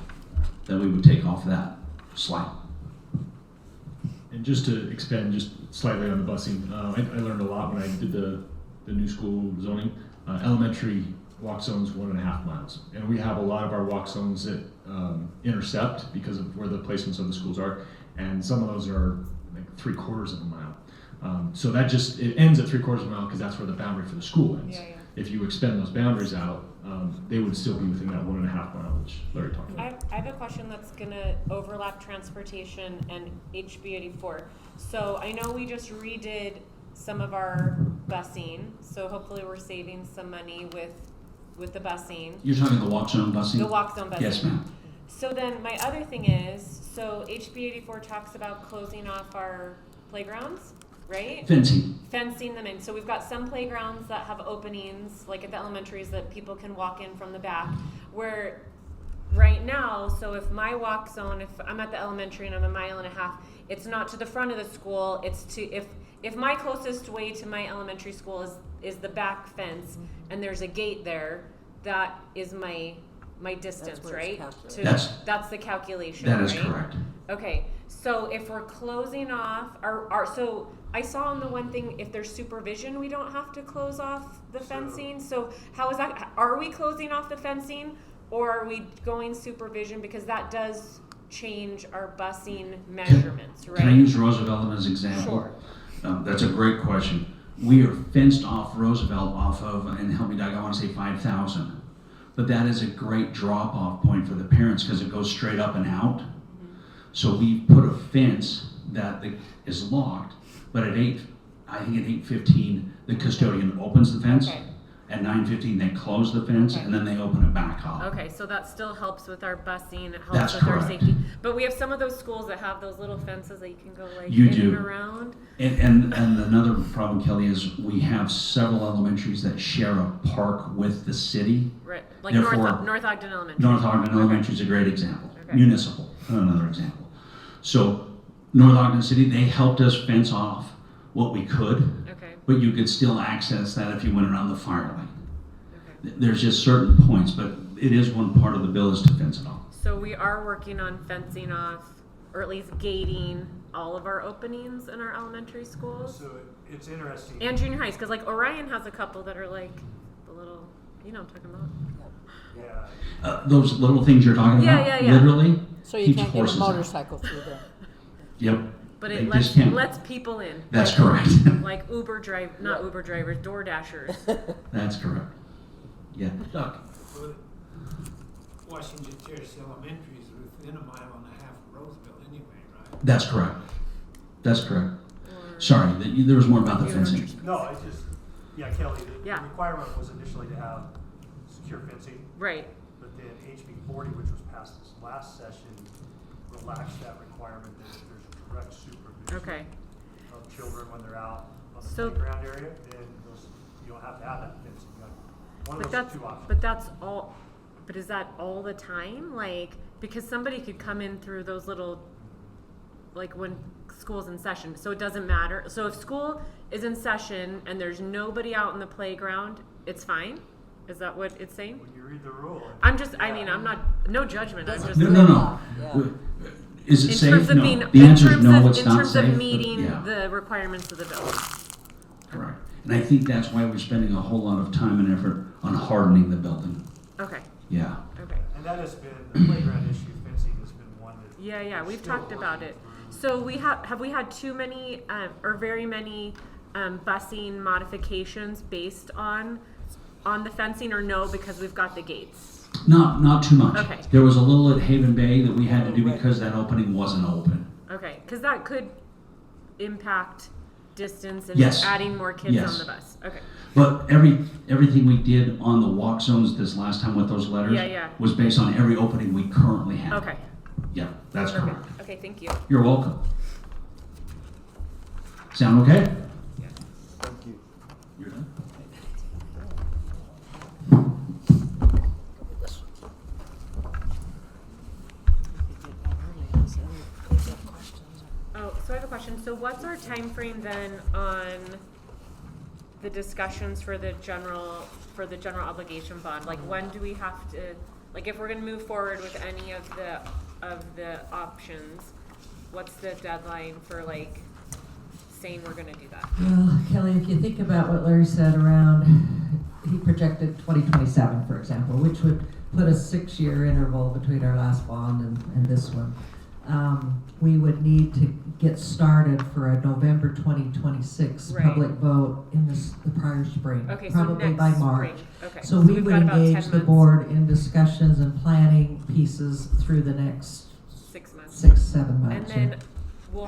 Speaker 9: that we would take off that slide.
Speaker 5: And just to expand just slightly on the busing, I learned a lot when I did the new school zoning. Elementary walk zones 1.5 miles, and we have a lot of our walk zones that intercept because of where the placements of the schools are, and some of those are like 3/4 of a mile. So that just it ends at 3/4 of a mile because that's where the boundary for the school ends.
Speaker 4: Yeah, yeah.
Speaker 5: If you expend those boundaries out, they would still be within that 1.5 mile, which Larry talked about.
Speaker 4: I have a question that's gonna overlap transportation and HB 84. So I know we just redid some of our busing, so hopefully we're saving some money with the busing.
Speaker 9: You're talking the walk zone busing?
Speaker 4: The walk zone busing.
Speaker 9: Yes, ma'am.
Speaker 4: So then my other thing is, so HB 84 talks about closing off our playgrounds, right?
Speaker 9: Fencing
Speaker 4: them in. So we've got some playgrounds that have openings, like at the elementaries, that people can walk in from the back. Where right now, so if my walk zone, if I'm at the elementary and I'm 1.5 miles, it's not to the front of the school. It's to if my closest way to my elementary school is the back fence, and there's a gate there, that is my distance,
Speaker 14: That's where it's
Speaker 4: right?
Speaker 14: calculated.
Speaker 4: That's the calculation.
Speaker 9: That is
Speaker 4: right?
Speaker 9: correct.
Speaker 4: Okay, so if we're closing off, so I saw on the one thing, if there's supervision, we don't have to close off the fencing. So how is that? Are we closing off the fencing, or are we going supervision? Because that does change our busing measurements, right?
Speaker 9: Can I use Roosevelt as an example?
Speaker 4: Sure.
Speaker 9: That's a great question. We are fenced off Roosevelt off of, and help me Doug, I want to say 5,000. But that is a great drop-off point for the parents because it goes straight up and out. So we put a fence that is locked, but at 8:15, the custodian opens the fence.
Speaker 4: Okay.
Speaker 9: At 9:15, they close the fence,
Speaker 4: Okay.
Speaker 9: and then they open it back up.
Speaker 4: Okay, so that still helps with our busing, it helps
Speaker 9: That's
Speaker 4: with our
Speaker 9: correct.
Speaker 4: safety. But we have some of those schools that have those little fences that you can go like
Speaker 9: You
Speaker 4: in
Speaker 9: do.
Speaker 4: and around.
Speaker 9: And another problem, Kelly, is we have several elementaries that share a park with the city.
Speaker 4: Right, like
Speaker 9: Therefore,
Speaker 4: North Ogden Elementary.
Speaker 9: North Ogden
Speaker 4: Okay.
Speaker 9: Elementary is a great example.
Speaker 4: Okay.
Speaker 9: Municipal, another example. So North Ogden City, they helped us fence off what we could,
Speaker 4: Okay,
Speaker 9: but you could still access that if you went around the fire lane.
Speaker 4: okay.
Speaker 9: There's just certain points, but it is one part of the bill is to fence it off.
Speaker 4: So we are working on fencing off, or at least gating all of our openings in our elementary schools
Speaker 11: So it's interesting.
Speaker 4: and junior highs, because like Orion has a couple that are like the little, you know what I'm talking about?
Speaker 11: Yeah.
Speaker 9: Those little things you're talking
Speaker 4: Yeah,
Speaker 9: about,
Speaker 4: yeah.
Speaker 9: literally,
Speaker 7: So you
Speaker 9: keeps
Speaker 7: can't get a
Speaker 9: horses out.
Speaker 7: motorcycle through there.
Speaker 9: Yep.
Speaker 4: But
Speaker 9: They
Speaker 4: it
Speaker 9: just can't.
Speaker 4: lets people in.
Speaker 9: That's
Speaker 4: like,
Speaker 9: correct.
Speaker 4: Like Uber drivers, Door Dashers.
Speaker 9: That's correct. Yeah. Doug.
Speaker 10: Well, Washington Terrace Elementary is within 1.5 miles of Roseville anyway, right?
Speaker 9: That's correct. That's correct. Sorry, there was more about the fencing.
Speaker 11: No, I just, yeah, Kelly, the
Speaker 4: Yeah.
Speaker 11: requirement was initially to have secure fencing,
Speaker 4: Right.
Speaker 11: but then HB 40, which was passed this last session, relaxed that requirement that if there's direct supervision
Speaker 4: Okay.
Speaker 11: of children when they're out on the
Speaker 4: So-
Speaker 11: playground area, then you don't have to have that fencing. You got one of those two options.
Speaker 4: But that's all. But is that all the time? Like, because somebody could come in through those little, like when school's in session. So it doesn't matter. So if school is in session and there's nobody out in the playground, it's fine. Is that what it's saying?
Speaker 11: When you read the rule.
Speaker 4: I'm just. I mean, I'm not. No judgment. I'm just.
Speaker 9: No.
Speaker 14: Yeah.
Speaker 9: Is it
Speaker 4: In
Speaker 9: safe?
Speaker 4: terms of
Speaker 9: No.
Speaker 4: being,
Speaker 9: The
Speaker 4: in
Speaker 9: answer is
Speaker 4: terms
Speaker 9: no,
Speaker 4: of,
Speaker 9: it's
Speaker 4: in
Speaker 9: not
Speaker 4: terms
Speaker 9: safe.
Speaker 4: of
Speaker 9: but
Speaker 4: meeting
Speaker 9: yeah,
Speaker 4: the requirements of the bill.
Speaker 9: correct. And I think that's why we're spending a whole lot of time and effort on hardening the building.
Speaker 4: Okay.
Speaker 9: Yeah.
Speaker 4: Okay.
Speaker 11: And that has been, the playground issue, fencing has been one that.
Speaker 4: Yeah,
Speaker 11: we're
Speaker 4: we've
Speaker 11: still
Speaker 4: talked about
Speaker 11: working
Speaker 4: it.
Speaker 11: through.
Speaker 4: So have we had too many or very many busing modifications based on the fencing, or no, because we've got the gates?
Speaker 9: Not too much.
Speaker 4: Okay.
Speaker 9: There was a little at Haven Bay that we had to do because that opening wasn't open.
Speaker 4: Okay, because that could impact distance and
Speaker 9: Yes.
Speaker 4: adding more kids
Speaker 9: Yes.
Speaker 4: on the bus. Okay.
Speaker 9: But everything we did on the walk zones this last time with those letters
Speaker 4: Yeah.
Speaker 9: was based on every opening we currently have.
Speaker 4: Okay.
Speaker 9: Yeah, that's
Speaker 4: Okay.
Speaker 9: correct.
Speaker 4: Okay, thank you.
Speaker 9: You're welcome. Sound okay?
Speaker 1: Thank you.
Speaker 9: You're done.
Speaker 4: Oh, so I have a question. So what's our time frame then on the discussions for the general obligation bond? Like when do we have to, like if we're gonna move forward with any of the options, what's the deadline for like saying we're gonna do that?
Speaker 3: Well, Kelly, if you think about what Larry said around, he projected 2027, for example, which would put a 6-year interval between our last bond and this one. We would need to get started for a November 2026
Speaker 4: Right.
Speaker 3: public vote in the prior spring,
Speaker 4: Okay, so
Speaker 3: probably
Speaker 4: next
Speaker 3: by
Speaker 4: spring.
Speaker 3: March.
Speaker 4: Okay.
Speaker 3: So we
Speaker 4: we've
Speaker 3: would
Speaker 4: got about 10
Speaker 3: engage the
Speaker 4: months,
Speaker 3: board in discussions and planning pieces through the next
Speaker 4: 6 months.
Speaker 3: 6-7
Speaker 4: And
Speaker 3: months.
Speaker 4: then we'll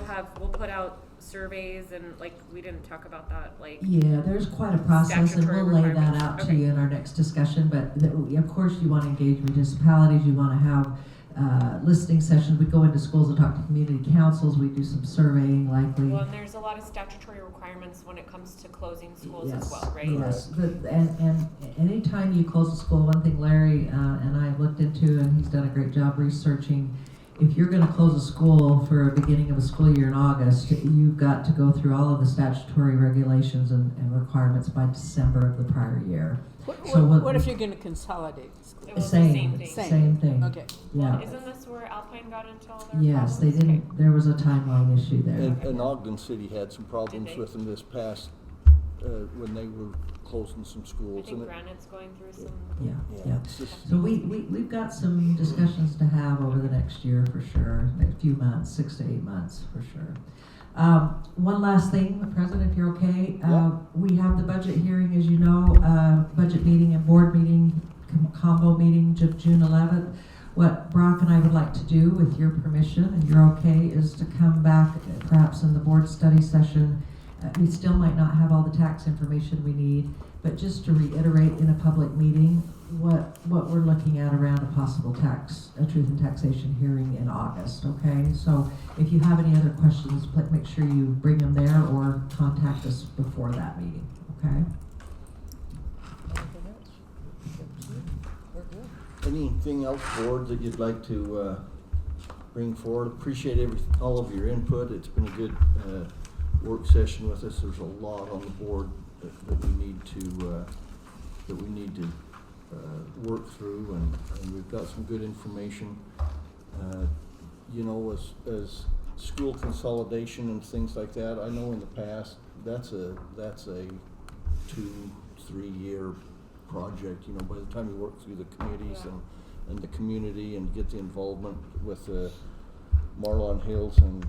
Speaker 4: put out surveys and like, we didn't talk about that, like.
Speaker 3: Yeah, there's quite a process, and
Speaker 4: Statutory
Speaker 3: we'll lay that
Speaker 4: requirements.
Speaker 3: out to
Speaker 4: Okay.
Speaker 3: you in our next discussion, but of course you want to engage municipalities, you want to have listening sessions, we go into schools and talk to community councils, we do some surveying likely.
Speaker 4: Well, and there's a lot of statutory requirements when it comes to closing schools as well, right?
Speaker 3: Yes, and anytime you close a school, one thing Larry and I have looked into, and he's done a great job researching, if you're gonna close a school for a beginning of a school year in August, you've got to go through all of the statutory regulations and requirements by December of the prior year. So
Speaker 7: What if you're gonna consolidate schools?
Speaker 4: It was the same thing.
Speaker 3: Same thing.
Speaker 7: Okay.
Speaker 3: Yeah.
Speaker 4: Isn't this where Alpine got into all their
Speaker 3: Yes, they
Speaker 4: problems?
Speaker 3: didn't, there was a timeline issue there.
Speaker 1: And Ogden City had some problems
Speaker 4: Did they?
Speaker 1: with them this past, when they were closing some
Speaker 4: I
Speaker 1: schools.
Speaker 4: think
Speaker 1: and it-
Speaker 4: Granite's going through some.
Speaker 3: Yeah.
Speaker 1: It's just,
Speaker 3: So we've got some discussions to have over the next year for sure, next few months, 6 to 8 months for sure. One last thing, President, if you're okay,
Speaker 1: Yeah.
Speaker 3: we have the budget hearing, as you know, budget meeting and board meeting, combo meeting, June 11th. What Brock and I would like to do, with your permission, and you're okay, is to come back perhaps in the board study session. We still might not have all the tax information we need, but just to reiterate in a public meeting what we're looking at around a possible a truth and taxation hearing in August, okay? So if you have any other questions, make sure you bring them there or contact us before that meeting, okay?
Speaker 1: anything else, board, that you'd like to, bring forward? Appreciate all of your input. It's been a good, work session with us. There's a lot on the board that we need to work through, and we've got some good information. You know, as school consolidation and things like that, I know in the past, that's a 2-3 year project. You know, by the time you work through the committees and the community and get the involvement with Marlon Hills and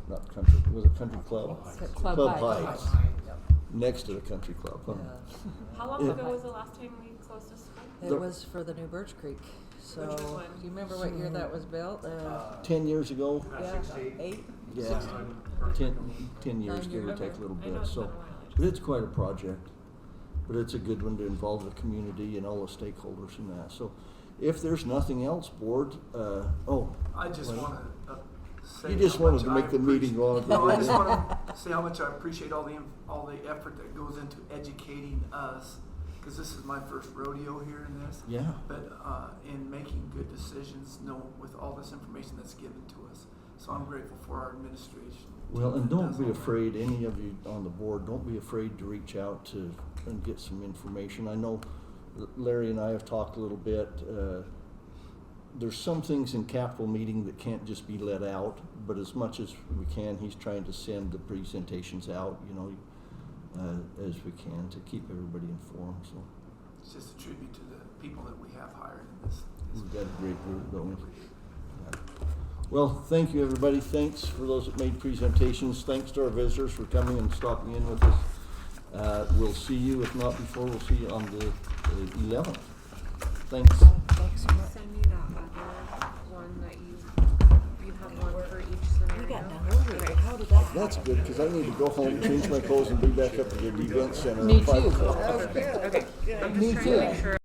Speaker 1: not country, was it Country Club?
Speaker 7: Club
Speaker 1: Heights. Next to the country club. Huh?
Speaker 4: How long ago was the last time we closed a school?
Speaker 14: It was for the new Birch Creek. So,
Speaker 4: Which one?
Speaker 14: do you remember what year that was built?
Speaker 1: 10 years ago.
Speaker 14: Yeah, 8?
Speaker 1: Yeah, 10 years, give or take a little
Speaker 4: I know
Speaker 1: bit.
Speaker 4: it's
Speaker 1: So,
Speaker 4: been a while.
Speaker 1: but it's quite a project. But it's a good one to involve the community and all the stakeholders in that. So, if there's nothing else, board,
Speaker 2: I just
Speaker 1: well,
Speaker 2: wanna say.
Speaker 1: you just
Speaker 2: how
Speaker 1: wanted
Speaker 2: much
Speaker 1: to
Speaker 2: I
Speaker 1: make the meeting
Speaker 2: appreciate-
Speaker 1: longer.
Speaker 2: No, I
Speaker 1: didn't
Speaker 2: just
Speaker 1: you?
Speaker 2: wanna say how much I appreciate all the effort that goes into educating us, cause this is my first rodeo here in this.
Speaker 1: Yeah.
Speaker 2: But, in making good decisions, with all this information that's given to us. So I'm grateful for our administration.
Speaker 1: Well, and
Speaker 2: that
Speaker 1: don't
Speaker 2: does
Speaker 1: be
Speaker 2: all that.
Speaker 1: afraid, any of you on the board, don't be afraid to reach out to and get some information. I know Larry and I have talked a little bit. There's some things in capital meeting that can't just be let out, but as much as we can, he's trying to send the presentations out, you know, as we can to keep everybody informed. So
Speaker 2: It's just a tribute to the people that we have hired in this.
Speaker 1: we've got a great group, don't we? Yeah. Well, thank you, everybody. Thanks for those that made presentations. Thanks to our visitors for coming and stopping in with us. We'll see you, if not before, we'll see you on the 11th. Thanks.
Speaker 14: Thanks so much.
Speaker 4: Send me that other one that you have one for each scenario.
Speaker 14: You got done early.
Speaker 4: Okay.
Speaker 14: How did that?
Speaker 1: That's good, because I need to go home, change my clothes, and be back up at the event center
Speaker 7: Me
Speaker 1: at 5
Speaker 7: too.
Speaker 1: o'clock.
Speaker 4: Okay, I'm
Speaker 7: Me
Speaker 4: just trying to
Speaker 7: too.
Speaker 4: make sure